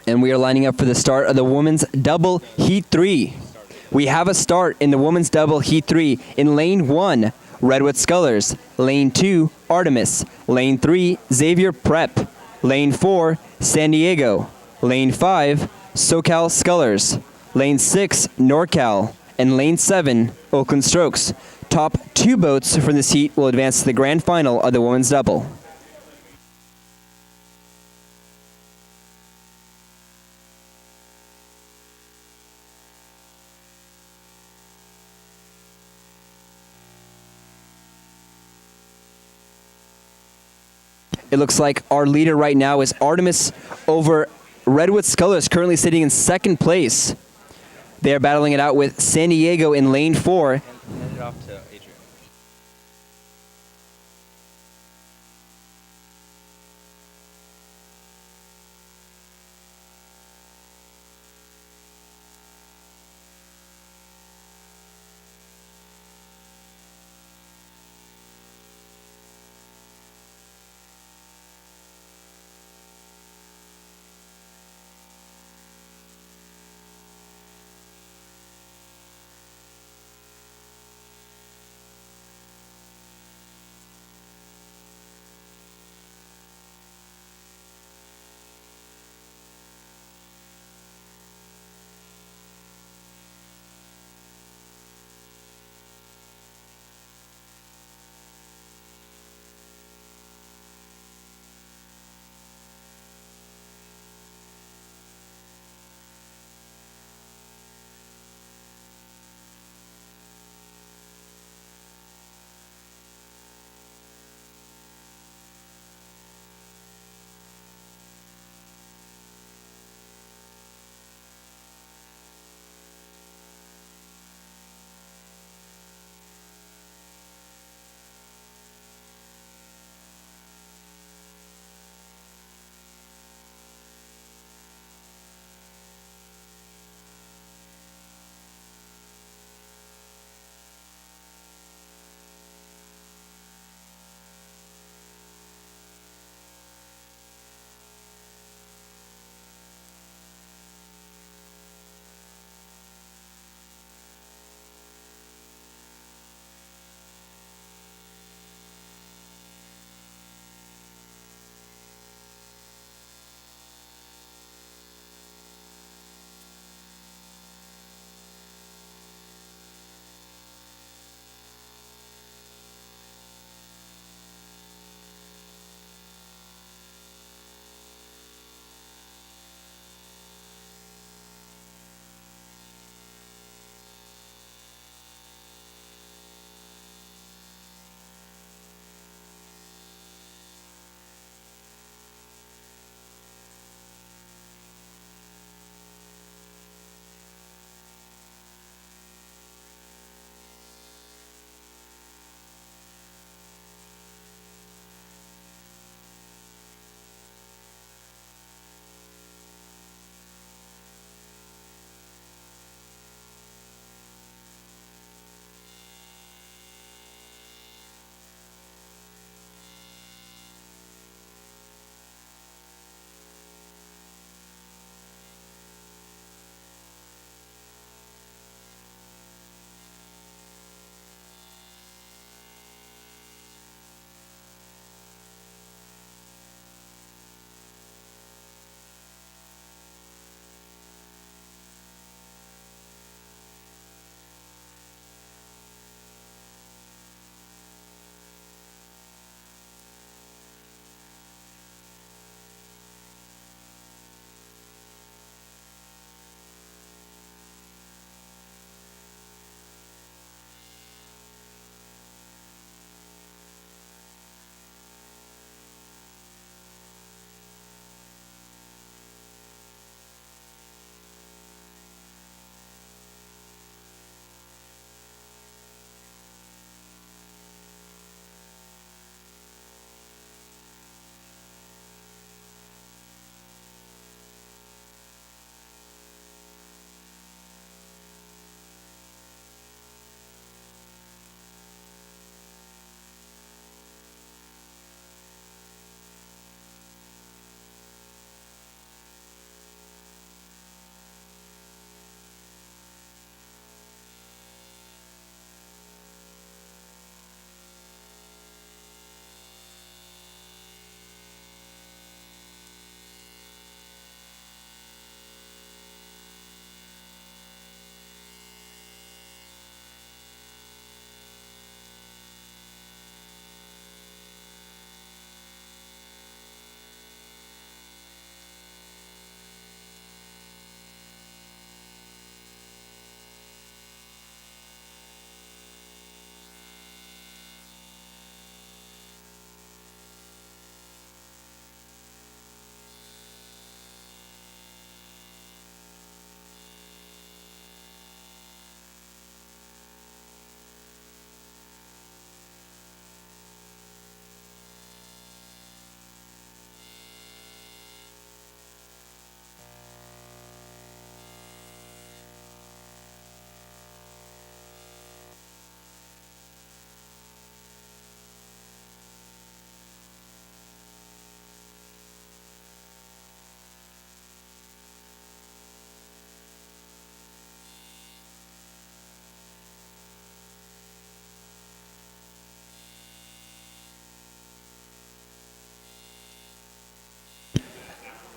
And we are lining up for the start of the women's double heat 3. We have a start in the women's double heat 3 in lane 1, Redwood Scullers, lane 2, Artemis, lane 3, Xavier Prep, lane 4, San Diego, lane 5, SoCal Scullers, lane 6, NorCal, and lane 7, Oakland Strokes. Top 2 boats from this heat will advance to the grand final of the women's double. It looks like our leader right now is Artemis over Redwood Scullers, currently sitting in 2nd place. They are battling it out with San Diego in lane 4. Hand it off to Adrian.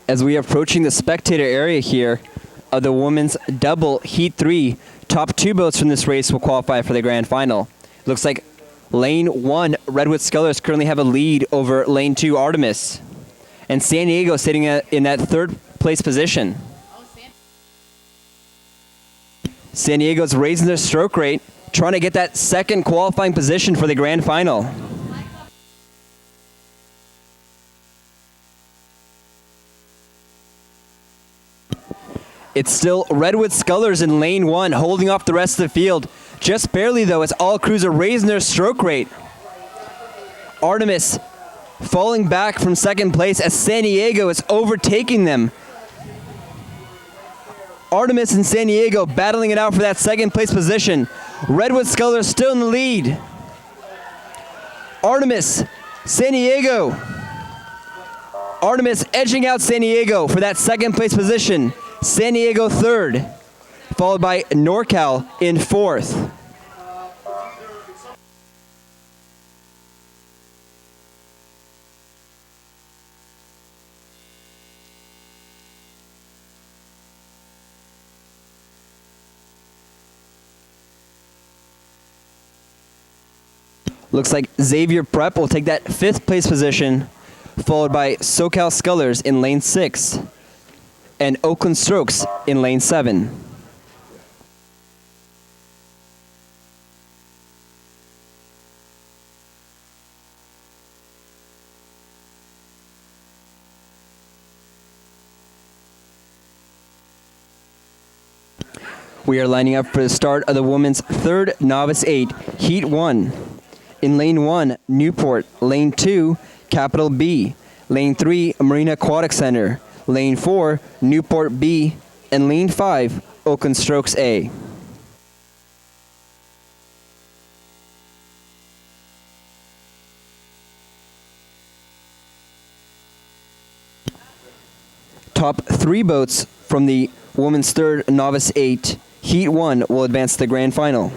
As we are approaching the spectator area here of the women's double Heat 3, top 2 boats from this race will qualify for the grand final. Looks like Lane 1, Redwood Scullers currently have a lead over Lane 2, Artemis. And San Diego sitting in that 3rd place position. San Diego's raising their stroke rate, trying to get that 2nd qualifying position for the grand final. It's still Redwood Scullers in lane 1, holding off the rest of the field. Just barely, though, as all crews are raising their stroke rate. Artemis falling back from 2nd place as San Diego is overtaking them. Artemis and San Diego battling it out for that 2nd place position. Redwood Scullers still in the lead. Artemis, San Diego. Artemis edging out San Diego for that 2nd place position. San Diego 3rd, followed by NorCal in 4th. Looks like Xavier Prep will take that 5th place position, followed by SoCal Scullers in lane 6 and Oakland Strokes in lane 7. We are lining up for the start of the women's 3rd Novice 8, Heat 1. In lane 1, Newport. Lane 2, Capital B. Lane 3, Marina Aquatic Center. Lane 4, Newport B. And lane 5, Oakland Strokes A. Top 3 boats from the women's 3rd Novice 8, Heat 1 will advance to the grand final.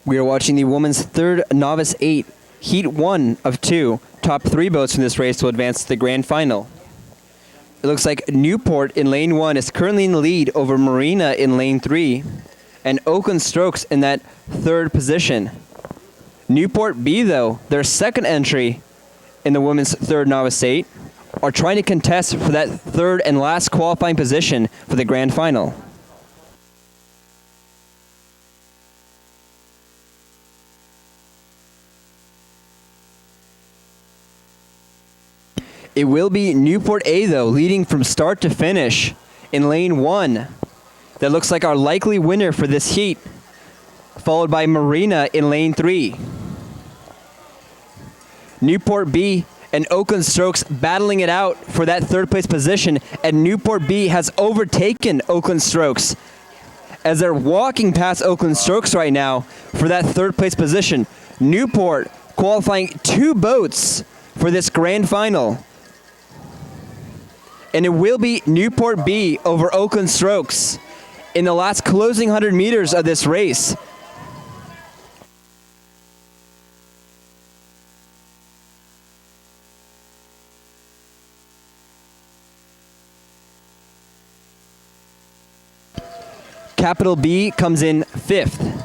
We are watching the women's third novice 8, heat 1 of 2. Top 3 boats from this race will advance to the grand final. It looks like Newport in lane 1 is currently in the lead over Marina in lane 3, and Oakland Strokes in that third position. Newport B, though, their second entry in the women's third novice 8, are trying to contest for that third and last qualifying position for the grand final. It will be Newport A, though, leading from start to finish in lane 1. That looks like our likely winner for this heat, followed by Marina in lane 3. Newport B and Oakland Strokes battling it out for that third place position, and Newport B has overtaken Oakland Strokes as they're walking past Oakland Strokes right now for that third place position. Newport qualifying 2 boats for this grand final. And it will be Newport B over Oakland Strokes in the last closing 100 meters of this race. Capital B comes in 5th.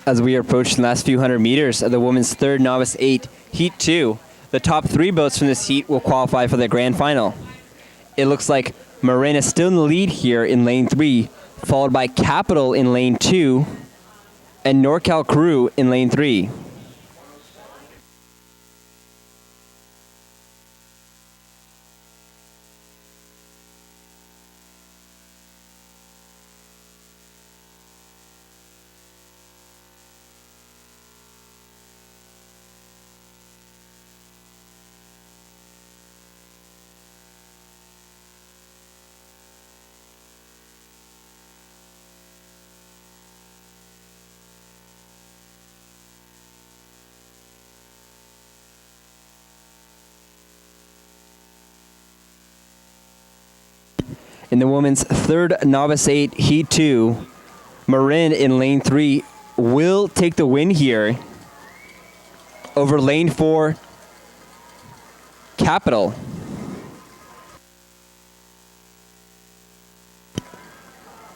As we are approaching the last few hundred meters of the women's third novice 8, Heat 2, the top 3 boats from this heat will qualify for the grand final. It looks like Marin is still in the lead here in lane 3, followed by Capital in lane 2, and NorCal Crew in lane 3. In the women's third novice 8, Heat 2, Marin in lane 3 will take the win here over lane 4, Capital.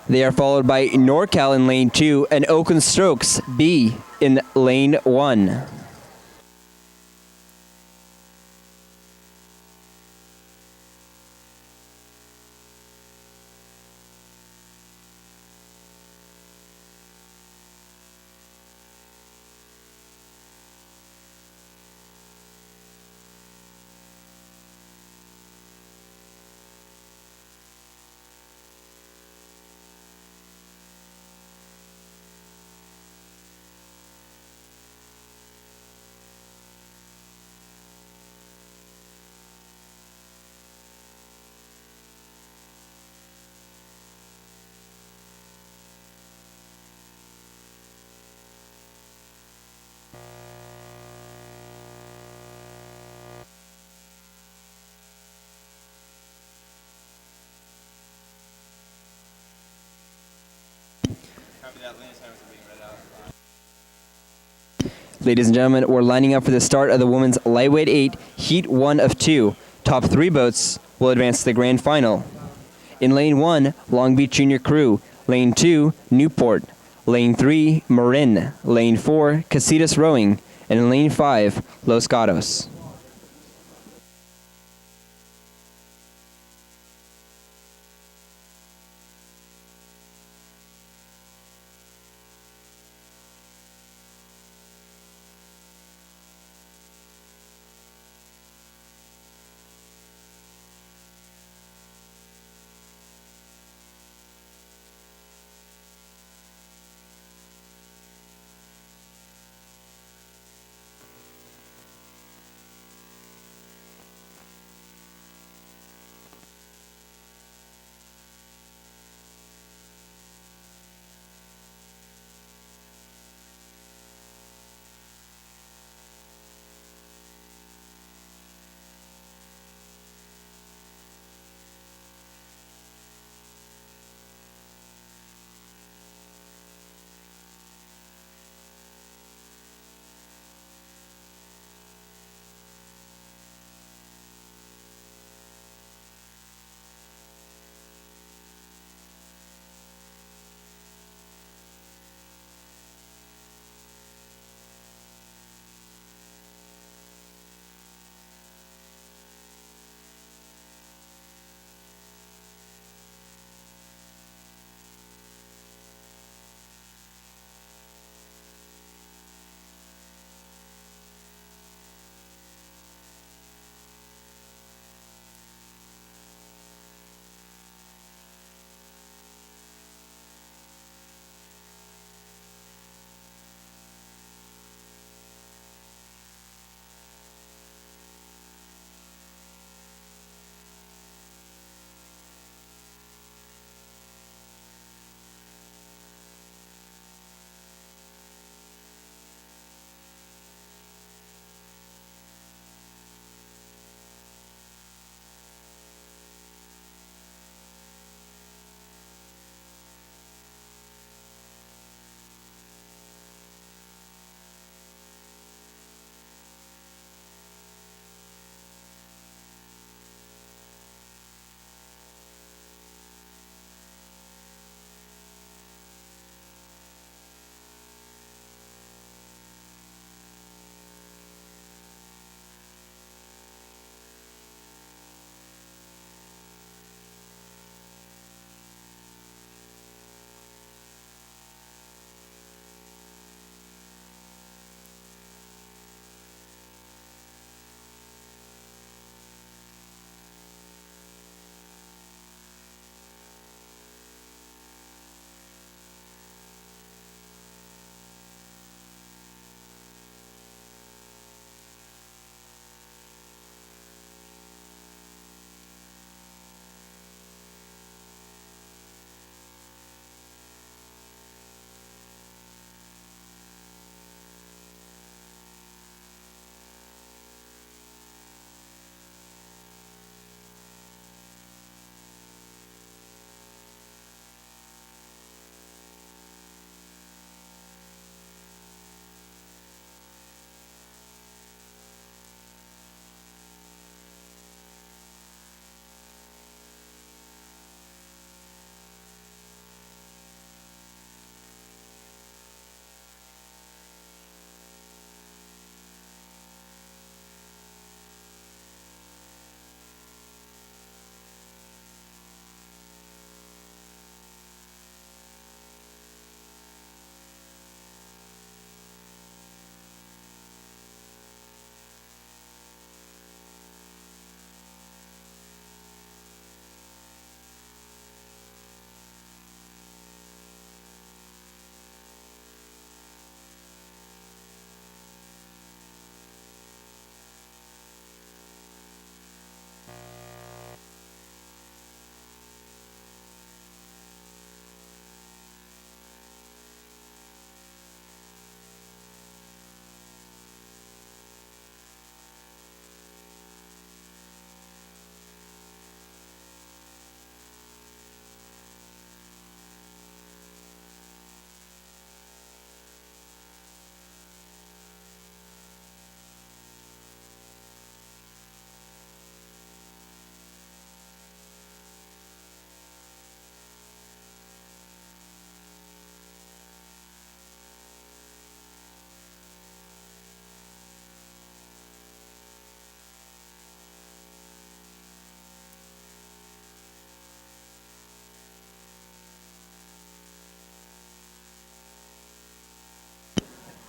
They are followed by NorCal in lane 2 and Oakland Strokes B in lane 1. Ladies and gentlemen, we're lining up for the start of the women's lightweight 8, Heat 1 of 2. Top 3 boats will advance to the grand final. In lane 1, Long Beach Junior Crew. Lane 2, Newport. Lane 3, Marin. Lane 4, Casitas Rowing. And in lane 5, Los Gatos.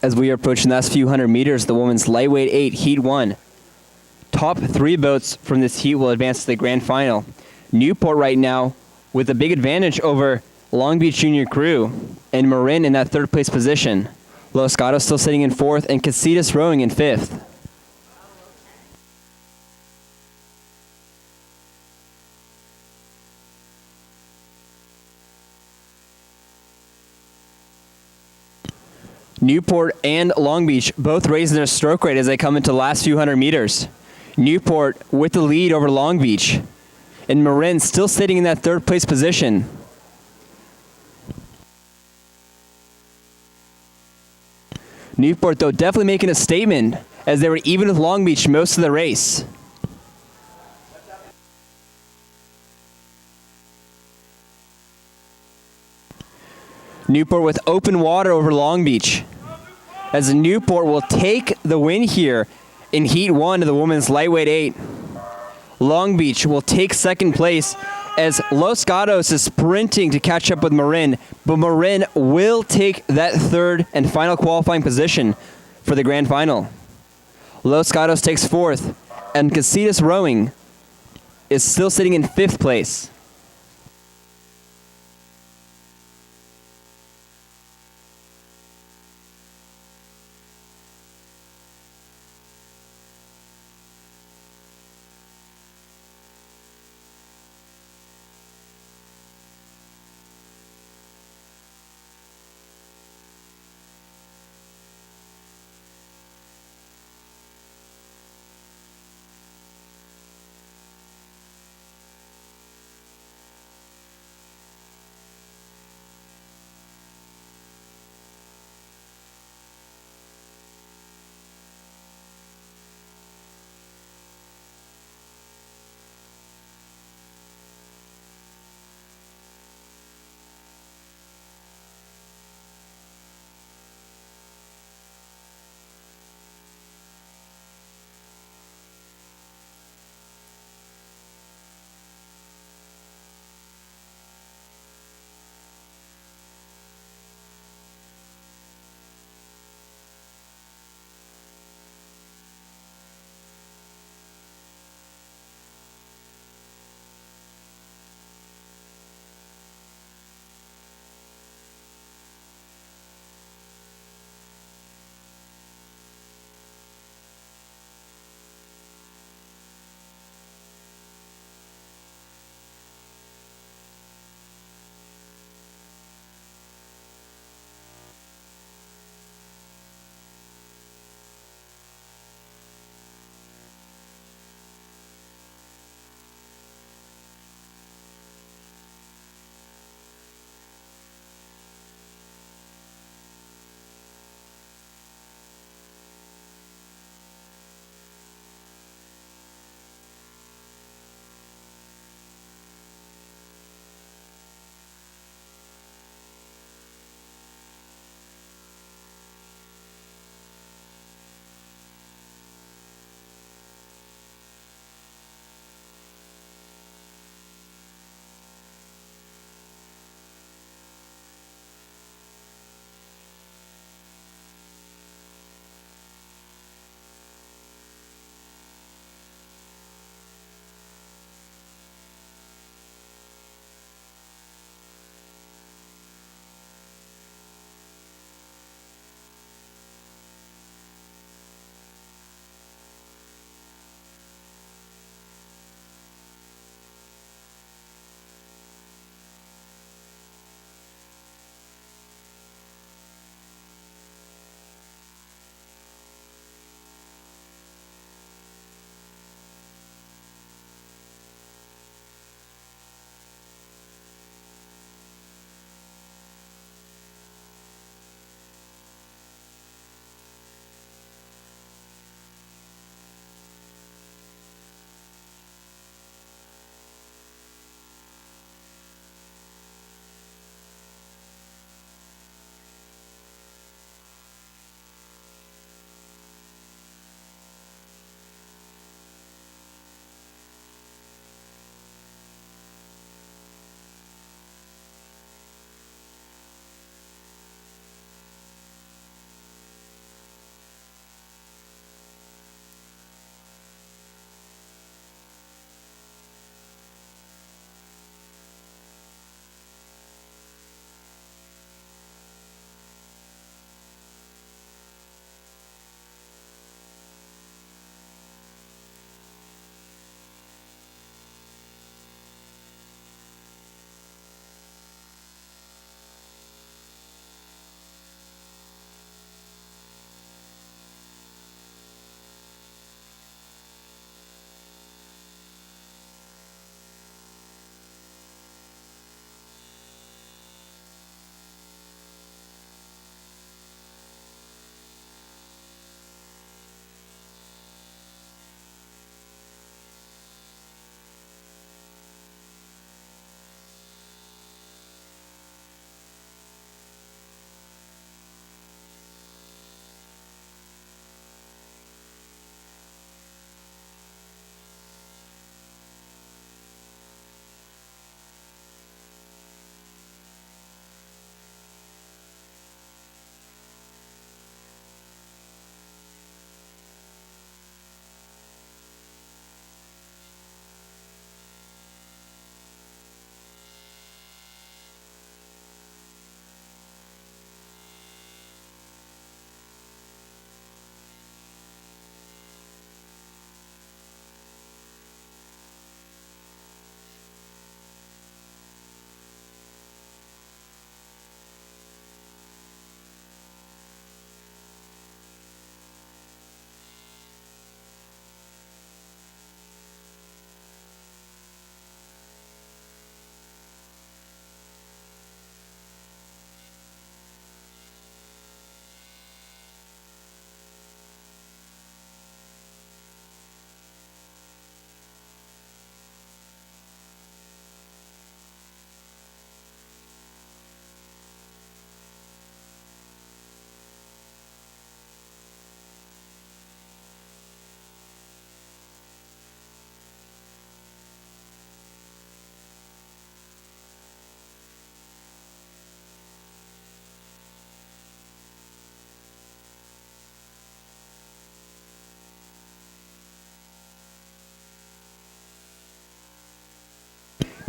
As we are approaching the last few hundred meters, the women's lightweight 8, Heat 1. Top 3 boats from this heat will advance to the grand final. Newport right now with a big advantage over Long Beach Junior Crew and Marin in that third place position. Los Gatos still sitting in fourth and Casitas Rowing in fifth. Newport and Long Beach both raising their stroke rate as they come into the last few hundred meters. Newport with the lead over Long Beach. And Marin still sitting in that third place position. Newport, though, definitely making a statement as they were even with Long Beach most of the race. Newport with open water over Long Beach, as Newport will take the win here in Heat 1 of the women's lightweight 8. Long Beach will take second place as Los Gatos is sprinting to catch up with Marin, but Marin will take that third and final qualifying position for the grand final. Los Gatos takes fourth, and Casitas Rowing is still sitting in fifth place.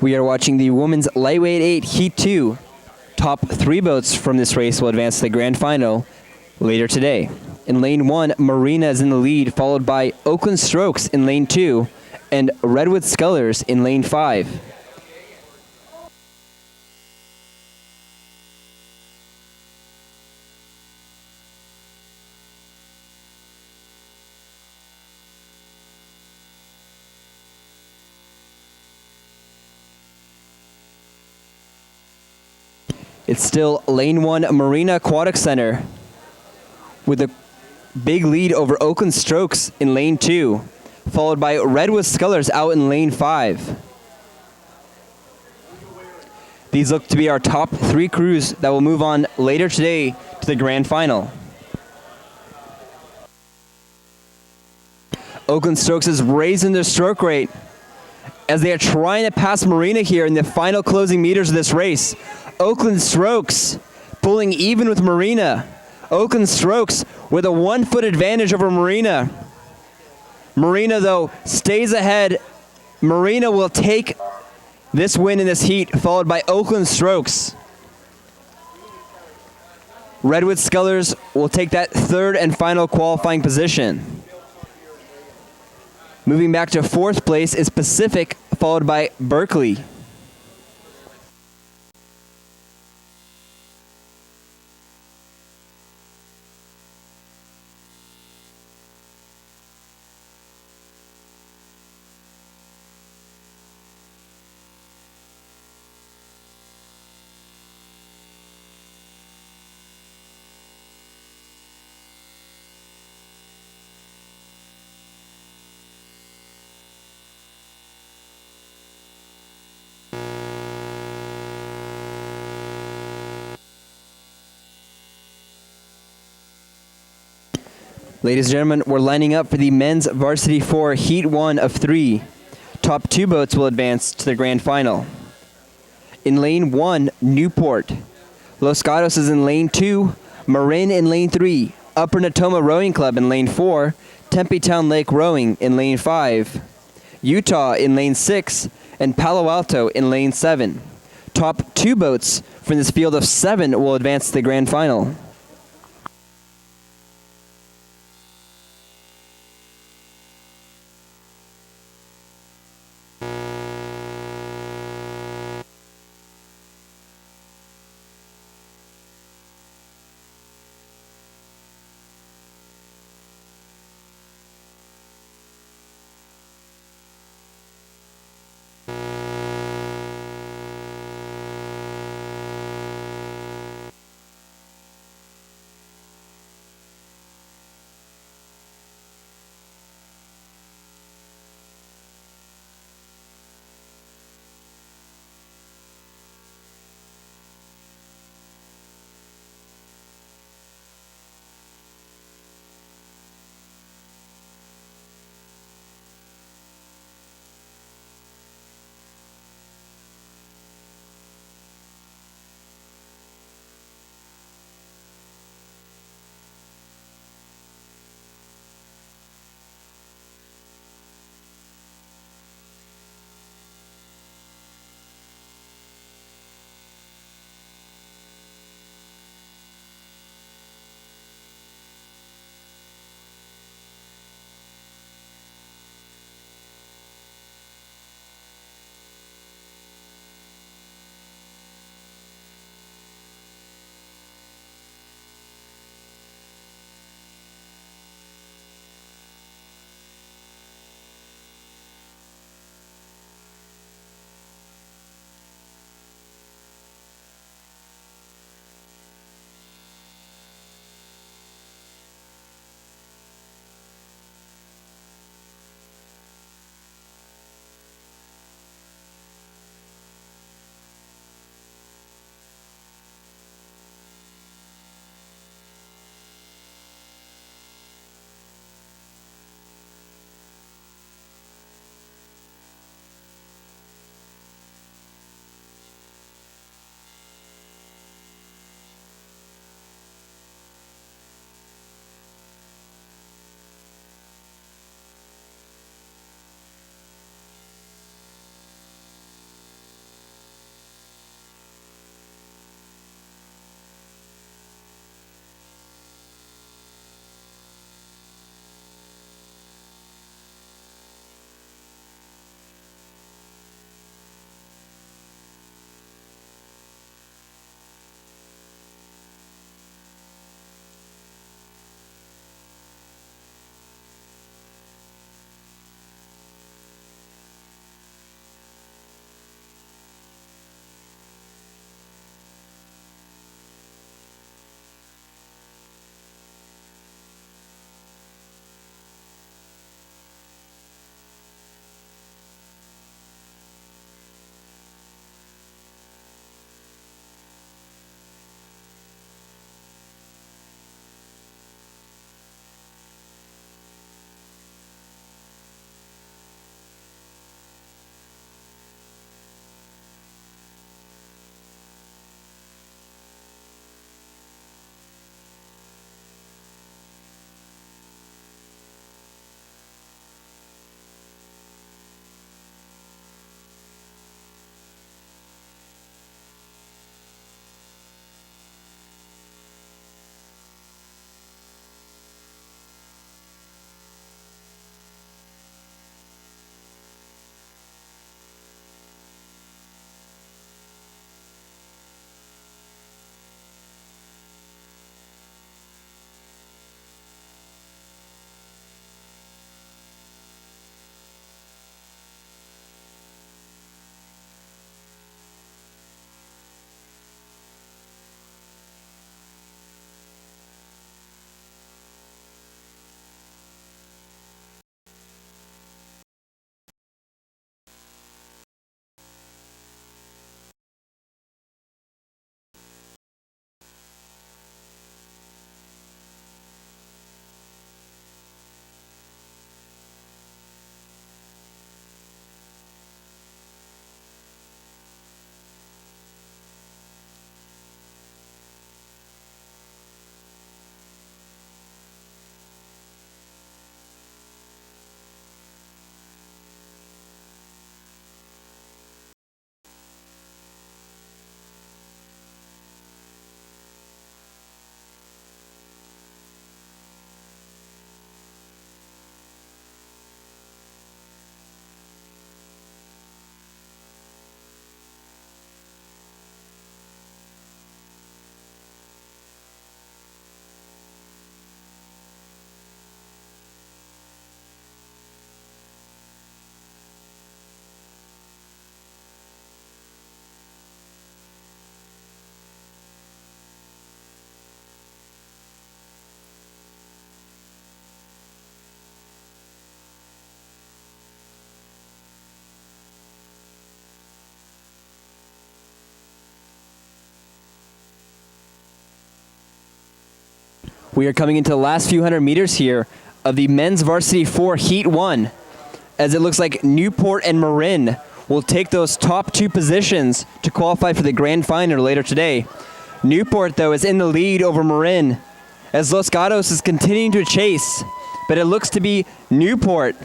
We are watching the women's lightweight 8 Heat 2. Top 3 boats from this race will advance to the grand final later today. In lane 1, Marina is in the lead, followed by Oakland Strokes in lane 2 and Redwood Scullers in lane 5. It's still lane 1 Marina Aquatic Center with a big lead over Oakland Strokes in lane 2, followed by Redwood Scullers out in lane 5. These look to be our top 3 crews that will move on later today to the grand final. Oakland Strokes is raising their stroke rate as they are trying to pass Marina here in the final closing meters of this race. Oakland Strokes pulling even with Marina. Oakland Strokes with a 1-foot advantage over Marina. Marina, though, stays ahead. Marina will take this win in this heat, followed by Oakland Strokes. Redwood Scullers will take that 3rd and final qualifying position. Moving back to 4th place is Pacific, followed by Berkeley. Ladies and gentlemen, we're lining up for the men's varsity 4 Heat 1 of 3. Top 2 boats will advance to the grand final. In lane 1, Newport. Los Gatos is in lane 2, Marin in lane 3, Upper Natoma Rowing Club in lane 4, Tempe Town Lake Rowing in lane 5, Utah in lane 6, and Palo Alto in lane 7. Top 2 boats from this field of 7 will advance to the grand final. We are coming into the last few hundred meters here of the men's varsity 4 Heat 1, as it looks like Newport and Marin will take those top 2 positions to qualify for the grand final later today. Newport, though, is in the lead over Marin, as Los Gatos is continuing to chase, but it looks to be Newport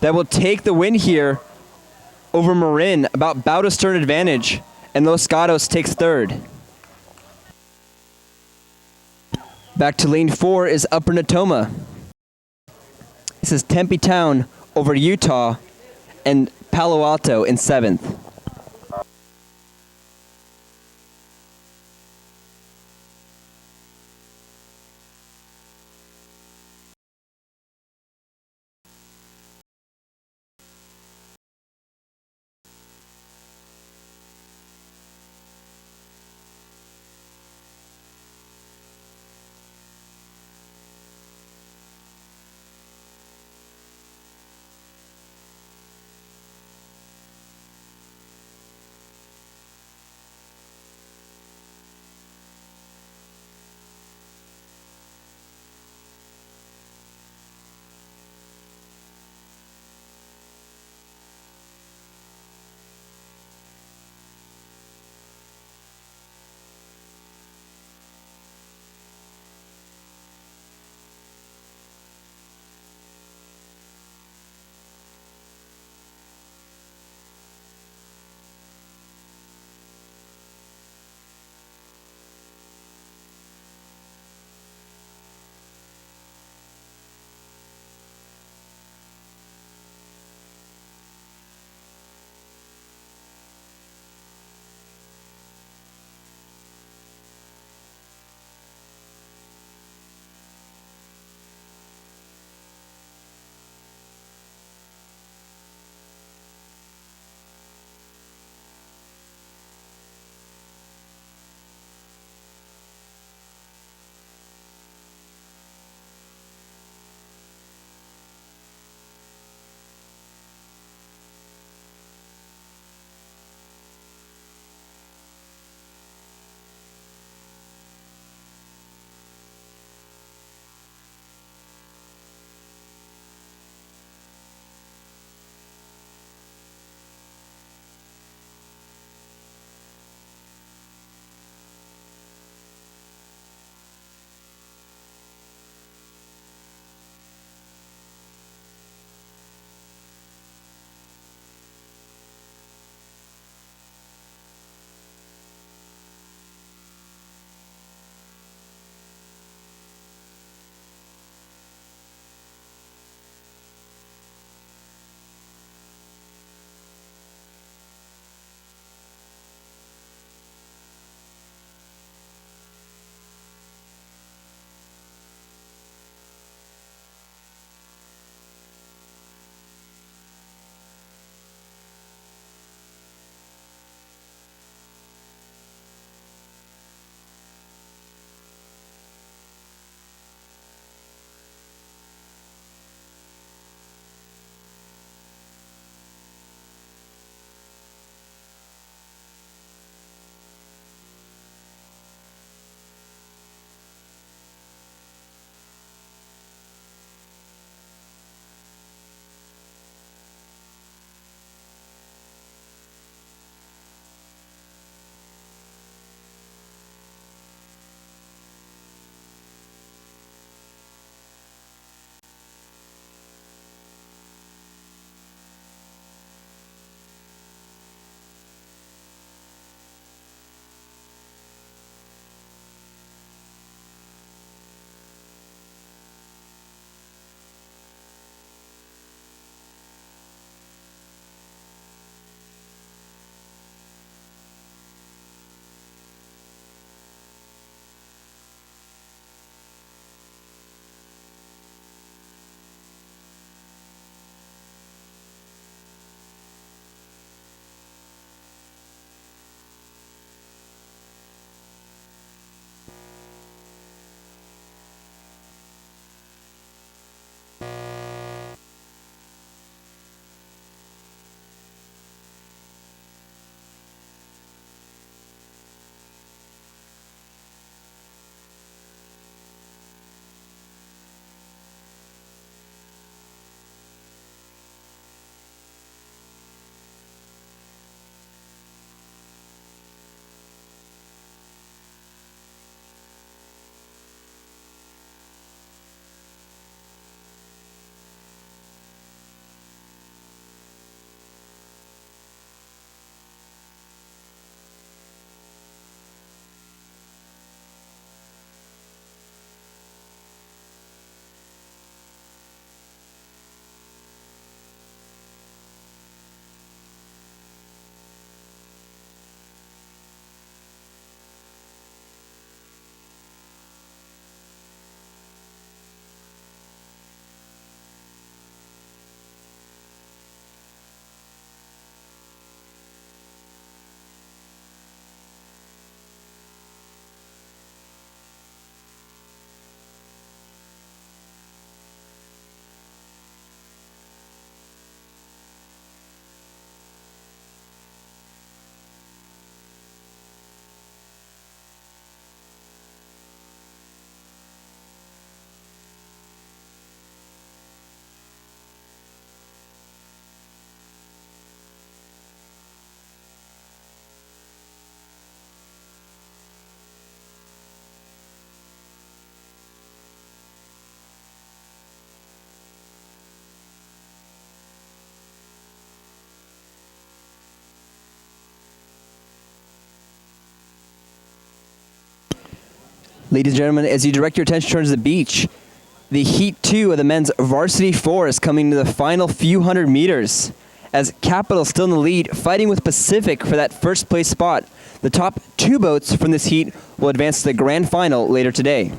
that will take the win here over Marin, about a stern advantage, and Los Gatos takes third. Back to lane 4 is Upper Natoma. This is Tempe Town over Utah and Palo Alto in 7th. Ladies and gentlemen, as you direct your attention towards the beach, the Heat 2 of the men's varsity 4 is coming to the final few hundred meters. As Capital still in the lead, fighting with Pacific for that first place spot. The top 2 boats from this heat will advance to the grand final later today.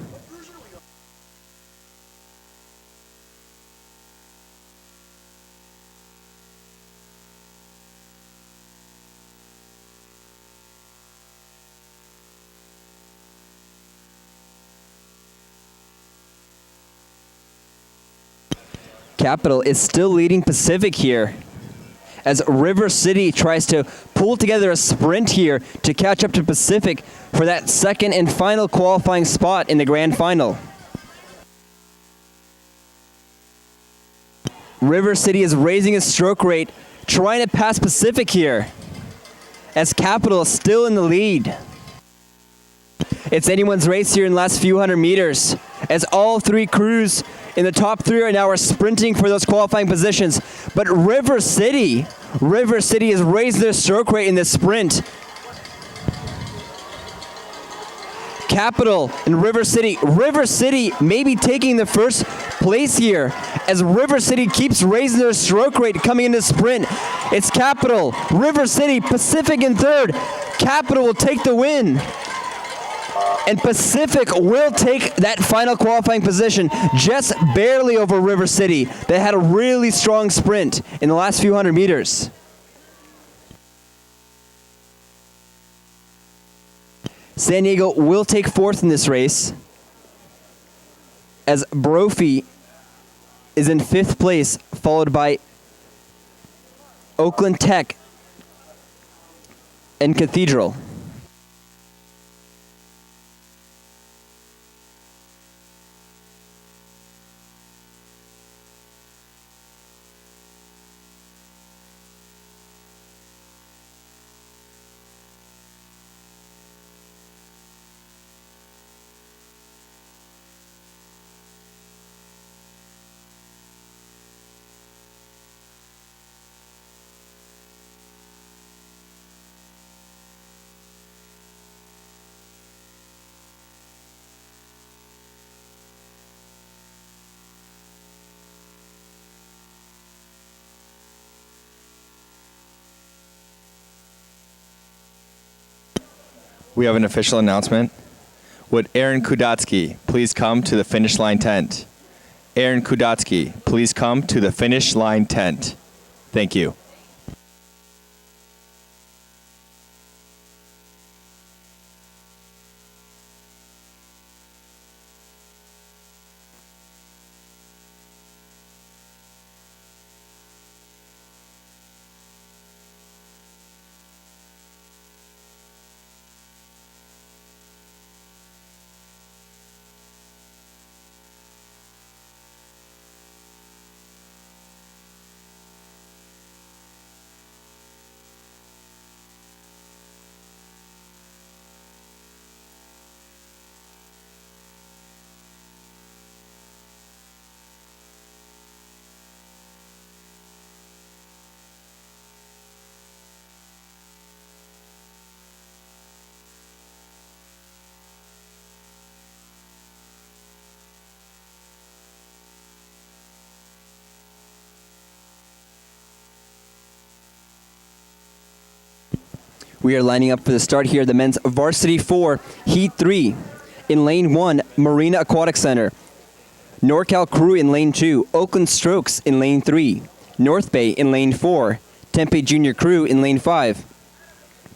Capital is still leading Pacific here as River City tries to pull together a sprint here to catch up to Pacific for that second and final qualifying spot in the grand final. River City is raising its stroke rate, trying to pass Pacific here as Capital is still in the lead. It's anyone's race here in the last few hundred meters as all 3 crews in the top 3 right now are sprinting for those qualifying positions. But River City has raised their stroke rate in this sprint. Capital and River City may be taking the first place here as River City keeps raising their stroke rate coming into the sprint. It's Capital, River City, Pacific in third. Capital will take the win. And Pacific will take that final qualifying position just barely over River City. They had a really strong sprint in the last few hundred meters. San Diego will take 4th in this race as Brophy is in 5th place, followed by Oakland Tech and Cathedral. We have an official announcement. Would Aaron Kudatsky please come to the finish line tent? Aaron Kudatsky, please come to the finish line tent. Thank you. We are lining up for the start here. The men's varsity 4, Heat 3. In lane 1, Marina Aquatic Center. NorCal Crew in lane 2. Oakland Strokes in lane 3. North Bay in lane 4. Tempe Junior Crew in lane 5.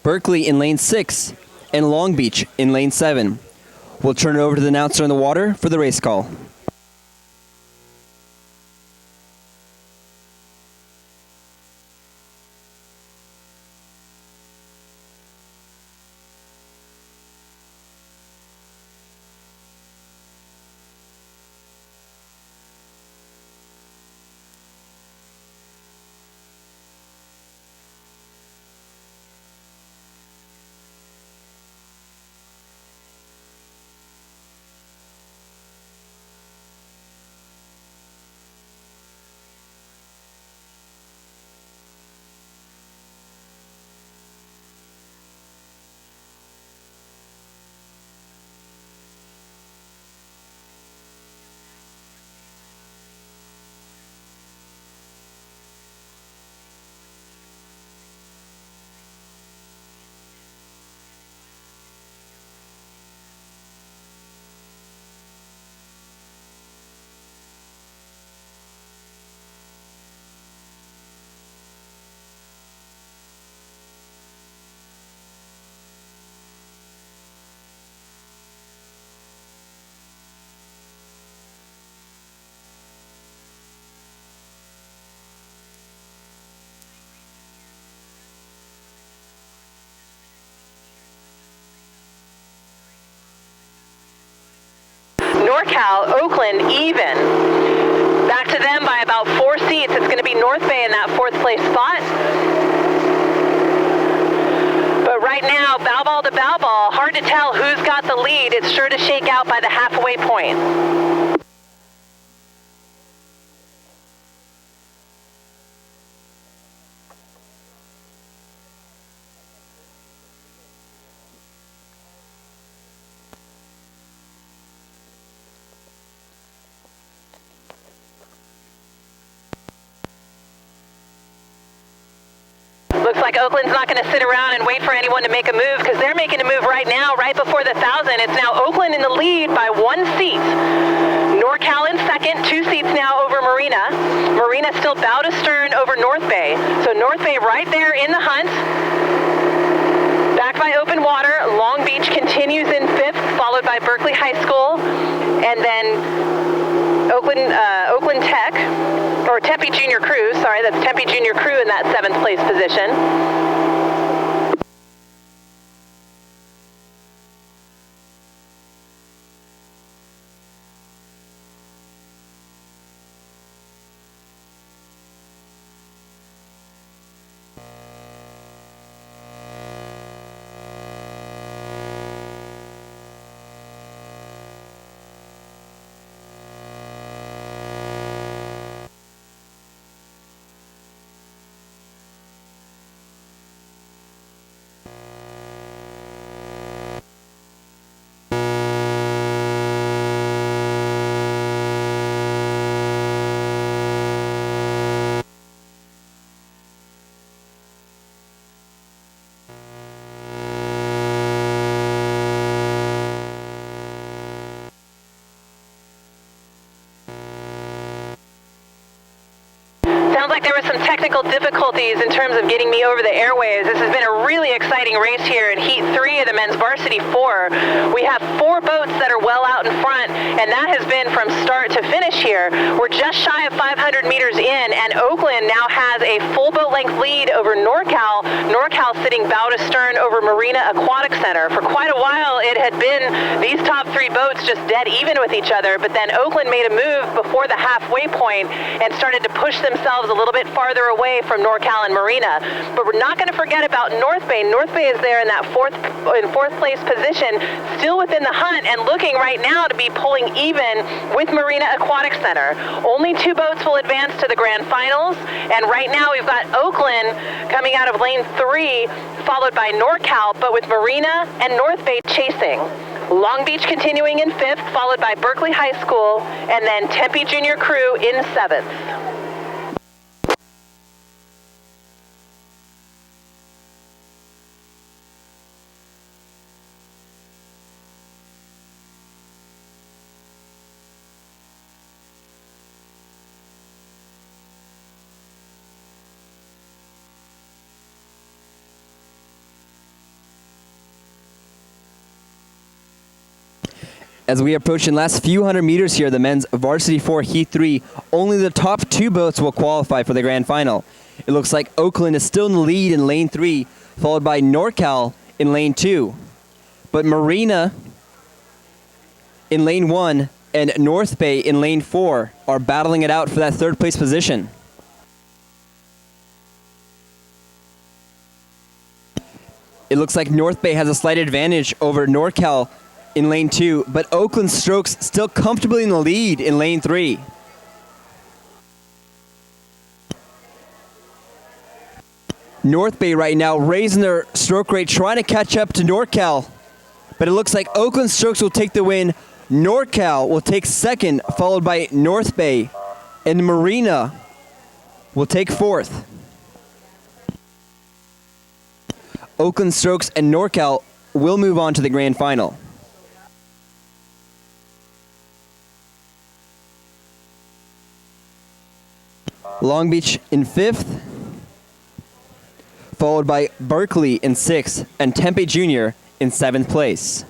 Berkeley in lane 6. And Long Beach in lane 7. We'll turn it over to the announcer on the water for the race call. NorCal, Oakland, even. Back to them by about 4 seats. It's going to be North Bay in that 4th place spot. But right now, bow ball to bow ball, hard to tell who's got the lead. It's sure to shake out by the halfway point. Looks like Oakland's not going to sit around and wait for anyone to make a move, because they're making a move right now, right before the 1,000. It's now Oakland in the lead by 1 seat. NorCal in second, 2 seats now over Marina. Marina still bow to stern over North Bay. So North Bay right there in the hunt. Back by open water, Long Beach continues in 5th, followed by Berkeley High School, and then Oakland Tech, or Tempe Junior Crew, sorry, that's Tempe Junior Crew in that 7th place position. Sounds like there were some technical difficulties in terms of getting me over the airwaves. This has been a really exciting race here in Heat 3 of the Men's Varsity 4. We have 4 boats that are well out in front, and that has been from start to finish here. We're just shy of 500 meters in, and Oakland now has a full boat length lead over NorCal. NorCal sitting bow to stern over Marina Aquatic Center. For quite a while, it had been these top 3 boats just dead even with each other, but then Oakland made a move before the halfway point and started to push themselves a little bit farther away from NorCal and Marina. But we're not going to forget about North Bay. North Bay is there in that 4th place position, still within the hunt and looking right now to be pulling even with Marina Aquatic Center. Only 2 boats will advance to the grand finals, and right now we've got Oakland coming out of lane 3, followed by NorCal, but with Marina and North Bay chasing. Long Beach continuing in 5th, followed by Berkeley High School, and then Tempe Junior Crew in 7th. As we approach in last few hundred meters here, the men's Varsity 4 Heat 3, only the top 2 boats will qualify for the grand final. It looks like Oakland is still in the lead in lane 3, followed by NorCal in lane 2. But Marina in lane 1 and North Bay in lane 4 are battling it out for that 3rd place position. It looks like North Bay has a slight advantage over NorCal in lane 2, but Oakland Strokes still comfortably in the lead in lane 3. North Bay right now raising their stroke rate, trying to catch up to NorCal, but it looks like Oakland Strokes will take the win. NorCal will take 2nd, followed by North Bay, and Marina will take 4th. Oakland Strokes and NorCal will move on to the grand final. Long Beach in 5th, followed by Berkeley in 6th, and Tempe Junior in 7th place.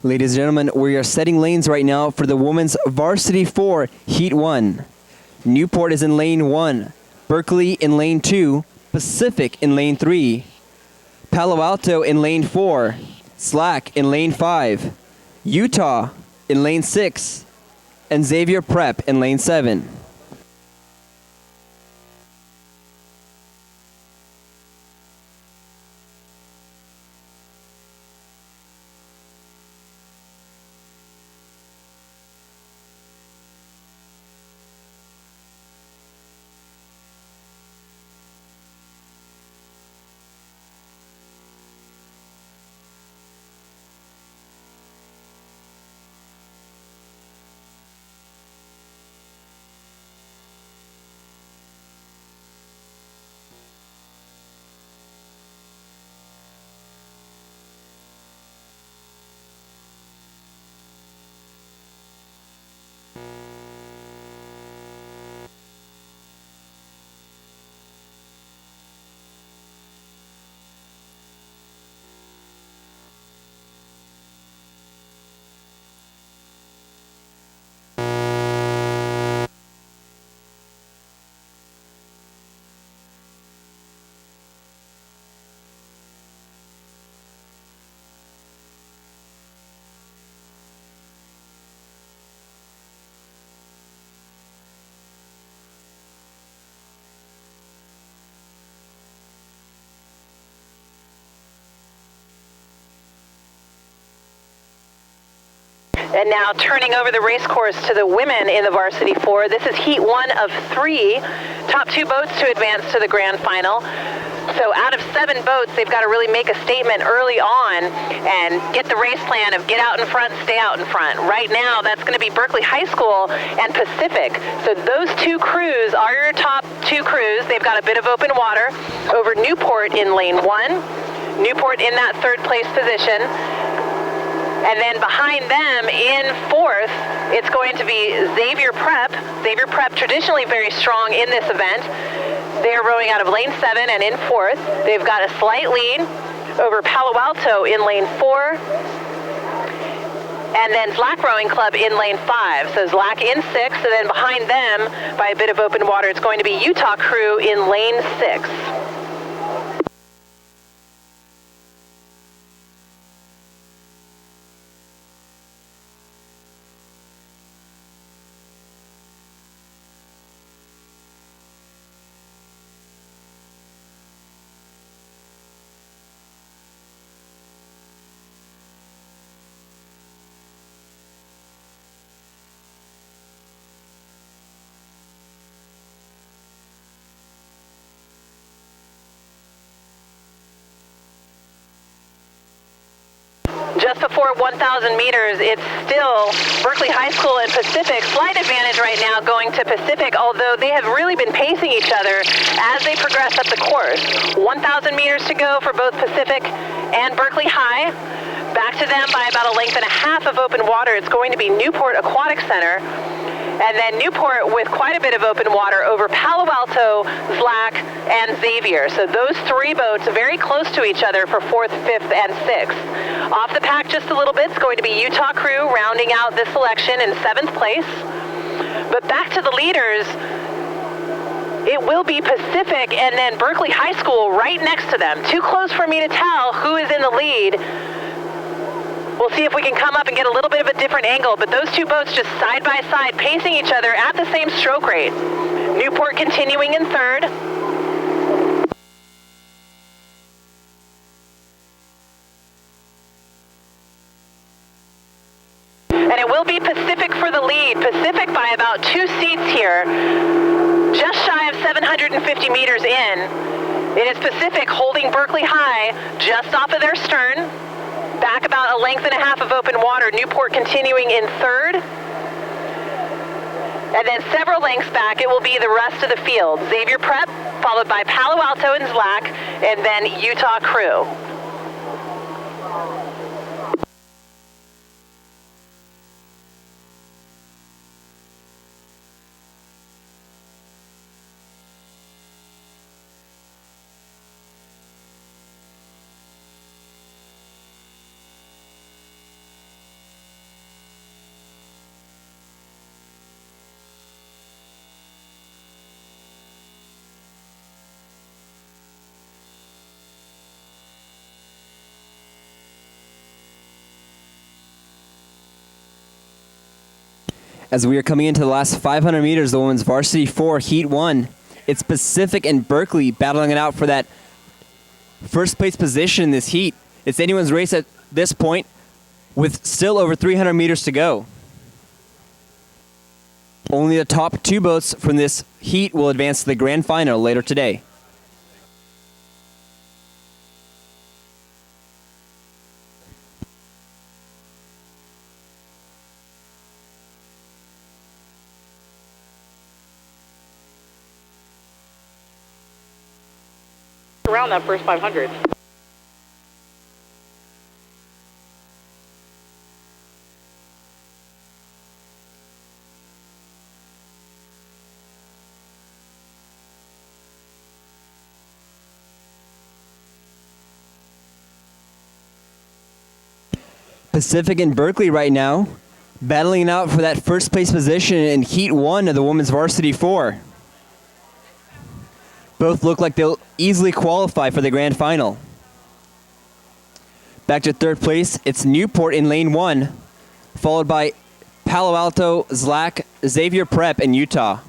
Ladies and gentlemen, we are setting lanes right now for the women's varsity 4 heat 1. Newport is in lane 1, Berkeley in lane 2, Pacific in lane 3, Palo Alto in lane 4, Slack in lane 5, Utah in lane 6, and Xavier Prep in lane 7. And now turning over the race course to the women in the varsity 4. This is heat 1 of 3. Top 2 boats to advance to the grand final. So out of 7 boats, they've got to really make a statement early on and get the race plan of get out in front, stay out in front. Right now, that's going to be Berkeley High School and Pacific. So those 2 crews are your top 2 crews. They've got a bit of open water over Newport in lane 1. Newport in that 3rd place position. And then behind them in 4th, it's going to be Xavier Prep. Xavier Prep traditionally very strong in this event. They're rowing out of lane 7 and in 4th. They've got a slight lead over Palo Alto in lane 4. And then Slack Rowing Club in lane 5. So Slack in 6th, and then behind them, by a bit of open water, it's going to be Utah Crew in lane 6. Just before 1,000 meters, it's still Berkeley High School and Pacific. Slight advantage right now going to Pacific, although they have really been pacing each other as they progress up the course. 1,000 meters to go for both Pacific and Berkeley High. Back to them by about a length and a half of open water. It's going to be Newport Aquatic Center. And then Newport with quite a bit of open water over Palo Alto, Slack, and Xavier. So those 3 boats very close to each other for 4th, 5th, and 6th. Off the pack just a little bit, it's going to be Utah Crew rounding out this selection in 7th place. But back to the leaders, it will be Pacific and then Berkeley High School right next to them. Too close for me to tell who is in the lead. We'll see if we can come up and get a little bit of a different angle, but those 2 boats just side by side, pacing each other at the same stroke rate. Newport continuing in 3rd. And it will be Pacific for the lead. Pacific by about 2 seats here, just shy of 750 meters in. It is Pacific holding Berkeley High just off of their stern. Back about a length and a half of open water. Newport continuing in 3rd. And then several lengths back, it will be the rest of the field. Xavier Prep, followed by Palo Alto and Slack, and then Utah Crew. As we are coming into the last 500 meters, the women's varsity 4, heat 1. It's Pacific and Berkeley battling it out for that first place position in this heat. It's anyone's race at this point with still over 300 meters to go. Only the top 2 boats from this heat will advance to the grand final later today. Around that first 500. Pacific and Berkeley right now battling out for that first place position in heat 1 of the women's varsity 4. Both look like they'll easily qualify for the grand final. Back to third place, it's Newport in lane 1, followed by Palo Alto, Zlack, Xavier Prep, and Utah.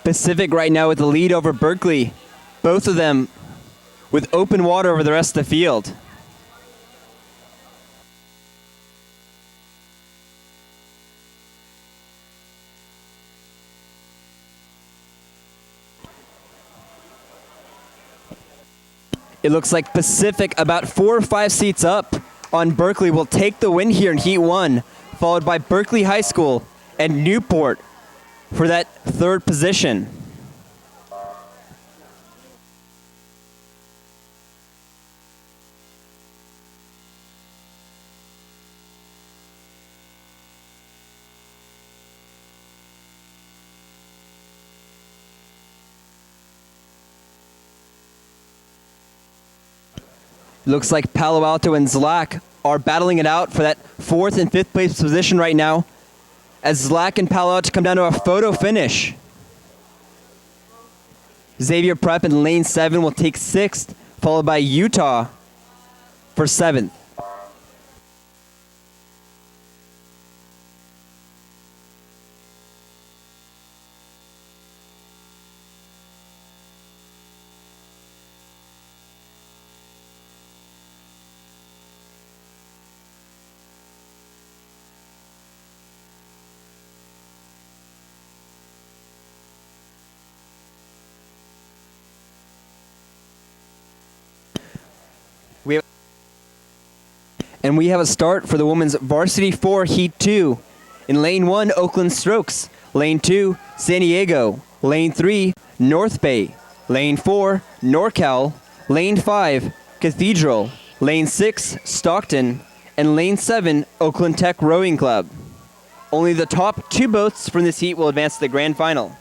Pacific right now with the lead over Berkeley. Both of them with open water over the rest of the field. It looks like Pacific, about 4 or 5 seats up on Berkeley, will take the win here in heat 1, followed by Berkeley High School and Newport for that third position. Looks like Palo Alto and Zlack are battling it out for that 4th and 5th place position right now, as Zlack and Palo Alto come down to a photo finish. Xavier Prep in lane 7 will take 6th, followed by Utah for 7th. We have a start for the women's varsity 4 heat 2. In lane 1, Oakland Strokes. Lane 2, San Diego. Lane 3, North Bay. Lane 4, NorCal. Lane 5, Cathedral. Lane 6, Stockton. And lane 7, Oakland Tech Rowing Club. Only the top 2 boats from this heat will advance to the grand final.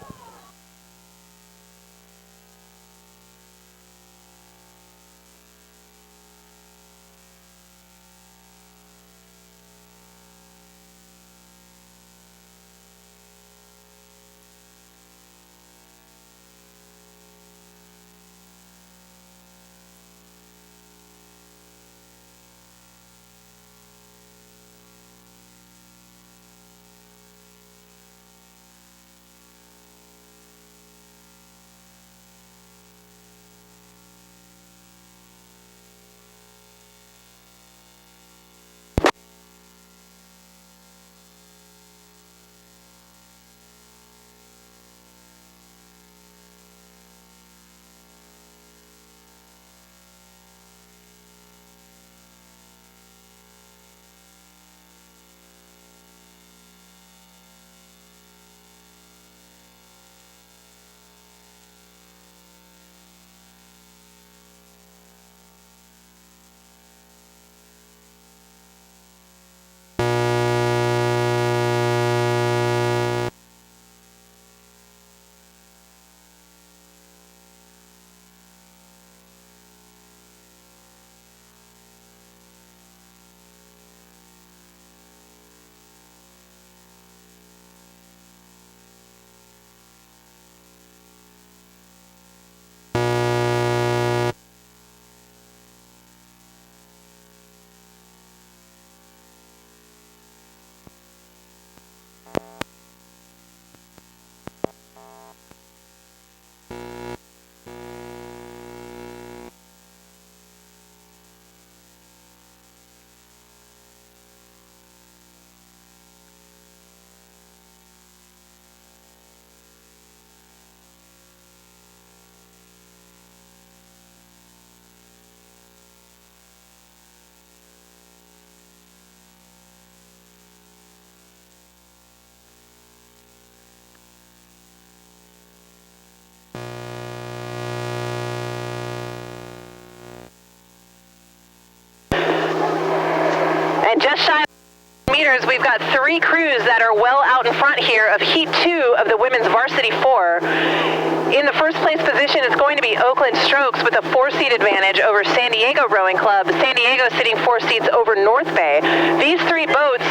Just shy of meters, we've got 3 crews that are well out in front here of Heat 2 of the women's varsity 4. In the first place position is going to be Oakland Strokes with a 4-seat advantage over San Diego Rowing Club. San Diego sitting 4 seats over North Bay. These three boats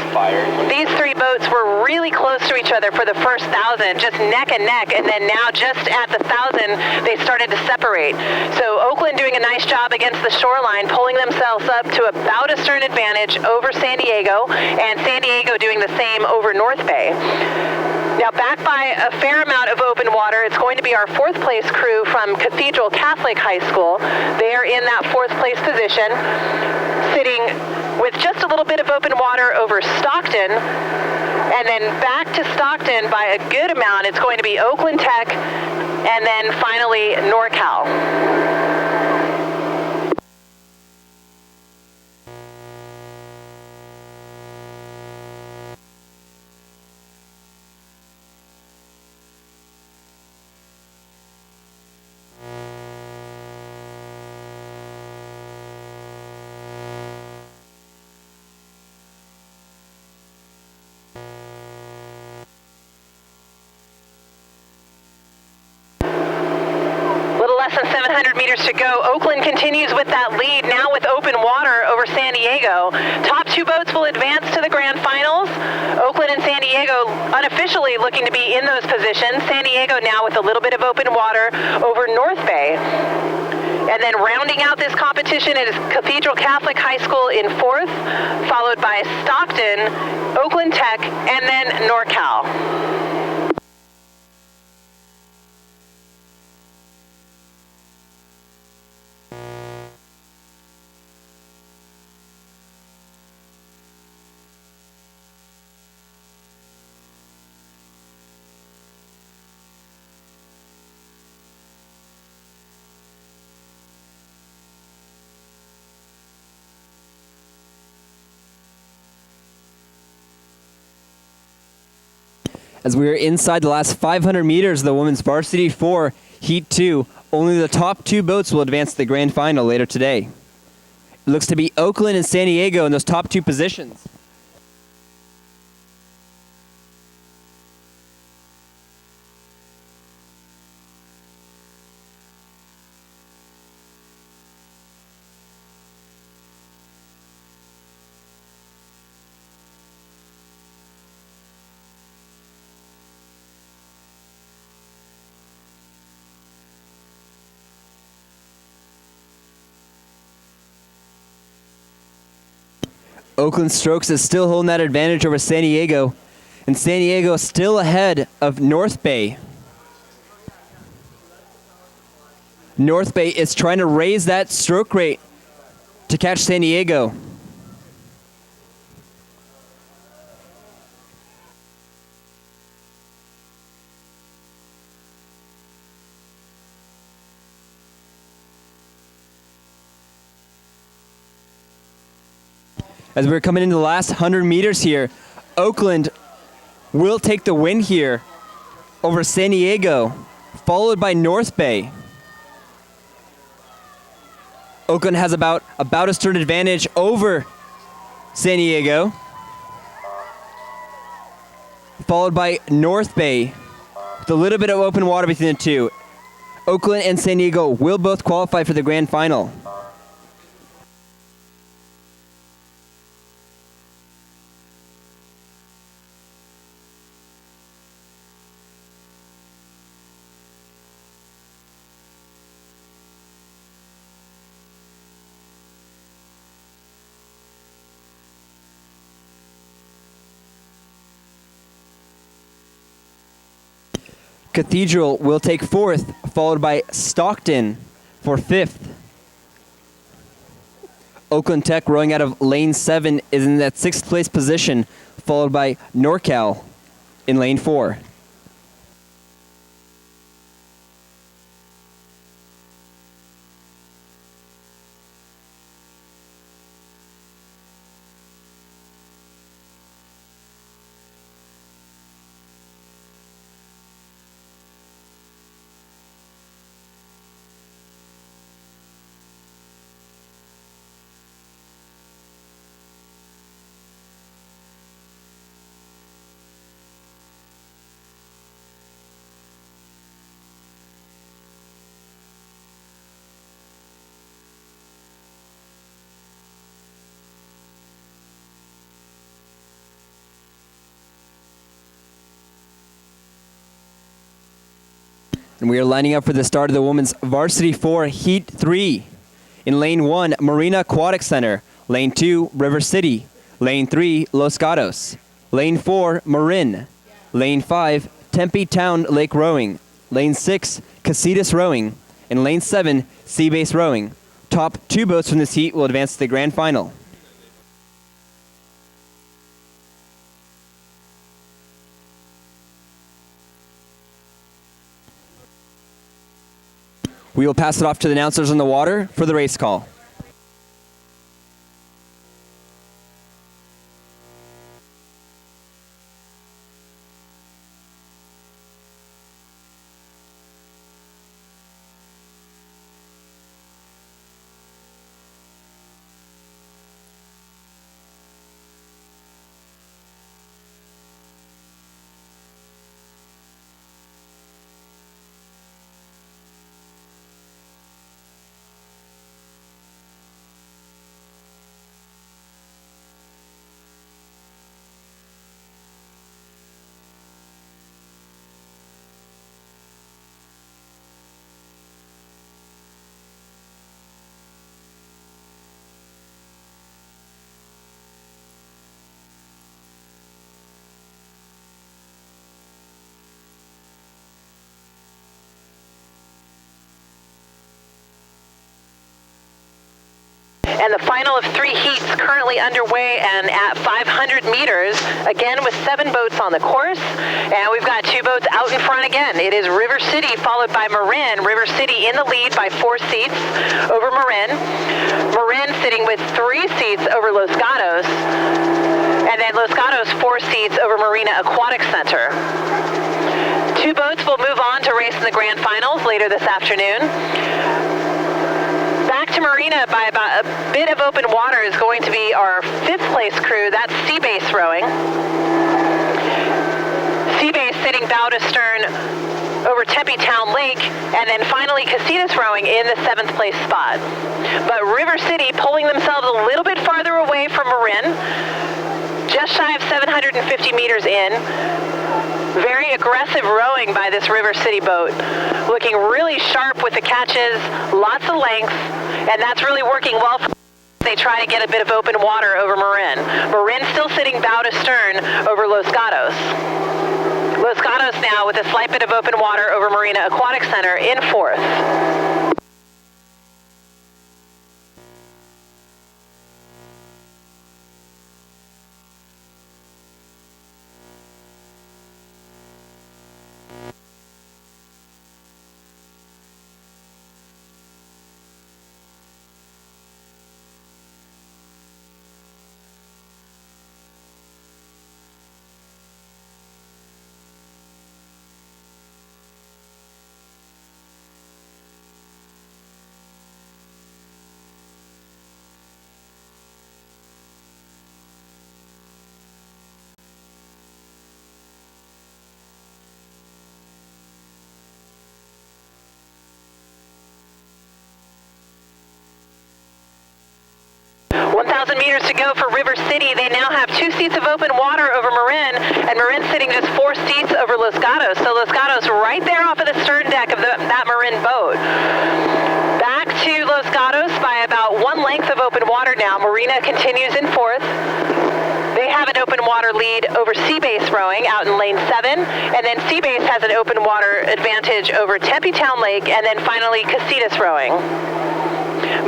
were really close to each other for the first 1,000, just neck and neck, and then now just at the 1,000, they started to separate. So Oakland doing a nice job against the shoreline, pulling themselves up to about a stern advantage over San Diego, and San Diego doing the same over North Bay. Now back by a fair amount of open water, it's going to be our 4th place crew from Cathedral Catholic High School. They are in that 4th place position, sitting with just a little bit of open water over Stockton. And then back to Stockton by a good amount, it's going to be Oakland Tech, and then finally NorCal. Less than 700 meters to go. Oakland continues with that lead, now with open water over San Diego. Top 2 boats will advance to the grand finals. Oakland and San Diego unofficially looking to be in those positions. San Diego now with a little bit of open water over North Bay. And then rounding out this competition is Cathedral Catholic High School in 4th, followed by Stockton, Oakland Tech, and then NorCal. As we are inside the last 500 meters of the women's varsity 4 Heat 2, only the top 2 boats will advance to the grand final later today. It looks to be Oakland and San Diego in those top 2 positions. Oakland Strokes is still holding that advantage over San Diego, and San Diego is still ahead of North Bay. North Bay is trying to raise that stroke rate to catch San Diego. As we're coming into the last 100 meters here, Oakland will take the win here over San Diego, followed by North Bay. Oakland has about a stern advantage over San Diego, followed by North Bay with a little bit of open water between the two. Oakland and San Diego will both qualify for the grand final. Cathedral will take 4th, followed by Stockton for 5th. Oakland Tech, rowing out of lane 7, is in that 6th place position, followed by NorCal in lane 4. And we are lining up for the start of the women's varsity 4 heat 3. In lane 1, Marina Aquatic Center. Lane 2, River City. Lane 3, Los Gatos. Lane 4, Marin. Lane 5, Tempe Town Lake Rowing. Lane 6, Casitas Rowing. And Lane 7, Sea-Base Rowing. Top 2 boats from this heat will advance to the grand final. We will pass it off to the announcers on the water for the race call. And the final of 3 heats currently underway and at 500 meters, again with 7 boats on the course. And we've got 2 boats out in front again. It is River City followed by Marin. River City in the lead by 4 seats over Marin. Marin sitting with 3 seats over Los Gatos. And then Los Gatos 4 seats over Marina Aquatic Center. 2 boats will move on to race in the grand finals later this afternoon. Back to Marina by about a bit of open water is going to be our 5th place crew. That's Sea-Base Rowing. Sea-Base sitting bow to stern over Tempe Town Lake, and then finally Casitas Rowing in the 7th place spot. But River City pulling themselves a little bit farther away from Marin, just shy of 750 meters in. Very aggressive rowing by this River City boat. Looking really sharp with the catches, lots of length, and that's really working well for they try to get a bit of open water over Marin. Marin still sitting bow to stern over Los Gatos. Los Gatos now with a slight bit of open water over Marina Aquatic Center in 4th. Meters to go for River City. They now have 2 seats of open water over Marin, and Marin sitting just 4 seats over Los Gatos. So Los Gatos right there off of the stern deck of that Marin boat. Back to Los Gatos by about 1 length of open water now. Marina continues in 4th. They have an open water lead over Sea-Base Rowing out in lane 7, and then Sea-Base has an open water advantage over Tempe Town Lake, and then finally Casitas Rowing.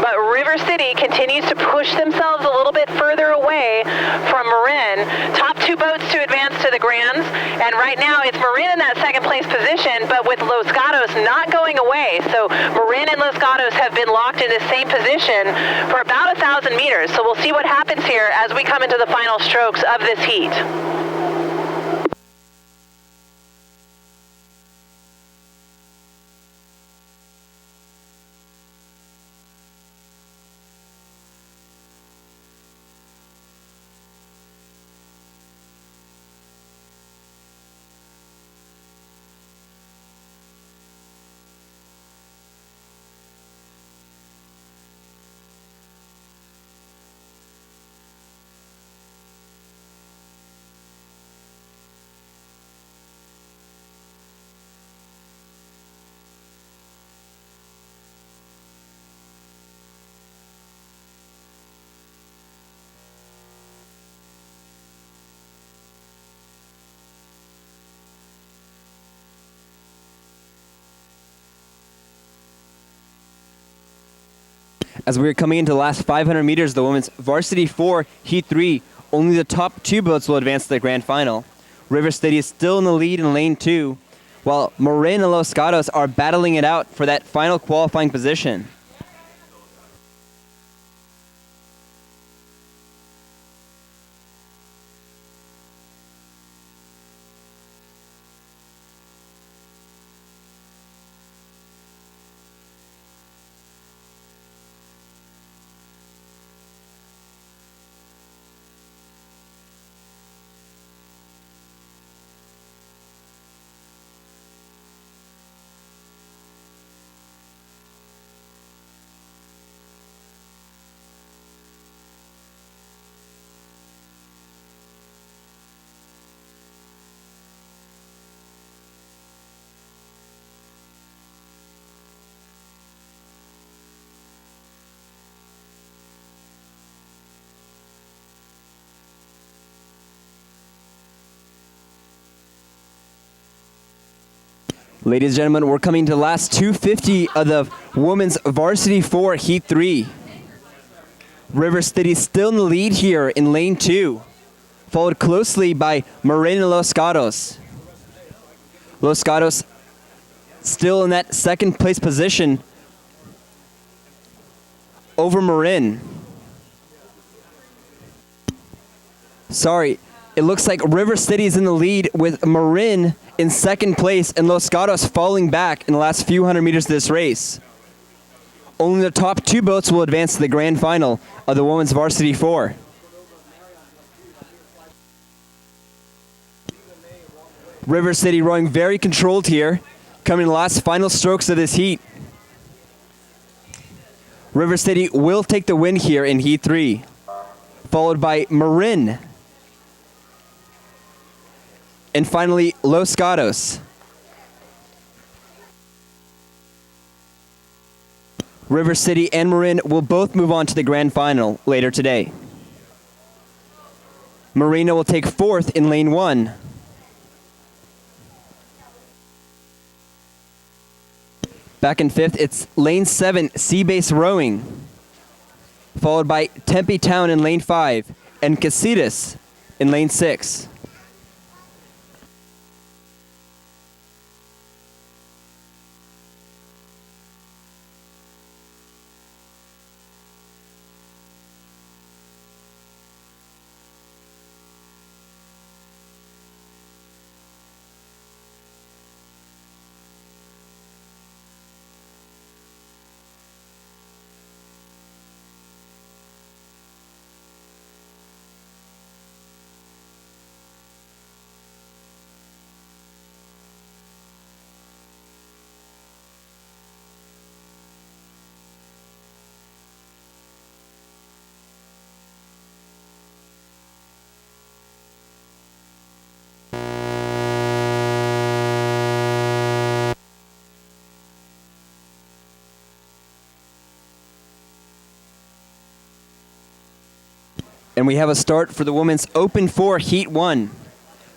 But River City continues to push themselves a little bit further away from Marin. Top 2 boats to advance to the Grands, and right now it's Marin in that 2nd place position, but with Los Gatos not going away. So Marin and Los Gatos have been locked in the same position for about 1,000 meters. So we'll see what happens here as we come into the final strokes of this heat. As we're coming into the last 500 meters, the women's varsity 4, heat 3, only the top 2 boats will advance to the grand final. River City is still in the lead in lane 2, while Marin and Los Gatos are battling it out for that final qualifying position. Ladies and gentlemen, we're coming to the last 250 of the women's varsity 4, heat 3. River City still in the lead here in lane 2, followed closely by Marin and Los Gatos. Los Gatos still in that second place position over Marin. Sorry, it looks like River City is in the lead with Marin in second place and Los Gatos falling back in the last few hundred meters of this race. Only the top 2 boats will advance to the grand final of the women's varsity 4. River City rowing very controlled here, coming to the last final strokes of this heat. River City will take the win here in heat 3, followed by Marin. And finally, Los Gatos. River City and Marin will both move on to the grand final later today. Marina will take 4th in lane 1. Back in 5th, it's lane 7, Sea-Base Rowing, followed by Tempe Town in lane 5 and Casitas in lane 6. And we have a start for the women's Open 4 Heat 1.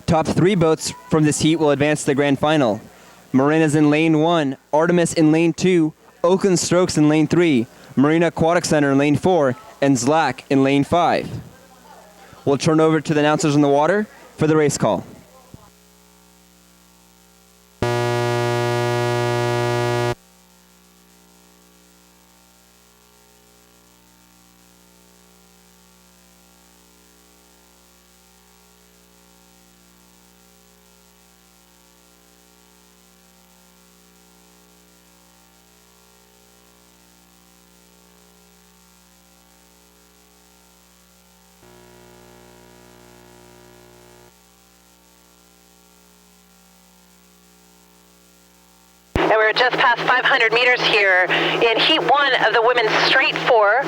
Top 3 boats from this heat will advance to the grand final. Marin is in lane 1, Artemis in lane 2, Oakland Strokes in lane 3, Marina Aquatic Center in lane 4, and Zlak in lane 5. We'll turn over to the announcers on the water for the race call. And we're just past 500 meters here in heat 1 of the women's straight 4.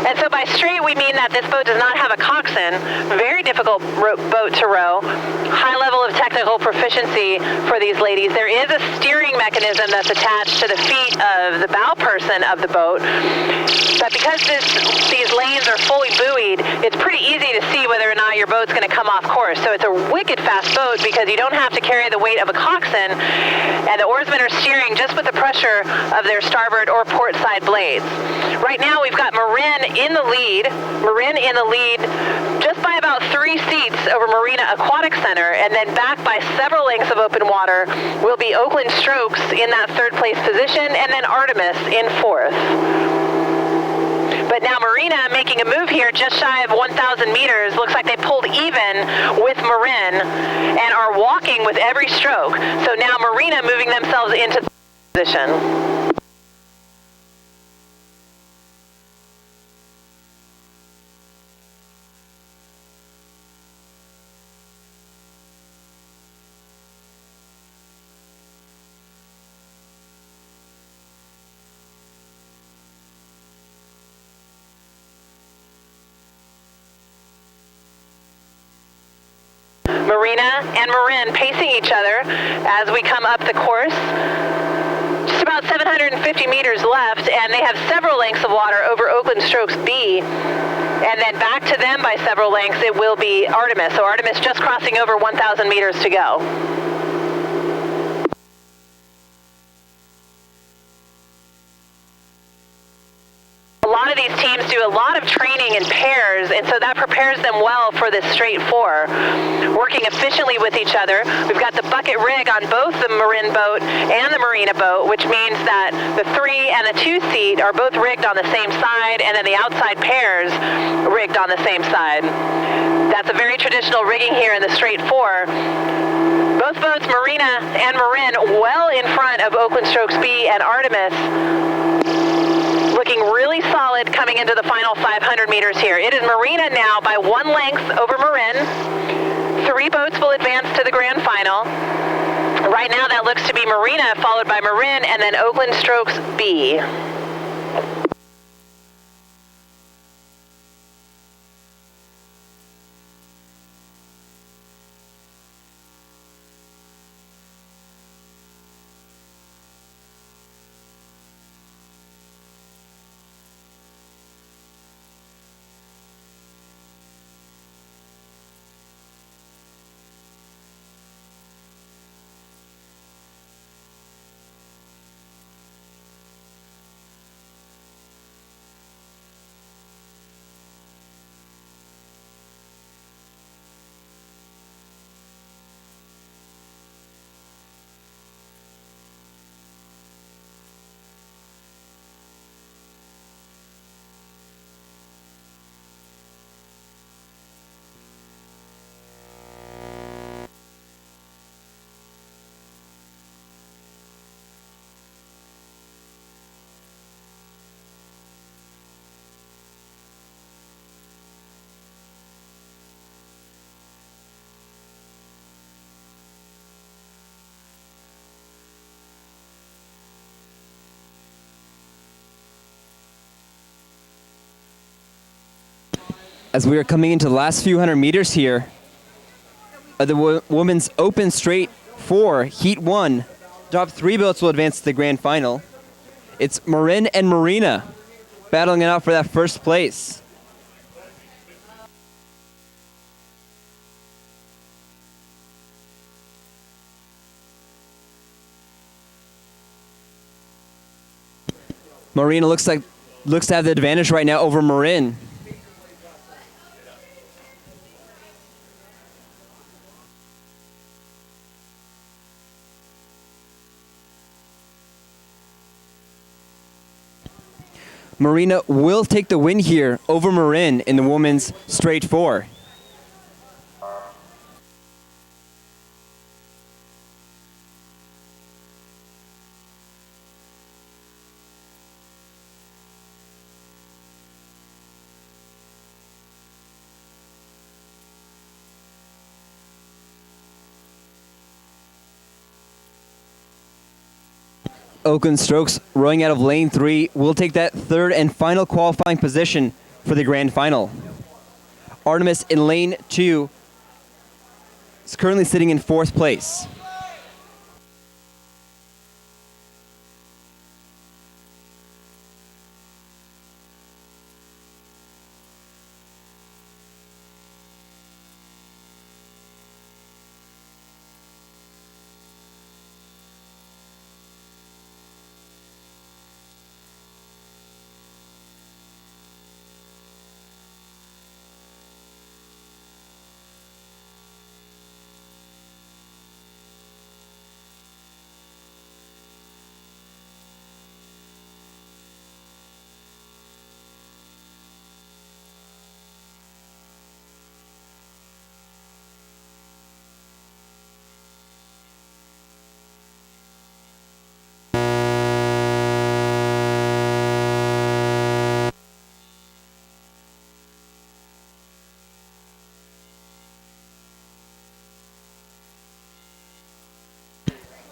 And so by straight, we mean that this boat does not have a coxswain. Very difficult boat to row. High level of technical proficiency for these ladies. There is a steering mechanism that's attached to the feet of the bow person of the boat. But because these lanes are fully buoyed, lead, it's pretty easy to see whether or not your boat's going to come off course. So it's a wicked fast boat because you don't have to carry the weight of a coxswain, and the oarsmen are steering just with the pressure of their starboard or port side blades. Right now we've got Marin in the lead. Marin in the lead just by about 3 seats over Marina Aquatic Center, and then back by several lengths of open water will be Oakland Strokes in that 3rd place position, and then Artemis in 4th. But now Marina making a move here just shy of 1,000 meters. Looks like they pulled even with Marin and are walking with every stroke. So now Marina moving themselves into position. Marina and Marin pacing each other as we come up the course. Just about 750 meters left, and they have several lengths of water over Oakland Strokes B. And then back to them by several lengths, it will be Artemis. So Artemis just crossing over 1,000 meters to go. A lot of these teams do a lot of training in pairs, and so that prepares them well for this straight 4. Working efficiently with each other. We've got the bucket rig on both the Marin boat and the Marina boat, which means that the 3 and the 2 seat are both rigged on the same side, and then the outside pairs rigged on the same side. That's a very traditional rigging here in the straight 4. Both boats, Marina and Marin, well in front of Oakland Strokes B and Artemis. Looking really solid coming into the final 500 meters here. It is Marina now by 1 length over Marin. 3 boats will advance to the grand final. Right now that looks to be Marina followed by Marin and then Oakland Strokes B. As we are coming into the last few hundred meters here, the women's open straight 4, heat 1, top 3 boats will advance to the grand final. It's Marin and Marina battling it out for that first place. Marina looks to have the advantage right now over Marin. Marina will take the win here over Marin in the women's straight 4. Oakland Strokes rowing out of lane 3 will take that 3rd and final qualifying position for the grand final. Artemis in lane 2 is currently sitting in 4th place.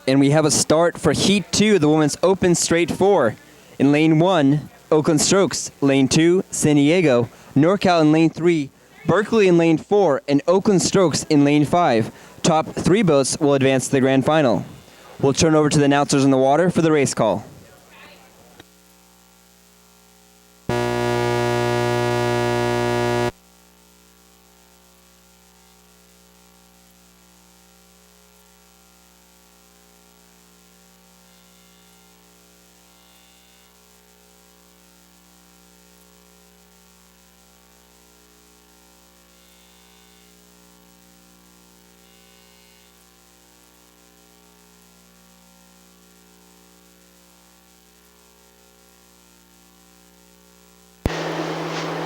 And we have a start for Heat 2, the women's open straight 4. In lane 1, Oakland Strokes. Lane 2, San Diego. NorCal in lane 3. Berkeley in lane 4. And Oakland Strokes in lane 5. Top 3 boats will advance to the grand final. We'll turn over to the announcers in the water for the race call.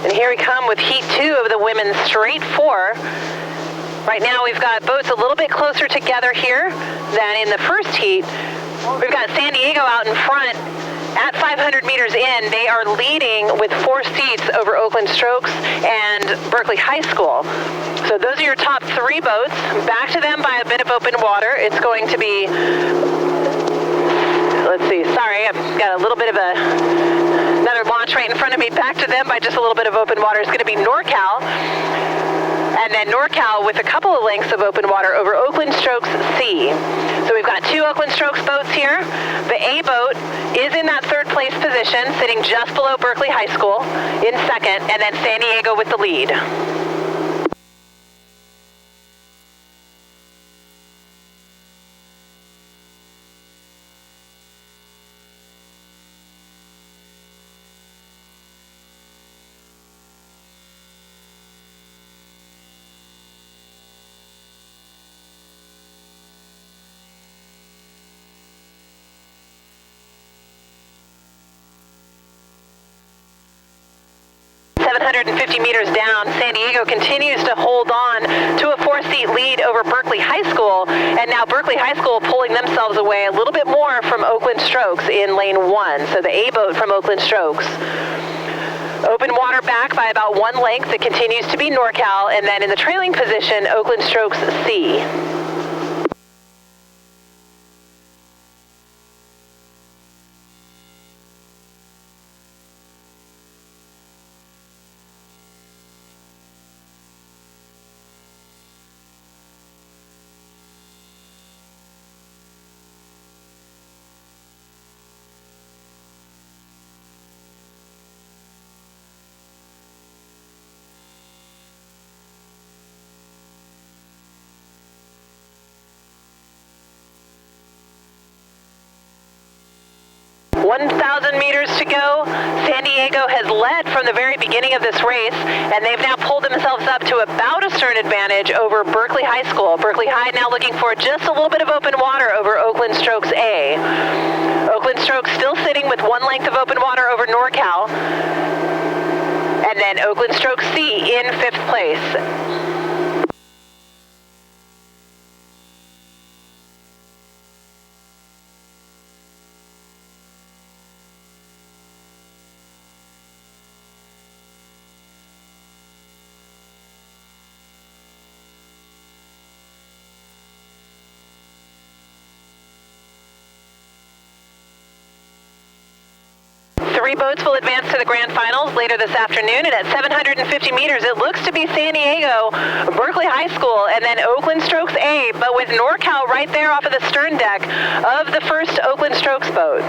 And here we come with Heat 2 of the women's straight 4. Right now we've got boats a little bit closer together here than in the first heat. We've got San Diego out in front at 500 meters in. They are leading with 4 seats over Oakland Strokes and Berkeley High School. So those are your top 3 boats. Back to them by a bit of open water. It's going to be, let's see, sorry, I've got a little bit of another launch right in front of me. Back to them by just a little bit of open water is going to be NorCal. And then NorCal with a couple of lengths of open water over Oakland Strokes C. So we've got 2 Oakland Strokes boats here. The A boat is in that 3rd place position, sitting just below Berkeley High School in 2nd, and then San Diego with the lead. Meters down, San Diego continues to hold on to a 4-seat lead over Berkeley High School, and now Berkeley High School pulling themselves away a little bit more from Oakland Strokes in lane 1. So the A boat from Oakland Strokes. Open water back by about 1 length. It continues to be NorCal, and then in the trailing position, Oakland Strokes C. Meters to go. San Diego has led from the very beginning of this race, and they've now pulled themselves up to about a stern advantage over Berkeley High School. Berkeley High now looking for just a little bit of open water over Oakland Strokes A. Oakland Strokes still sitting with 1 length of open water over NorCal, and then Oakland Strokes C in 5th place. Three boats will advance to the grand finals later this afternoon, and at 750 meters, it looks to be San Diego, Berkeley High School, and then Oakland Strokes A, but with NorCal right there off of the stern deck of the first Oakland Strokes boat.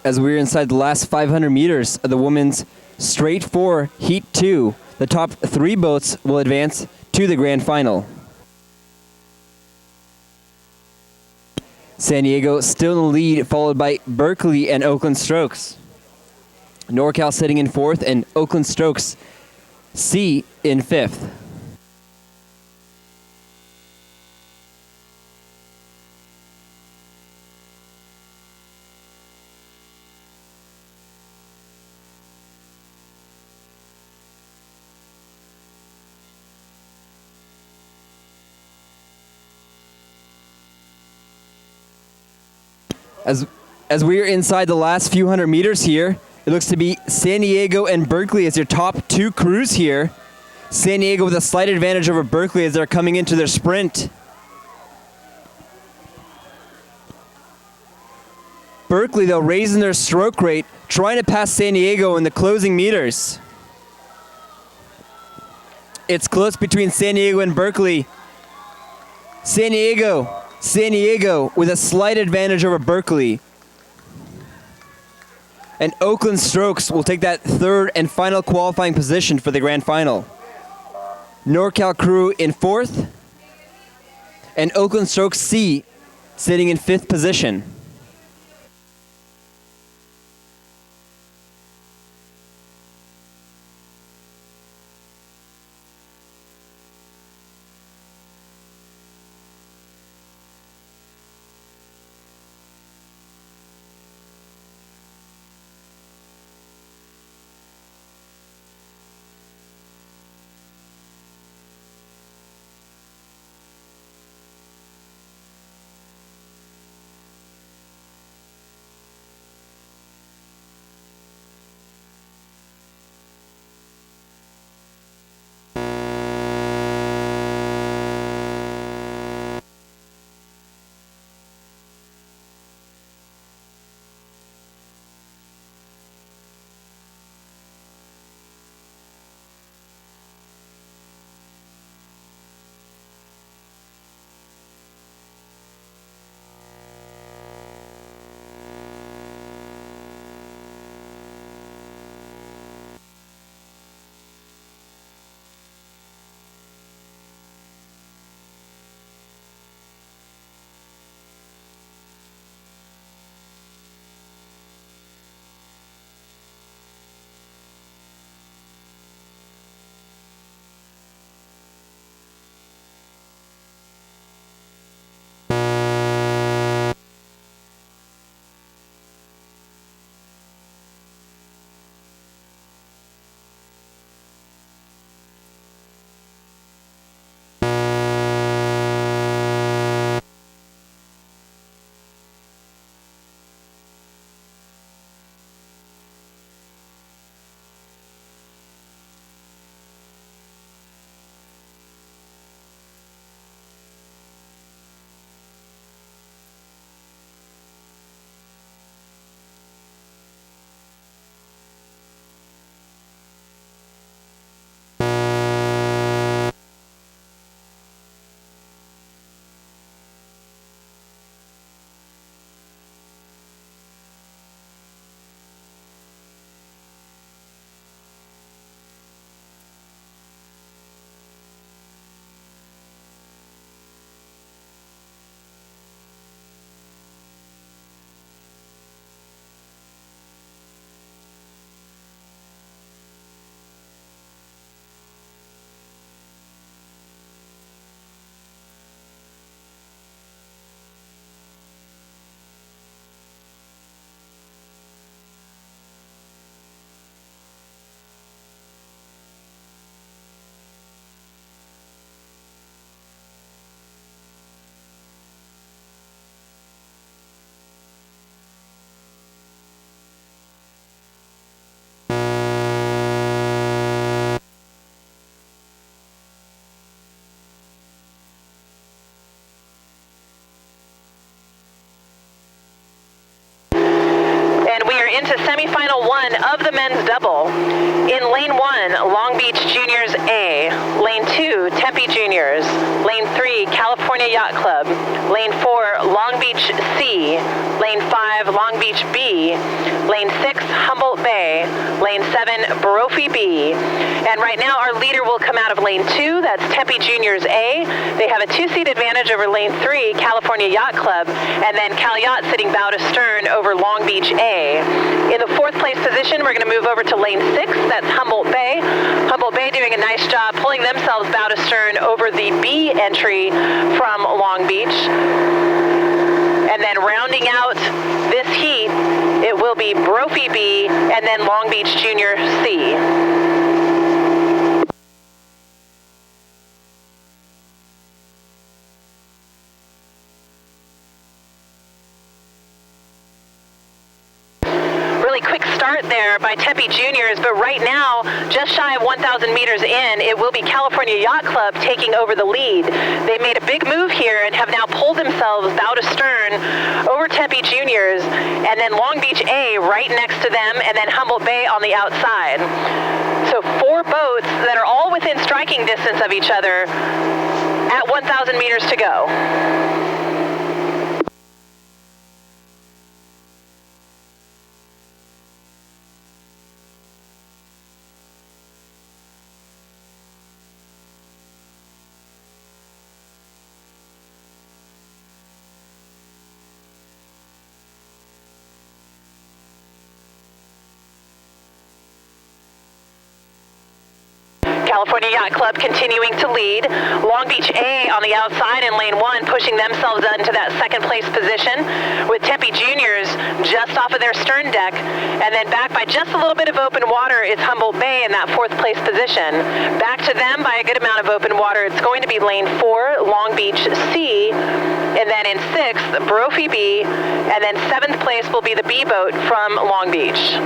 as we're inside the last 500 meters of the women's straight 4 Heat 2. The top 3 boats will advance to the grand final. San Diego still in the lead, followed by Berkeley and Oakland Strokes. NorCal sitting in 4th and Oakland Strokes C in 5th. As we're inside the last few hundred meters here, it looks to be San Diego and Berkeley as your top 2 crews here. San Diego with a slight advantage over Berkeley as they're coming into their sprint. Berkeley, though, raising their stroke rate, trying to pass San Diego in the closing meters. It's close between San Diego and Berkeley. San Diego with a slight advantage over Berkeley. And Oakland Strokes will take that 3rd and final qualifying position for the grand final. NorCal crew in 4th, and Oakland Strokes C sitting in 5th position. into semifinal 1 of the men's double. In lane 1, Long Beach Juniors A. Lane 2, Tempe Juniors. Lane 3, California Yacht Club. Lane 4, Long Beach C. Lane 5, Long Beach B. Lane 6, Humboldt Bay. Lane 7, Brophy B. And right now our leader will come out of Lane 2, that's Tempe Juniors A. They have a 2-seat advantage over Lane 3, California Yacht Club, and then Cal Yacht sitting bow to stern over Long Beach A. In the 4th place position, we're going to move over to Lane 6, that's Humboldt Bay. Humboldt Bay doing a nice job pulling themselves bow to stern over the B entry from Long Beach. And then rounding out this heat, it will be Brophy B and then Long Beach Junior C. Quick start there by Tempe Juniors, but right now, just shy of 1,000 meters in, it will be California Yacht Club taking over the lead. They made a big move here and have now pulled themselves bow to stern over Tempe Juniors, and then Long Beach A right next to them, and then Humboldt Bay on the outside. So 4 boats that are all within striking distance of each other at 1,000 meters to go. 'California Yacht Club continuing to lead. Long Beach A on the outside in lane 1, pushing themselves into that 2nd place position, with Tempe Juniors just off of their stern deck. And then back by just a little bit of open water is Humboldt Bay in that 4th place position. Back to them by a good amount of open water, it's going to be lane 4, Long Beach C, and then in 6th, Brophy B, and then 7th place will be the B boat from Long Beach.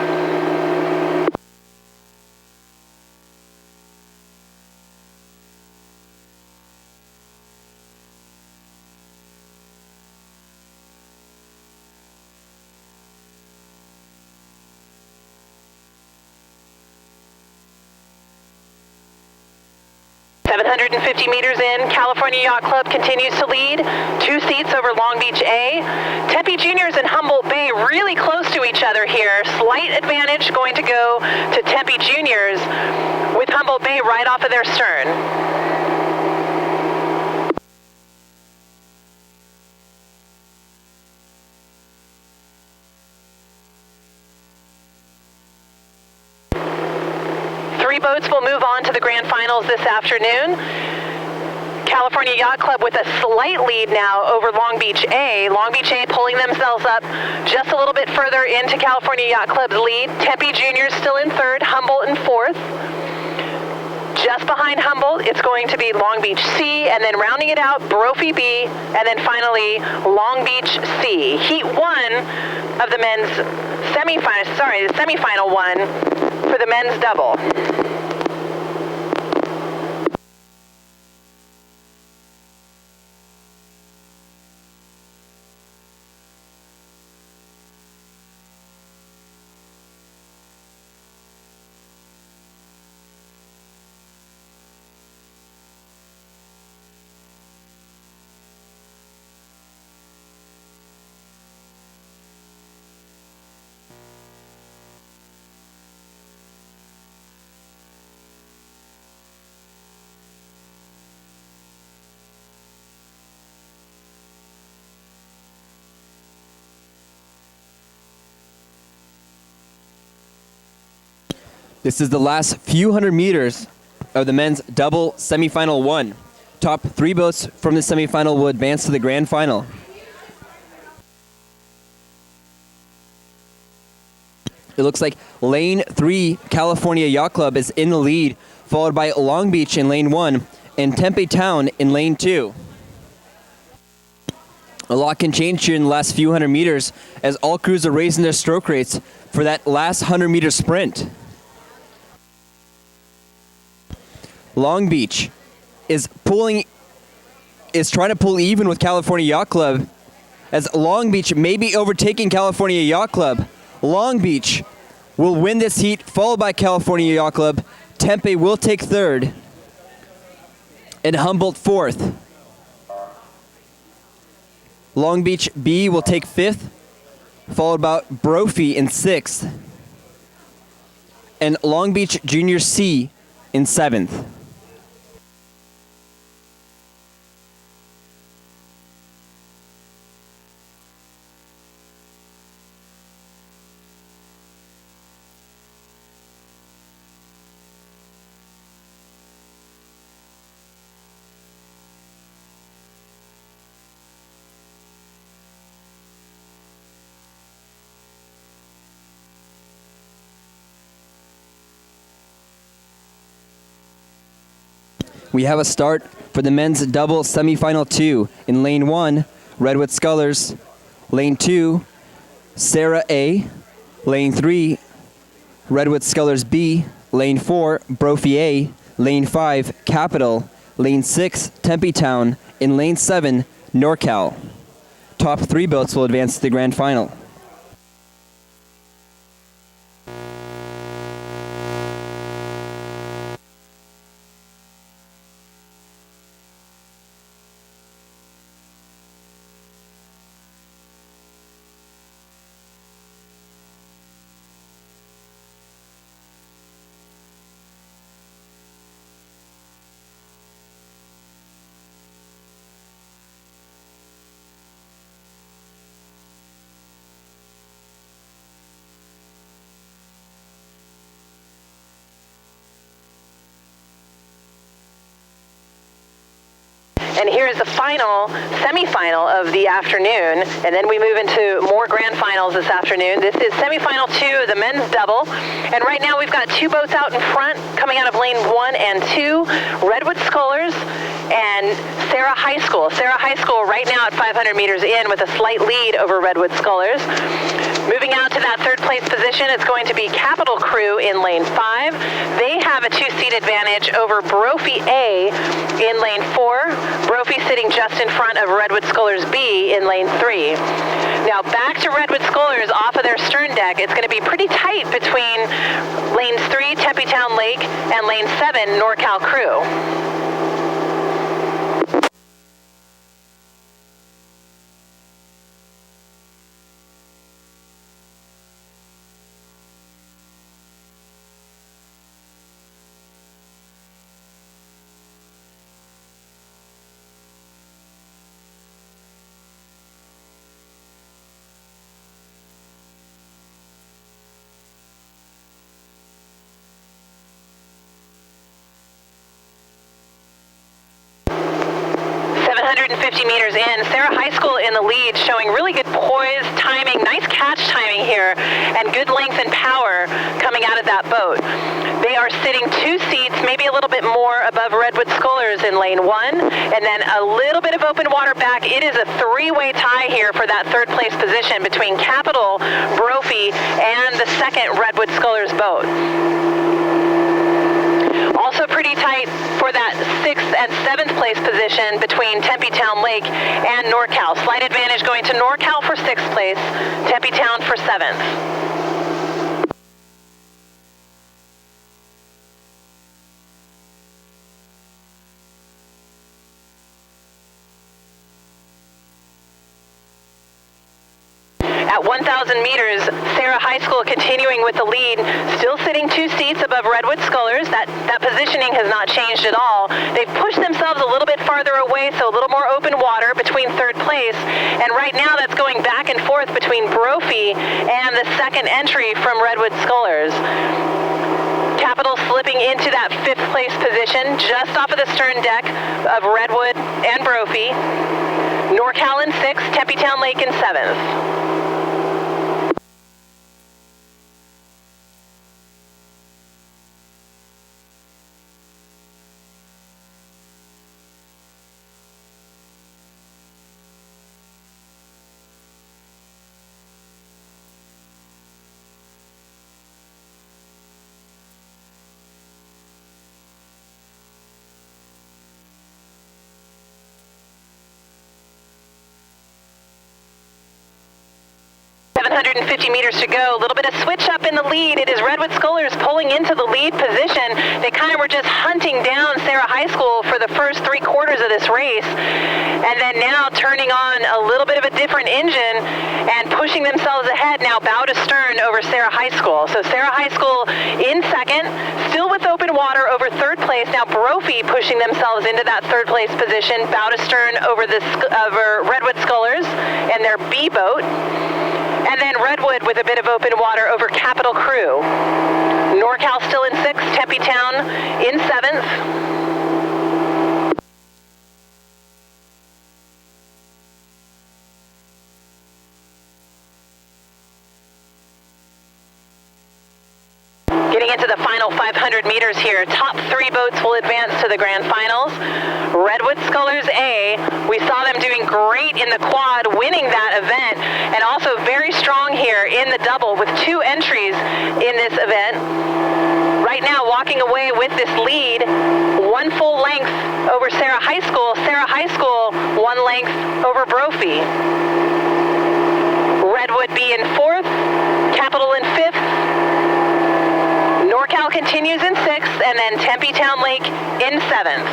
.750 meters in, California Yacht Club continues to lead, 2 seats over Long Beach A. Tempe Juniors and Humboldt Bay really close to each other here. Slight advantage going to go to Tempe Juniors, with Humboldt Bay right off of their stern. Boats will move on to the grand finals this afternoon. California Yacht Club with a slight lead now over Long Beach A. Long Beach A pulling themselves up just a little bit further into California Yacht Club's lead. Tempe Juniors still in 3rd, Humboldt in 4th. Just behind Humboldt, it's going to be Long Beach C, and then rounding it out, Brophy B, and then finally Long Beach C. Heat 1 of the men's the semifinal one for the men's double. This is the last few hundred meters of the men's double semifinal 1. Top 3 boats from the semifinal will advance to the grand final. It looks like lane 3, California Yacht Club, is in the lead, followed by Long Beach in lane 1 and Tempe Town in lane 2. A lot can change here in the last few hundred meters as all crews are raising their stroke rates for that last 100-meter sprint. Long Beach is trying to pull even with California Yacht Club, as Long Beach may be overtaking California Yacht Club. Long Beach will win this heat, followed by California Yacht Club. Tempe will take 3rd, and Humboldt 4th. Long Beach B will take 5th, followed by Brophy in 6th, and Long Beach Junior C in 7th. We have a start for the men's double semifinal 2. In lane 1, Redwood Scullers. Lane 2, Sarah A. Lane 3, Redwood Scullers B. Lane 4, Brophy A. Lane 5, Capital. Lane 6, Tempe Town. In lane 7, NorCal. Top 3 boats will advance to the grand final. And here's the final semifinal of the afternoon, and then we move into more grand finals this afternoon. This is semifinal 2, the men's double, and right now we've got 2 boats out in front coming out of lane 1 and 2, Redwood Scullers and Sarah High School. Sarah High School right now at 500 meters in with a slight lead over Redwood Scullers. Moving out to that 3rd place position, it's going to be Capital Crew in lane 5. They have a 2-seat advantage over Brophy A in lane 4. Brophy sitting just in front of Redwood Scullers B in lane 3. Now back to Redwood Scullers off of their stern deck. It's going to be pretty tight between lanes 3, Tempe Town Lake, and lane 7, NorCal Crew. Meters in, Sarah High School in the lead, showing really good poise, timing, nice catch timing here, and good length and power coming out of that boat. They are sitting 2 seats, maybe a little bit more above Redwood Scullers in lane 1, and then a little bit of open water back. It is a 3-way tie here for that 3rd place position between Capital, Brophy, and the 2nd Redwood Scullers boat. Also pretty tight for that 6th and 7th place position between Tempe Town Lake and NorCal. Slight advantage going to NorCal for 6th place, Tempe Town for 7th. At 1,000 meters, Sarah High School continuing with the lead, still sitting 2 seats above Redwood Scullers. That positioning has not changed at all. They've pushed themselves a little bit farther away, so a little more open water between 3rd place. And right now that's going back and forth between Brophy and the 2nd entry from Redwood Scullers. Capital slipping into that 5th place position, just off of the stern deck of Redwood and Brophy. NorCal in 6th, Tempe Town Lake in 7th. 750 meters to go. A little bit of switch up in the lead. It is Redwood Scullers pulling into the lead position. They kind of were just hunting down Sarah High School for the first 3/4 3/4 of this race, and then now turning on a little bit of a different engine and pushing themselves ahead now bow to stern over Sarah High School. So Sarah High School in second, still with open water over third place. Now Brophy pushing themselves into that third place position, bow to stern over Redwood Scullers and their B boat. And then Redwood with a bit of open water over Capital Crew. NorCal still in 6th, Tempe Town in 7th. Getting into the final 500 meters here, top 3 boats will advance to the grand finals. Redwood Scullers A, we saw them doing great in the quad, winning that event, and also very strong here in the double with 2 entries in this event. Right now, walking away with this lead, 1 full length over Sarah High School. Sarah High School, 1 length over Brophy. Redwood B in 4th, Capital in 5th. NorCal continues in 6th, and then Tempe Town Lake in 7th.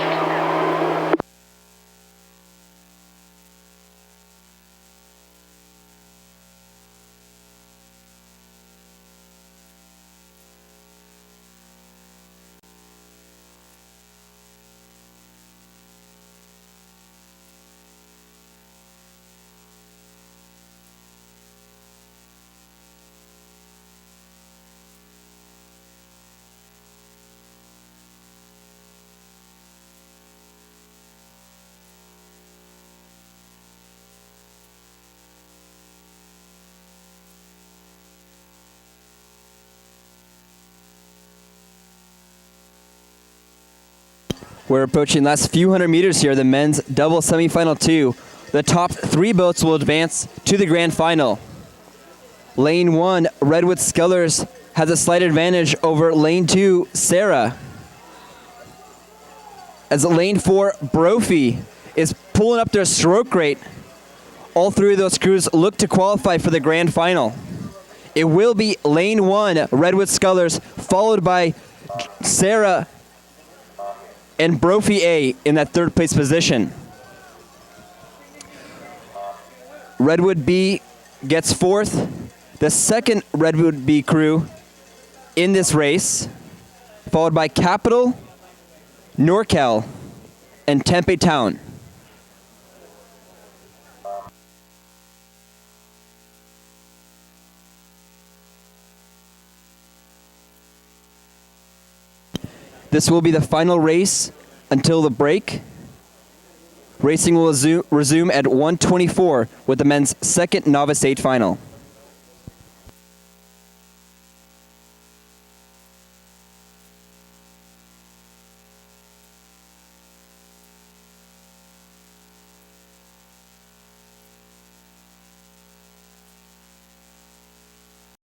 We're approaching the last few hundred meters here, the men's double semifinal 2. The top 3 boats will advance to the grand final. Lane 1, Redwood Scullers has a slight advantage over lane 2, Sarah. As lane 4, Brophy is pulling up their stroke rate. All 3 of those crews look to qualify for the grand final. It will be lane 1, Redwood Scullers, followed by Sarah and Brophy A in that 3rd place position. Redwood B gets 4th. The second Redwood B crew in this race, followed by Capital, NorCal, and Tempe Town. This will be the final race until the break. Racing will resume at 1:24 with the men's second Novice 8 final.